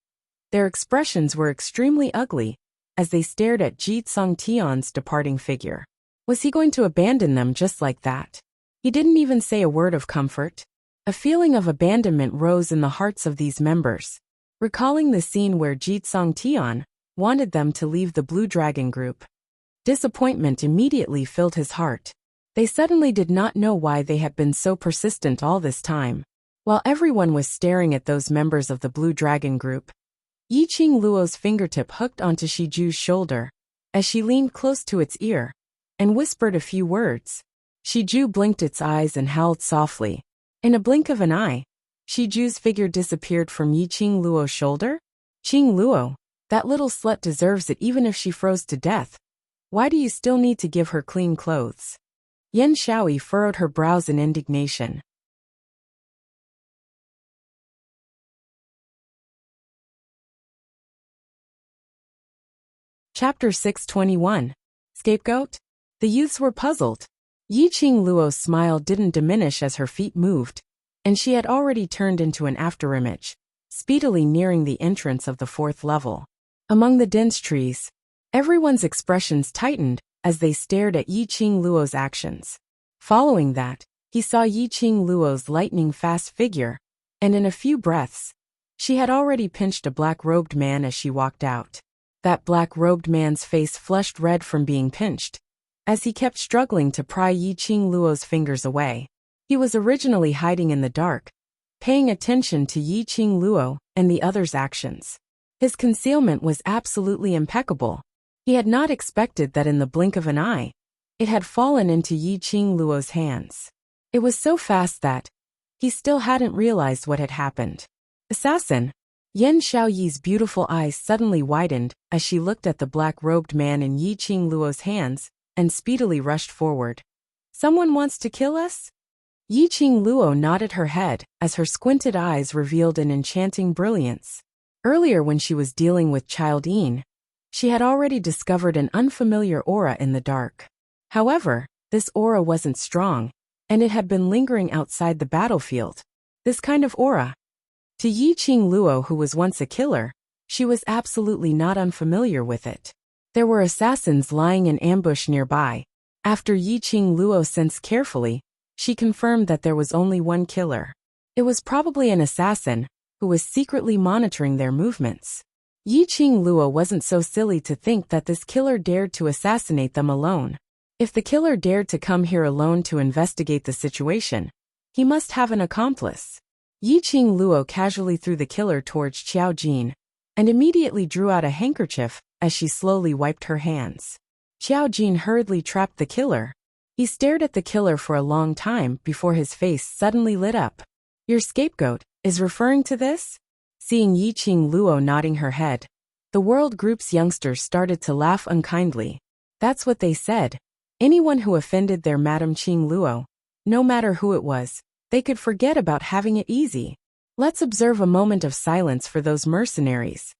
their expressions were extremely ugly as they stared at Jitsong Tian's departing figure. Was he going to abandon them just like that? He didn't even say a word of comfort. A feeling of abandonment rose in the hearts of these members, recalling the scene where Jitsong Tian wanted them to leave the Blue Dragon Group. Disappointment immediately filled his heart. They suddenly did not know why they had been so persistent all this time. While everyone was staring at those members of the Blue Dragon Group, Yiqing Luo's fingertip hooked onto Shiju's shoulder as she leaned close to its ear and whispered a few words. Shiju blinked its eyes and howled softly. In a blink of an eye, Shiju's figure disappeared from Yiqing Luo's shoulder. Qing Luo, that little slut deserves it even if she froze to death. Why do you still need to give her clean clothes? Yen Shaoi furrowed her brows in indignation. Chapter 621. Scapegoat? The youths were puzzled. Yi Qing Luo's smile didn't diminish as her feet moved, and she had already turned into an afterimage, speedily nearing the entrance of the 4th level. Among the dense trees, everyone's expressions tightened as they stared at Yi Qing Luo's actions. Following that, he saw Yi Qing Luo's lightning-fast figure, and in a few breaths, she had already pinched a black-robed man as she walked out. That black-robed man's face flushed red from being pinched, as he kept struggling to pry Yi Qing Luo's fingers away. He was originally hiding in the dark, paying attention to Yi Qing Luo and the others' actions. His concealment was absolutely impeccable. He had not expected that in the blink of an eye, it had fallen into Yi Qing Luo's hands. It was so fast that he still hadn't realized what had happened. Assassin! Yan Xiaoyi's beautiful eyes suddenly widened as she looked at the black-robed man in Yi Qing Luo's hands and speedily rushed forward. Someone wants to kill us? Yi Qing Luo nodded her head as her squinted eyes revealed an enchanting brilliance. Earlier when she was dealing with Child Yin, she had already discovered an unfamiliar aura in the dark. However, this aura wasn't strong, and it had been lingering outside the battlefield. This kind of aura, to Yi Qing Luo, who was once a killer, she was absolutely not unfamiliar with it. There were assassins lying in ambush nearby. After Yi Qing Luo sensed carefully, she confirmed that there was only one killer. It was probably an assassin who was secretly monitoring their movements. Yi Qing Luo wasn't so silly to think that this killer dared to assassinate them alone. If the killer dared to come here alone to investigate the situation, he must have an accomplice. Yi Qing Luo casually threw the killer towards Qiao Jin, and immediately drew out a handkerchief as she slowly wiped her hands. Qiao Jin hurriedly trapped the killer. He stared at the killer for a long time before his face suddenly lit up. Your scapegoat is referring to this? Seeing Yi Qing Luo nodding her head, the World Group's youngsters started to laugh unkindly. That's what they said. Anyone who offended their Madame Qing Luo, no matter who it was, they could forget about having it easy. Let's observe a moment of silence for those mercenaries.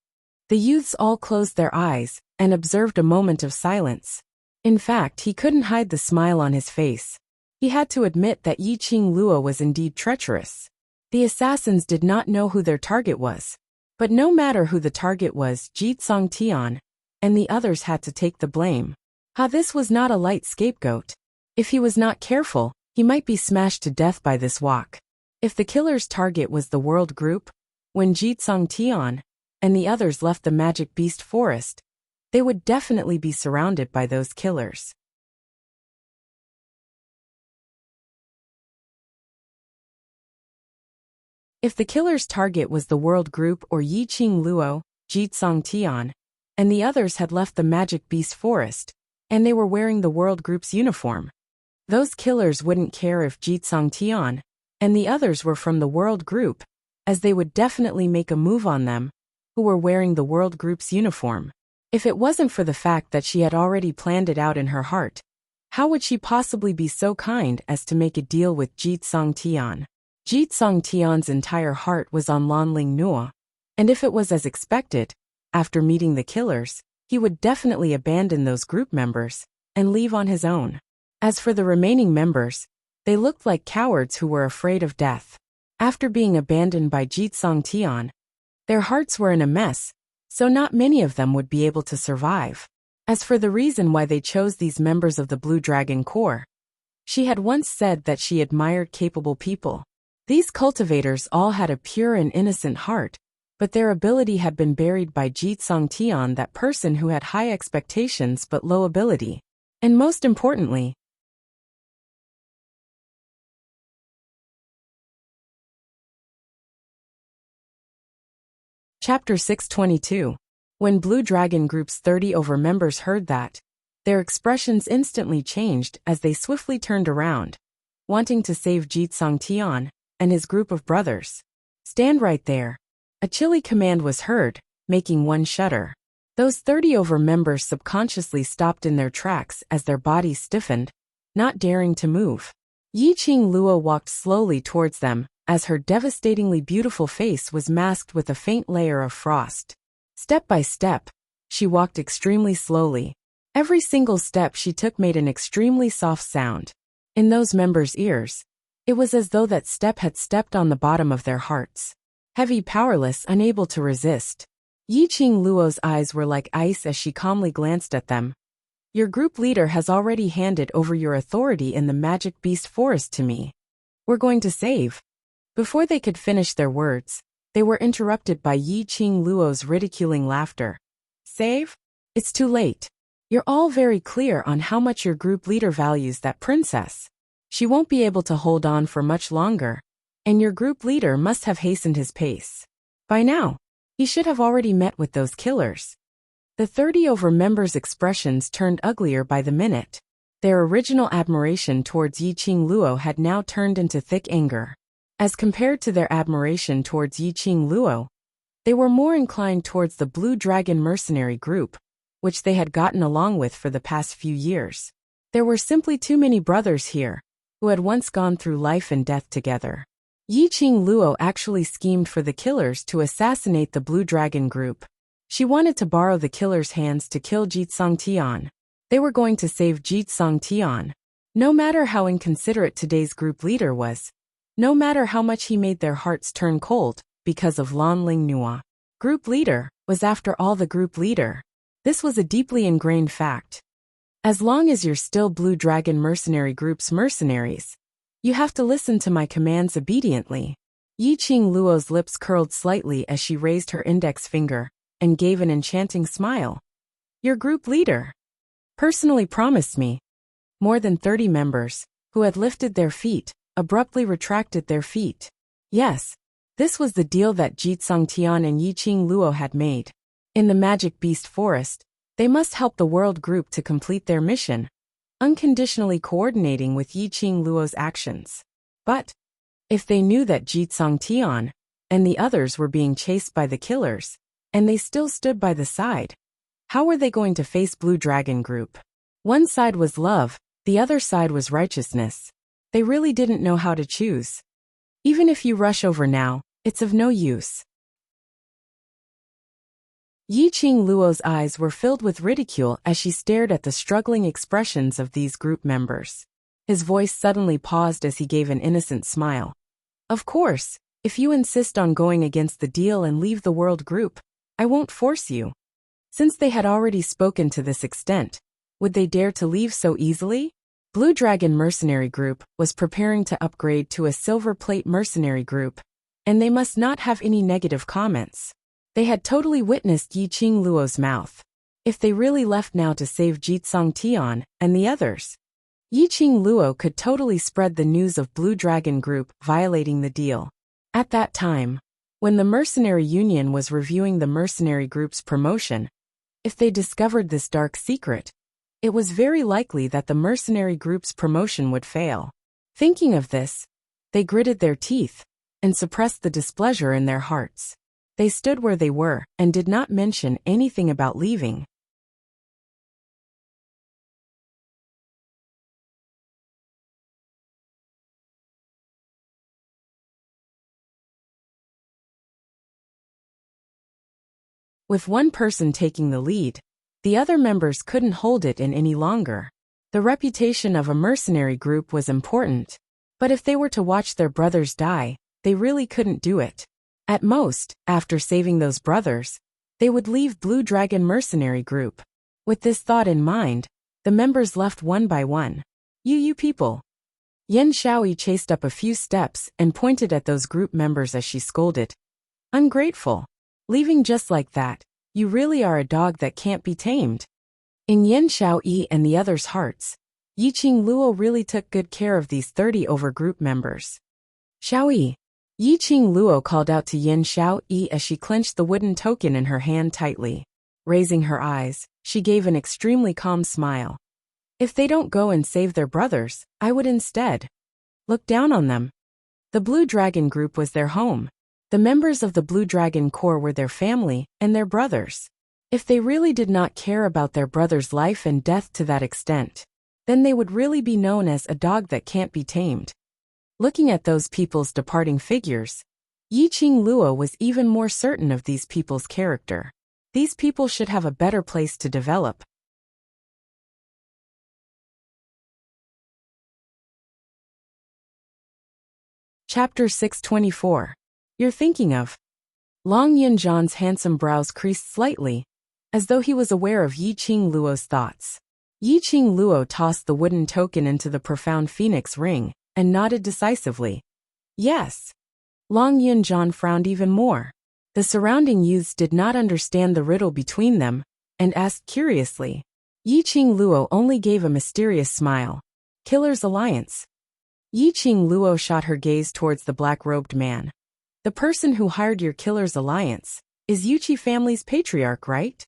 The youths all closed their eyes and observed a moment of silence. In fact, he couldn't hide the smile on his face. He had to admit that Yi Qing Luo was indeed treacherous. The assassins did not know who their target was. But no matter who the target was, Jitsong Tian and the others had to take the blame. This was not a light scapegoat. If he was not careful, he might be smashed to death by this walk. If the killer's target was the World Group, when Jitsong Tian and the others left the Magic Beast Forest, they would definitely be surrounded by those killers. If the killer's target was the World Group or Yi Qing Luo, Jitsong Tian, and the others had left the Magic Beast Forest, and they were wearing the World Group's uniform, those killers wouldn't care if Jitsong Tian and the others were from the World Group, as they would definitely make a move on them, who were wearing the World Group's uniform. If it wasn't for the fact that she had already planned it out in her heart, how would she possibly be so kind as to make a deal with Jitsong Tian? Jitsong Tian's entire heart was on Lanling Nuo, and if it was as expected, after meeting the killers, he would definitely abandon those group members and leave on his own. As for the remaining members, they looked like cowards who were afraid of death. After being abandoned by Jitsong Tian, their hearts were in a mess, so not many of them would be able to survive. As for the reason why they chose these members of the Blue Dragon Corps, she had once said that she admired capable people. These cultivators all had a pure and innocent heart, but their ability had been buried by Jitsong Tian, that person who had high expectations but low ability. And most importantly, Chapter 622. When Blue Dragon Group's 30 over members heard that, their expressions instantly changed as they swiftly turned around, wanting to save Jitsong Tian and his group of brothers. Stand right there. A chilly command was heard, making one shudder. Those 30 over members subconsciously stopped in their tracks as their bodies stiffened, not daring to move. Yi Qing Luo walked slowly towards them, as her devastatingly beautiful face was masked with a faint layer of frost. Step by step, She walked extremely slowly. Every single step she took made an extremely soft sound. In those members' ears, it was as though that step had stepped on the bottom of their hearts. Heavy, powerless, unable to resist. Yiqing Luo's eyes were like ice as she calmly glanced at them. Your group leader has already handed over your authority in the Magic Beast Forest to me. We're going to save. Before they could finish their words, they were interrupted by Yiqing Luo's ridiculing laughter. Save? It's too late. You're all very clear on how much your group leader values that princess. She won't be able to hold on for much longer, and your group leader must have hastened his pace. By now, he should have already met with those killers. The 30 over members' expressions turned uglier by the minute. Their original admiration towards Yiqing Luo had now turned into thick anger. As compared to their admiration towards Yiqing Luo, they were more inclined towards the Blue Dragon mercenary group, which they had gotten along with for the past few years. There were simply too many brothers here, who had once gone through life and death together. Yiqing Luo actually schemed for the killers to assassinate the Blue Dragon group. She wanted to borrow the killers' hands to kill Jitsong Tian. They were going to save Jitsong Tian. No matter how inconsiderate today's group leader was, no matter how much he made their hearts turn cold because of Lan Ling Nua. Group leader was after all the group leader. This was a deeply ingrained fact. As long as you're still Blue Dragon mercenary group's mercenaries, you have to listen to my commands obediently. Yiqing Luo's lips curled slightly as she raised her index finger and gave an enchanting smile. Your group leader personally promised me. More than 30 members, who had lifted their feet, abruptly retracted their feet. Yes, this was the deal that Jitsong Tian and Yiqing Luo had made. In the Magic Beast Forest, they must help the World Group to complete their mission, unconditionally coordinating with Yiqing Luo's actions. But if they knew that Jitsong Tian and the others were being chased by the killers, and they still stood by the side, how were they going to face Blue Dragon Group? One side was love, the other side was righteousness. They really didn't know how to choose. Even if you rush over now, it's of no use. Yiqing Luo's eyes were filled with ridicule as she stared at the struggling expressions of these group members. His voice suddenly paused as he gave an innocent smile. Of course, if you insist on going against the deal and leave the World Group, I won't force you. Since they had already spoken to this extent, would they dare to leave so easily? Blue Dragon Mercenary Group was preparing to upgrade to a Silver Plate Mercenary Group, and they must not have any negative comments. They had totally witnessed Yiqing Luo's mouth. If they really left now to save Jitsong Tian and the others, Yiqing Luo could totally spread the news of Blue Dragon Group violating the deal. At that time, when the Mercenary Union was reviewing the Mercenary Group's promotion, if they discovered this dark secret, it was very likely that the Mercenary Group's promotion would fail. Thinking of this, they gritted their teeth and suppressed the displeasure in their hearts. They stood where they were and did not mention anything about leaving. With one person taking the lead, the other members couldn't hold it in any longer. The reputation of a mercenary group was important, but if they were to watch their brothers die, they really couldn't do it. At most, after saving those brothers, they would leave Blue Dragon Mercenary Group. With this thought in mind, the members left one by one. You people. Yan Shaoyi chased up a few steps and pointed at those group members as she scolded. Ungrateful. Leaving just like that. You really are a dog that can't be tamed. In Yan Shaoyi and the others' hearts, Yiqing Luo really took good care of these 30 over group members. Shaoyi. Yiqing Luo called out to Yan Shaoyi as she clenched the wooden token in her hand tightly. Raising her eyes, she gave an extremely calm smile. If they don't go and save their brothers, I would instead look down on them. The Blue Dragon Group was their home. The members of the Blue Dragon Corps were their family and their brothers. If they really did not care about their brother's life and death to that extent, then they would really be known as a dog that can't be tamed. Looking at those people's departing figures, Yiqing Luo was even more certain of these people's character. These people should have a better place to develop. Chapter 624. You're thinking of. Long Yunjan's handsome brows creased slightly, as though he was aware of Yiqing Luo's thoughts. Yiqing Luo tossed the wooden token into the profound phoenix ring, and nodded decisively. Yes. Long Yunjan frowned even more. The surrounding youths did not understand the riddle between them, and asked curiously. Yiqing Luo only gave a mysterious smile. Killer's Alliance. Yiqing Luo shot her gaze towards the black-robed man. The person who hired your Killer's Alliance is Yuchi family's patriarch, right?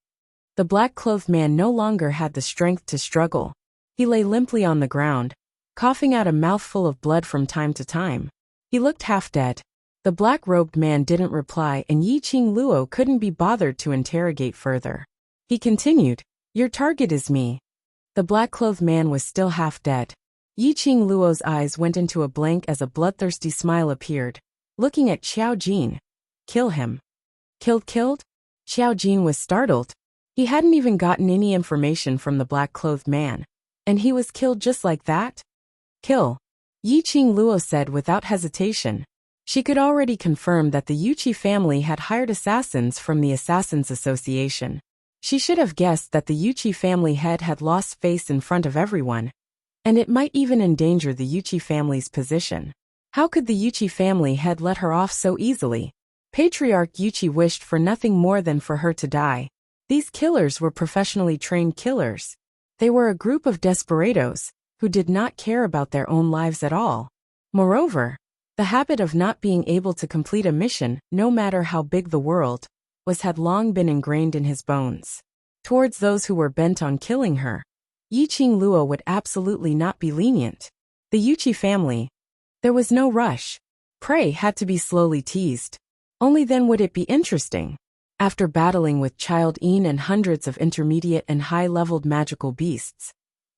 The black-clothed man no longer had the strength to struggle. He lay limply on the ground, coughing out a mouthful of blood from time to time. He looked half dead. The black-robed man didn't reply, and Yiqing Luo couldn't be bothered to interrogate further. He continued, "Your target is me." The black-clothed man was still half dead. Yiqing Luo's eyes went into a blank as a bloodthirsty smile appeared, looking at Xiao Jin. Kill him. Killed? Xiao Jin was startled. He hadn't even gotten any information from the black-clothed man. And he was killed just like that? Kill. Yiqing Luo said without hesitation. She could already confirm that the Yuchi family had hired assassins from the Assassins Association. She should have guessed that the Yuchi family head had lost face in front of everyone, and it might even endanger the Yuchi family's position. How could the Yuchi family head let her off so easily? Patriarch Yuchi wished for nothing more than for her to die. These killers were professionally trained killers. They were a group of desperados who did not care about their own lives at all. Moreover, the habit of not being able to complete a mission, no matter how big the world was, had long been ingrained in his bones. Towards those who were bent on killing her, Yiqing Luo would absolutely not be lenient. The Yuchi family. There was no rush. Prey had to be slowly teased. Only then would it be interesting. After battling with Child Een and hundreds of intermediate and high-leveled magical beasts,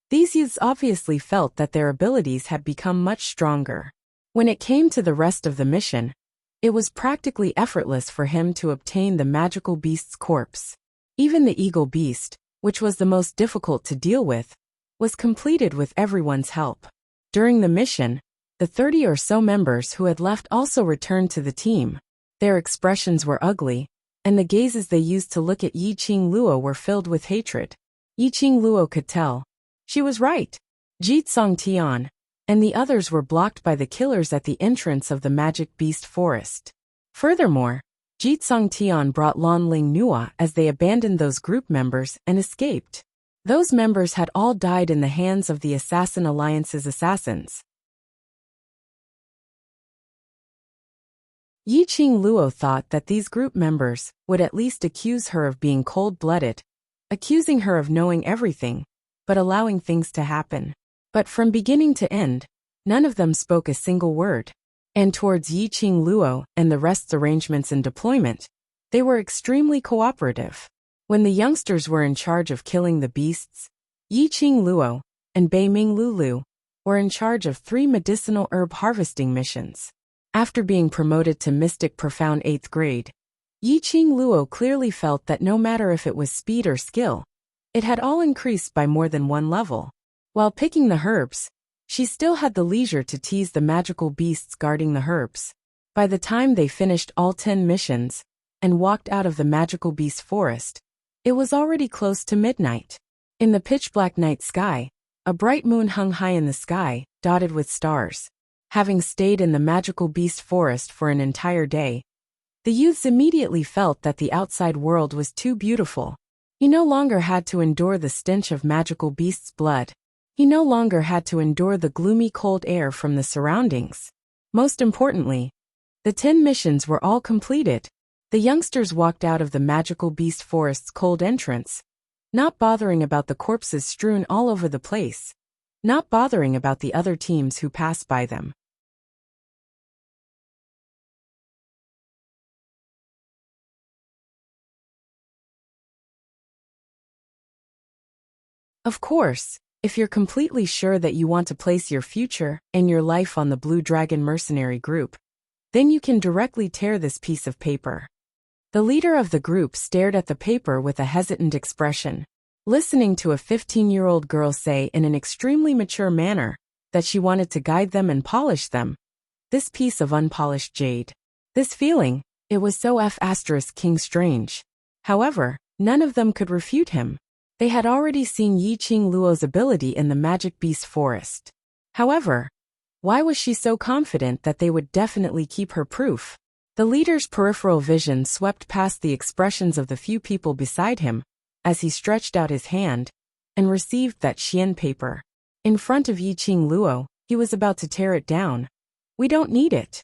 these youths obviously felt that their abilities had become much stronger. When it came to the rest of the mission, it was practically effortless for him to obtain the magical beast's corpse. Even the eagle beast, which was the most difficult to deal with, was completed with everyone's help. During the mission, the 30 or so members who had left also returned to the team. Their expressions were ugly, and the gazes they used to look at Yiqing Luo were filled with hatred. Yiqing Luo could tell. She was right. Jitsong Tian and the others were blocked by the killers at the entrance of the magic beast forest. Furthermore, Jitsong Tian brought Lan Ling Nua as they abandoned those group members and escaped. Those members had all died in the hands of the Assassin Alliance's assassins. Yiqing Luo thought that these group members would at least accuse her of being cold-blooded, accusing her of knowing everything, but allowing things to happen. But from beginning to end, none of them spoke a single word. And towards Yiqing Luo and the rest's arrangements and deployment, they were extremely cooperative. When the youngsters were in charge of killing the beasts, Yiqing Luo and Beiming Lulu were in charge of 3 medicinal herb harvesting missions. After being promoted to Mystic Profound 8th grade, Yiqing Luo clearly felt that no matter if it was speed or skill, it had all increased by more than 1 level. While picking the herbs, she still had the leisure to tease the magical beasts guarding the herbs. By the time they finished all 10 missions and walked out of the magical beast forest, it was already close to midnight. In the pitch-black night sky, a bright moon hung high in the sky, dotted with stars. Having stayed in the magical beast forest for an entire day, the youths immediately felt that the outside world was too beautiful. He no longer had to endure the stench of magical beast's blood. He no longer had to endure the gloomy cold air from the surroundings. Most importantly, the 10 missions were all completed. The youngsters walked out of the magical beast forest's cold entrance, not bothering about the corpses strewn all over the place, not bothering about the other teams who passed by them. Of course, if you're completely sure that you want to place your future and your life on the Blue Dragon mercenary group, then you can directly tear this piece of paper. The leader of the group stared at the paper with a hesitant expression. Listening to a 15-year-old girl say in an extremely mature manner that she wanted to guide them and polish them, this piece of unpolished jade. This feeling, it was so King strange. However, none of them could refute him. They had already seen Yiqing Luo's ability in the Magic Beast Forest. However, why was she so confident that they would definitely keep her proof? The leader's peripheral vision swept past the expressions of the few people beside him as he stretched out his hand and received that Xian paper. In front of Yiqing Luo, he was about to tear it down. We don't need it.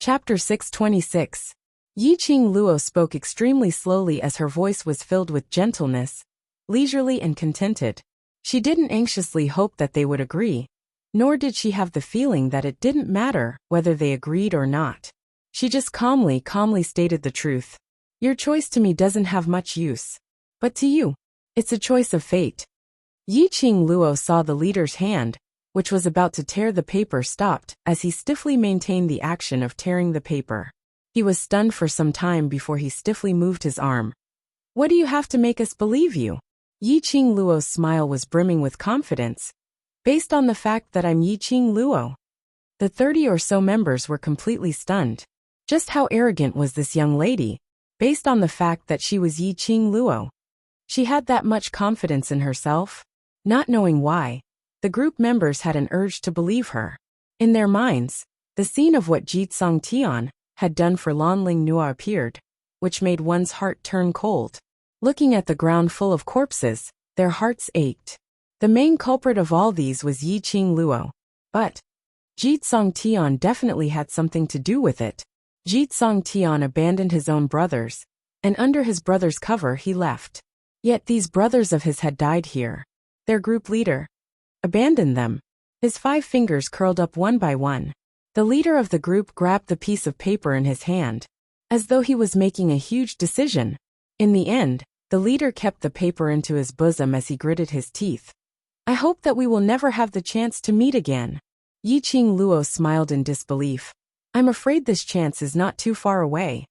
Chapter 626. Yiqing Luo spoke extremely slowly as her voice was filled with gentleness, leisurely and contented. She didn't anxiously hope that they would agree, nor did she have the feeling that it didn't matter whether they agreed or not. She just calmly stated the truth. Your choice to me doesn't have much use. But to you, it's a choice of fate. Yiqing Luo saw the leader's hand, which was about to tear the paper, stopped as he stiffly maintained the action of tearing the paper. He was stunned for some time before he stiffly moved his arm. What do you have to make us believe you? Yiqing Luo's smile was brimming with confidence. Based on the fact that I'm Yiqing Luo. The 30 or so members were completely stunned. Just how arrogant was this young lady, based on the fact that she was Yiqing Luo? She had that much confidence in herself? Not knowing why, the group members had an urge to believe her. In their minds, the scene of what Jitsong Tian had done for Lanling Nua appeared, which made one's heart turn cold. Looking at the ground full of corpses, their hearts ached. The main culprit of all these was Yiqing Luo. But Jitsong Tian definitely had something to do with it. Jitsong Tian abandoned his own brothers, and under his brother's cover he left. Yet these brothers of his had died here. Their group leader abandoned them. His 5 fingers curled up one by one. The leader of the group grabbed the piece of paper in his hand, as though he was making a huge decision. In the end, the leader kept the paper into his bosom as he gritted his teeth. I hope that we will never have the chance to meet again. Yiqing Luo smiled in disbelief. I'm afraid this chance is not too far away.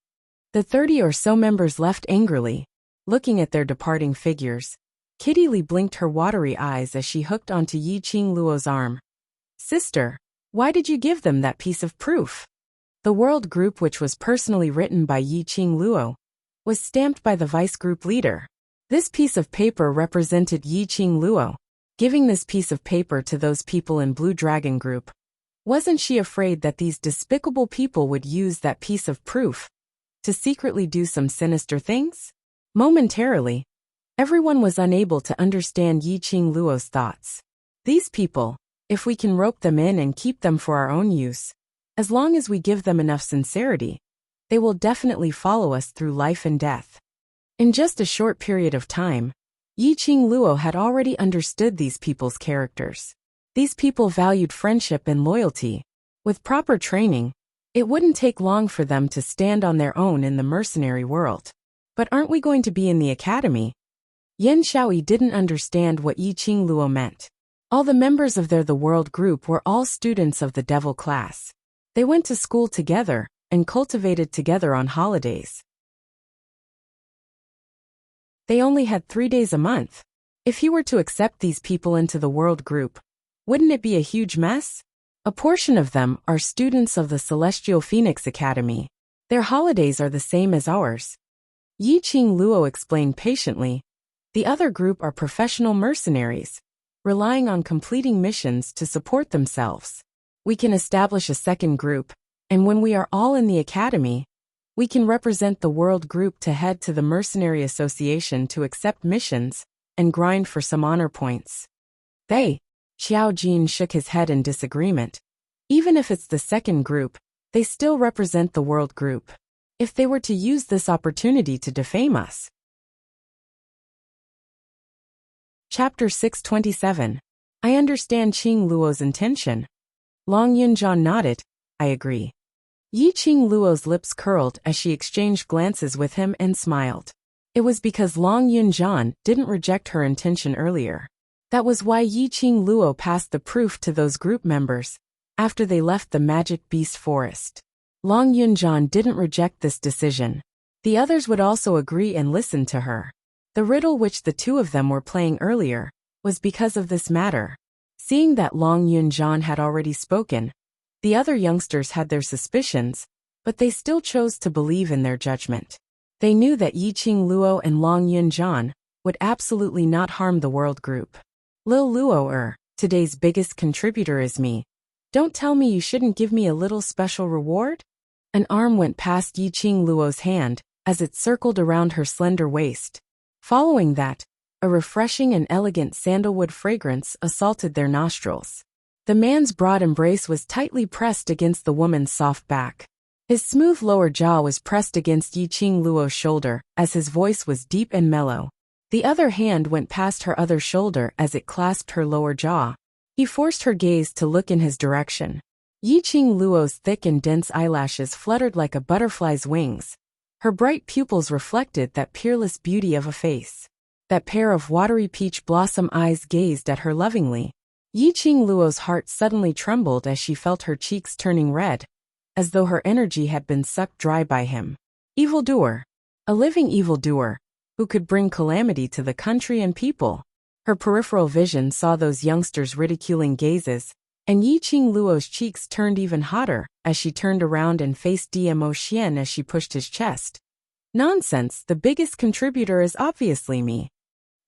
The 30 or so members left angrily, looking at their departing figures. Kitty Lee blinked her watery eyes as she hooked onto Yiqing Luo's arm. Sister, why did you give them that piece of proof? The world group, which was personally written by Yiqing Luo, was stamped by the vice group leader. This piece of paper represented Yiqing Luo. Giving this piece of paper to those people in Blue Dragon Group. Wasn't she afraid that these despicable people would use that piece of proof to secretly do some sinister things? Momentarily, everyone was unable to understand Yiqing Luo's thoughts. These people, if we can rope them in and keep them for our own use, as long as we give them enough sincerity, they will definitely follow us through life and death. In just a short period of time, Yiqing Luo had already understood these people's characters. These people valued friendship and loyalty. With proper training, it wouldn't take long for them to stand on their own in the mercenary world. But aren't we going to be in the academy? Yen Xiaoyi didn't understand what Yiqing Luo meant. All the members of the world group were all students of the devil class. They went to school together and cultivated together on holidays. They only had 3 days a month. If he were to accept these people into the world group, wouldn't it be a huge mess? A portion of them are students of the Celestial Phoenix Academy. Their holidays are the same as ours. Yiqing Luo explained patiently. The other group are professional mercenaries, relying on completing missions to support themselves. We can establish a second group, and when we are all in the academy, we can represent the world group to head to the Mercenary Association to accept missions and grind for some honor points. Xiao Jin shook his head in disagreement. Even if it's the second group, they still represent the world group. If they were to use this opportunity to defame us. Chapter 627. I understand Qing Luo's intention. Long Yunjian nodded. I agree. Yiqing Luo's lips curled as she exchanged glances with him and smiled. It was because Long Yunjian didn't reject her intention earlier. That was why Yiqing Luo passed the proof to those group members after they left the Magic Beast Forest. Long Yunjian didn't reject this decision. The others would also agree and listen to her. The riddle which the two of them were playing earlier was because of this matter. Seeing that Long Yunjian had already spoken, the other youngsters had their suspicions, but they still chose to believe in their judgment. They knew that Yiqing Luo and Long Yunjian would absolutely not harm the world group. Lil Luo, today's biggest contributor is me. Don't tell me you shouldn't give me a little special reward? An arm went past Yiqing Luo's hand as it circled around her slender waist. Following that, a refreshing and elegant sandalwood fragrance assaulted their nostrils. The man's broad embrace was tightly pressed against the woman's soft back. His smooth lower jaw was pressed against Yiqing Luo's shoulder as his voice was deep and mellow. The other hand went past her other shoulder as it clasped her lower jaw. He forced her gaze to look in his direction. Yiqing Luo's thick and dense eyelashes fluttered like a butterfly's wings. Her bright pupils reflected that peerless beauty of a face. That pair of watery peach blossom eyes gazed at her lovingly. Yiqing Luo's heart suddenly trembled as she felt her cheeks turning red, as though her energy had been sucked dry by him. Evildoer. A living evildoer, who could bring calamity to the country and people. Her peripheral vision saw those youngsters' ridiculing gazes, and Yiqing Luo's cheeks turned even hotter as she turned around and faced Dmo Xian as she pushed his chest. Nonsense, the biggest contributor is obviously me.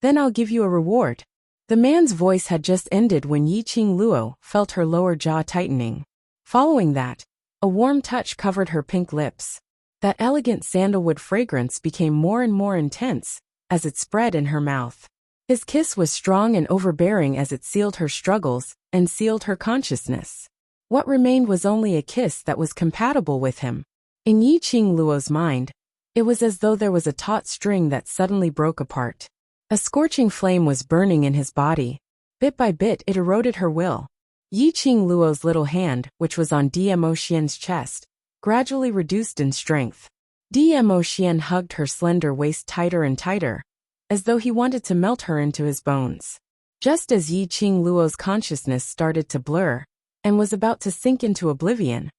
Then I'll give you a reward. The man's voice had just ended when Yiqing Luo felt her lower jaw tightening. Following that, a warm touch covered her pink lips. That elegant sandalwood fragrance became more and more intense as it spread in her mouth. His kiss was strong and overbearing as it sealed her struggles and sealed her consciousness. What remained was only a kiss that was compatible with him. In Yiqing Luo's mind, it was as though there was a taut string that suddenly broke apart. A scorching flame was burning in his body. Bit by bit it eroded her will. Yiqing Luo's little hand, which was on Dmo Xian's chest, gradually reduced in strength. Dmo Xian hugged her slender waist tighter and tighter, as though he wanted to melt her into his bones. Just as Yiqing Luo's consciousness started to blur and was about to sink into oblivion,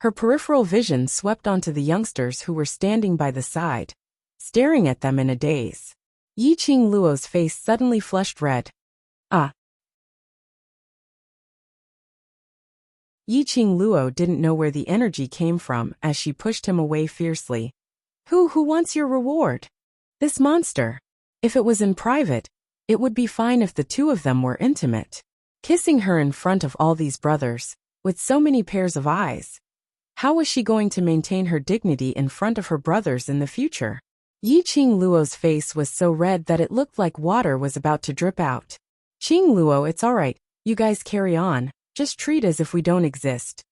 her peripheral vision swept onto the youngsters who were standing by the side, staring at them in a daze. Yiqing Luo's face suddenly flushed red. Ah! Yiqing Luo didn't know where the energy came from as she pushed him away fiercely. Who wants your reward? This monster. If it was in private, it would be fine if the two of them were intimate. Kissing her in front of all these brothers, with so many pairs of eyes. How was she going to maintain her dignity in front of her brothers in the future? Yiqing Luo's face was so red that it looked like water was about to drip out. Qing Luo, it's alright, you guys carry on, just treat as if we don't exist.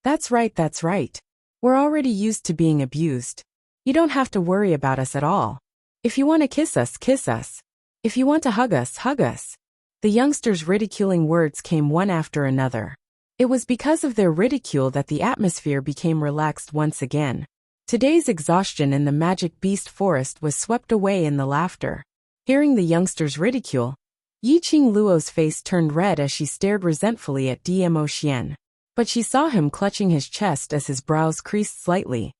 That's right. We're already used to being abused. You don't have to worry about us at all. If you want to kiss us, kiss us. If you want to hug us, hug us. The youngsters' ridiculing words came one after another. It was because of their ridicule that the atmosphere became relaxed once again. Today's exhaustion in the Magic Beast Forest was swept away in the laughter. Hearing the youngsters' ridicule, Yiqing Luo's face turned red as she stared resentfully at Dmo Xian. But she saw him clutching his chest as his brows creased slightly.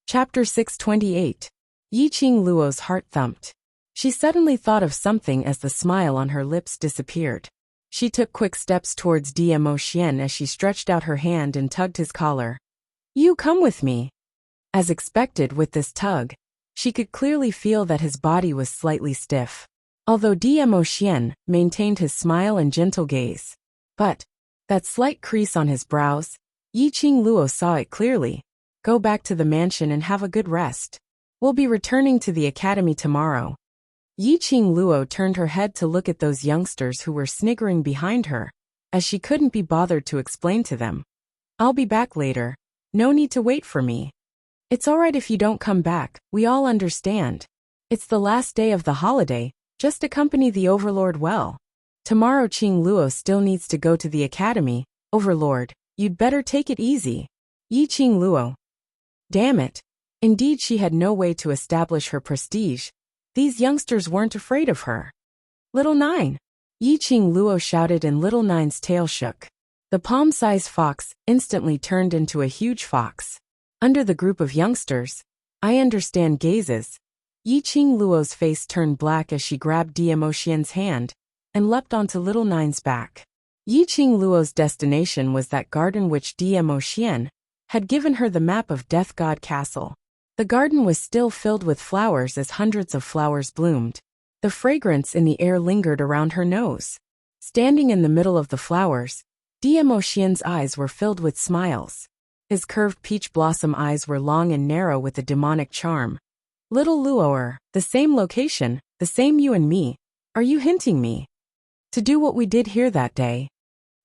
Chapter 628. Yiqing Luo's heart thumped. She suddenly thought of something as the smile on her lips disappeared. She took quick steps towards Dmo Xian as she stretched out her hand and tugged his collar. You come with me. As expected with this tug, she could clearly feel that his body was slightly stiff. Although Dmo Xian maintained his smile and gentle gaze. But that slight crease on his brows, Yiqing Luo saw it clearly. Go back to the mansion and have a good rest. We'll be returning to the academy tomorrow. Yiqing Luo turned her head to look at those youngsters who were sniggering behind her, as she couldn't be bothered to explain to them. I'll be back later. No need to wait for me. It's alright if you don't come back, we all understand. It's the last day of the holiday, just accompany the Overlord well. Tomorrow Qing Luo still needs to go to the academy. Overlord, you'd better take it easy. Yiqing Luo. Damn it. Indeed, she had no way to establish her prestige. These youngsters weren't afraid of her. "Little Nine!" Yi-Ching Luo shouted, and Little Nine's tail shook. The palm-sized fox instantly turned into a huge fox. Under the group of youngsters, "I understand" gazes, Yi-Ching Luo's face turned black as she grabbed Diemo Xian's hand and leapt onto Little Nine's back. Yi-Ching Luo's destination was that garden which Diemo Xian had given her the map of Death God Castle. The garden was still filled with flowers as hundreds of flowers bloomed. The fragrance in the air lingered around her nose. Standing in the middle of the flowers, Diemo Xian's eyes were filled with smiles. His curved peach blossom eyes were long and narrow with a demonic charm. "Little Luoer, the same location, the same you and me. Are you hinting me to do what we did here that day?"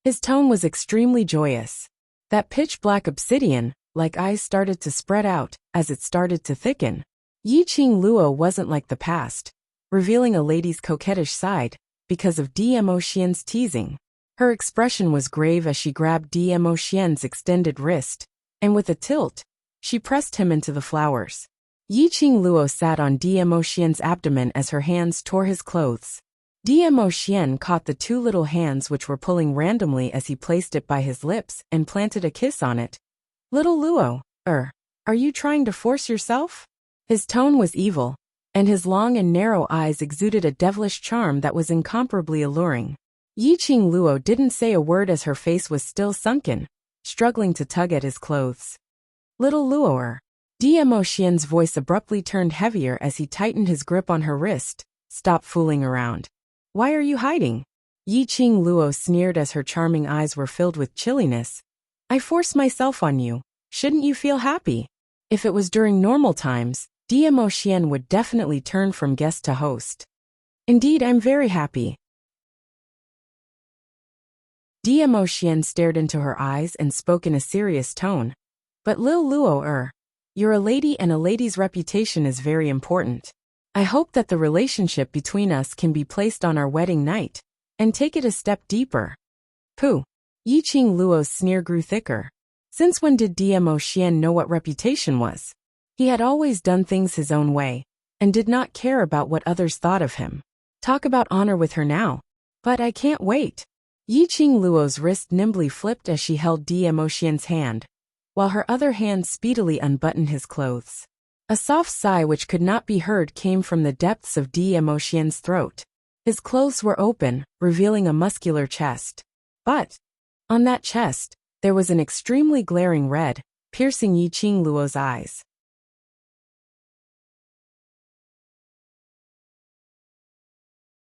His tone was extremely joyous. That pitch-black obsidian-like eyes started to spread out as it started to thicken. Yi-Ching Luo wasn't like the past, revealing a lady's coquettish side because of Diemo Xian's teasing. Her expression was grave as she grabbed Diemo Xian's extended wrist, and with a tilt, she pressed him into the flowers. Yi-Ching Luo sat on Diemo Xian's abdomen as her hands tore his clothes. Diemo Xian caught the two little hands which were pulling randomly as he placed it by his lips and planted a kiss on it. "Little Luo, are you trying to force yourself?" His tone was evil, and his long and narrow eyes exuded a devilish charm that was incomparably alluring. Yi-Ching Luo didn't say a word as her face was still sunken, struggling to tug at his clothes. "Little Luoer." Diemo Xian's voice abruptly turned heavier as he tightened his grip on her wrist. "Stop fooling around. Why are you hiding?" Yi-Ching Luo sneered as her charming eyes were filled with chilliness. "I forced myself on you. Shouldn't you feel happy?" If it was during normal times, Diemo Xian would definitely turn from guest to host. "Indeed, I'm very happy." Diemo Xian stared into her eyes and spoke in a serious tone. "But Lil Luo, you're a lady and a lady's reputation is very important. I hope that the relationship between us can be placed on our wedding night, and take it a step deeper." "Pooh." Yi-Ching Luo's sneer grew thicker. Since when did Diemo Xian know what reputation was? He had always done things his own way, and did not care about what others thought of him. Talk about honor with her now. "But I can't wait." Yi-Ching Luo's wrist nimbly flipped as she held Diemo Xian's hand, while her other hand speedily unbuttoned his clothes. A soft sigh which could not be heard came from the depths of Diemo Xian's throat. His clothes were open, revealing a muscular chest. But on that chest, there was an extremely glaring red, piercing Yi-Ching Luo's eyes.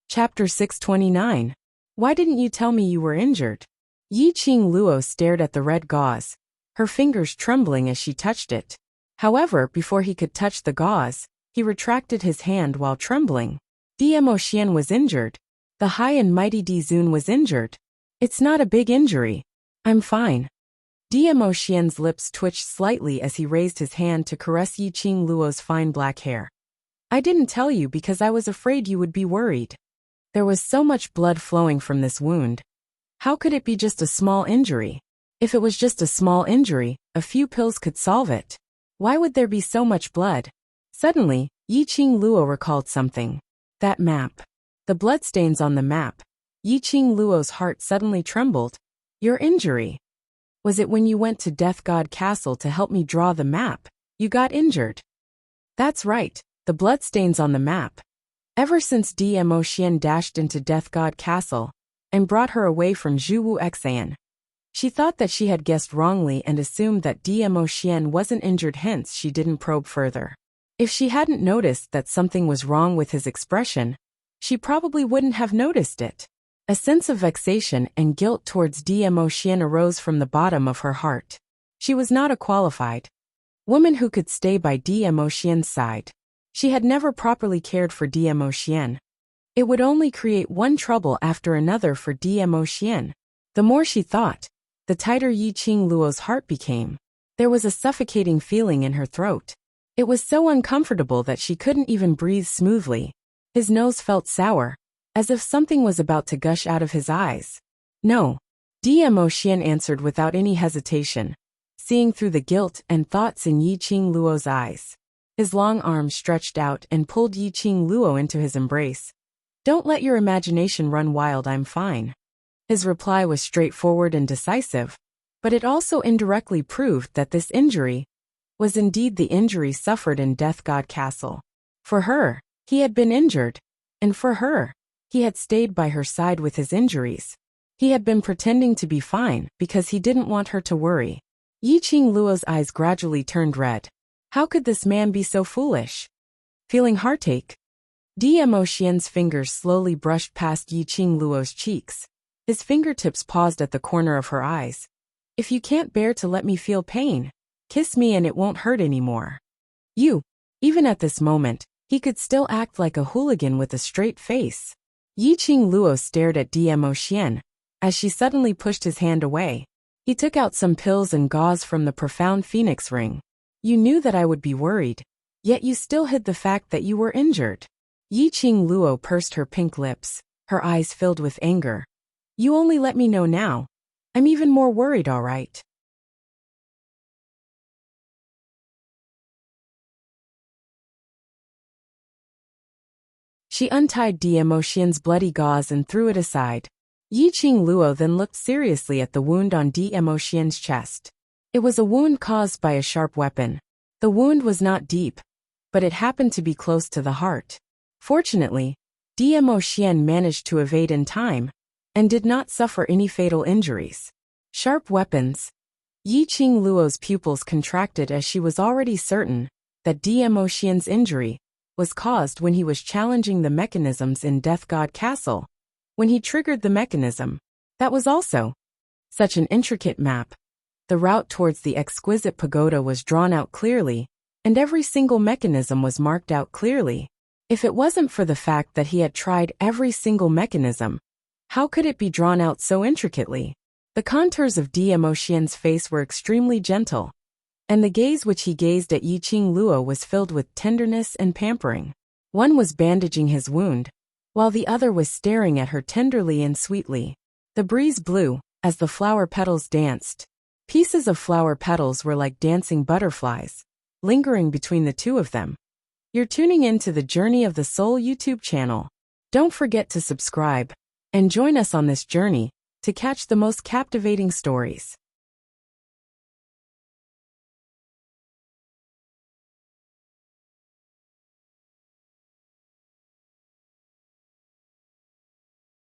Chapter 629. Why didn't you tell me you were injured? Yi-Ching Luo stared at the red gauze, her fingers trembling as she touched it. However, before he could touch the gauze, he retracted his hand while trembling. Diemo Xian was injured. The high and mighty Di Zun was injured. "It's not a big injury. I'm fine." Diemo Xian's lips twitched slightly as he raised his hand to caress Yi-Ching Luo's fine black hair. "I didn't tell you because I was afraid you would be worried. There was so much blood flowing from this wound. How could it be just a small injury? If it was just a small injury, a few pills could solve it. Why would there be so much blood?" Suddenly, Yi-Ching Luo recalled something. That map. The bloodstains on the map. Yi-Ching Luo's heart suddenly trembled. "Your injury? Was it when you went to Death God Castle to help me draw the map? You got injured?" "That's right, the bloodstains on the map. Ever since Diemo Xian dashed into Death God Castle and brought her away from Zhuwu Xan, she thought that she had guessed wrongly and assumed that Diemo Xian wasn't injured, hence she didn't probe further. If she hadn't noticed that something was wrong with his expression, she probably wouldn't have noticed it. A sense of vexation and guilt towards Diemo Xian arose from the bottom of her heart. She was not a qualified woman who could stay by Diemo Xian's side. She had never properly cared for Diemo Xian. It would only create one trouble after another for Diemo Xian. The more she thought, the tighter Yi-Ching Luo's heart became. There was a suffocating feeling in her throat. It was so uncomfortable that she couldn't even breathe smoothly. His nose felt sour, as if something was about to gush out of his eyes. "No," Diemo Xian answered without any hesitation. seeing through the guilt and thoughts in Yiqing Luo's eyes. His long arms stretched out and pulled Yiqing Luo into his embrace. "Don't let your imagination run wild, I'm fine." His reply was straightforward and decisive, but it also indirectly proved that this injury was indeed the injury suffered in Death God Castle. For her, he had been injured, and for her, he had stayed by her side with his injuries. He had been pretending to be fine because he didn't want her to worry. Yiqing Luo's eyes gradually turned red. How could this man be so foolish? Feeling heartache, Dmo Xian's fingers slowly brushed past Yiqing Luo's cheeks. His fingertips paused at the corner of her eyes. "If you can't bear to let me feel pain, kiss me and it won't hurt anymore." Even at this moment, he could still act like a hooligan with a straight face. Yiqing Luo stared at Dmo Xian as she suddenly pushed his hand away. He took out some pills and gauze from the profound phoenix ring. "You knew that I would be worried, yet you still hid the fact that you were injured." Yiqing Luo pursed her pink lips, her eyes filled with anger. "You only let me know now. I'm even more worried, all right." She untied Dmo Xian's bloody gauze and threw it aside. Yiqing Luo then looked seriously at the wound on Dmo Xian's chest. It was a wound caused by a sharp weapon. The wound was not deep, but it happened to be close to the heart. Fortunately, Dmo Xian managed to evade in time and did not suffer any fatal injuries. Sharp weapons. Yiqing Luo's pupils contracted as she was already certain that Dmo Xian's injury was caused when he was challenging the mechanisms in Death God Castle. When he triggered the mechanism, that was also such an intricate map. The route towards the exquisite pagoda was drawn out clearly, and every single mechanism was marked out clearly. If it wasn't for the fact that he had tried every single mechanism, how could it be drawn out so intricately? The contours of Dmo Xian's face were extremely gentle, and the gaze which he gazed at Yiqing Luo was filled with tenderness and pampering. One was bandaging his wound, while the other was staring at her tenderly and sweetly. The breeze blew as the flower petals danced. Pieces of flower petals were like dancing butterflies, lingering between the two of them. You're tuning in to the Journey of the Soul YouTube channel. Don't forget to subscribe and join us on this journey to catch the most captivating stories.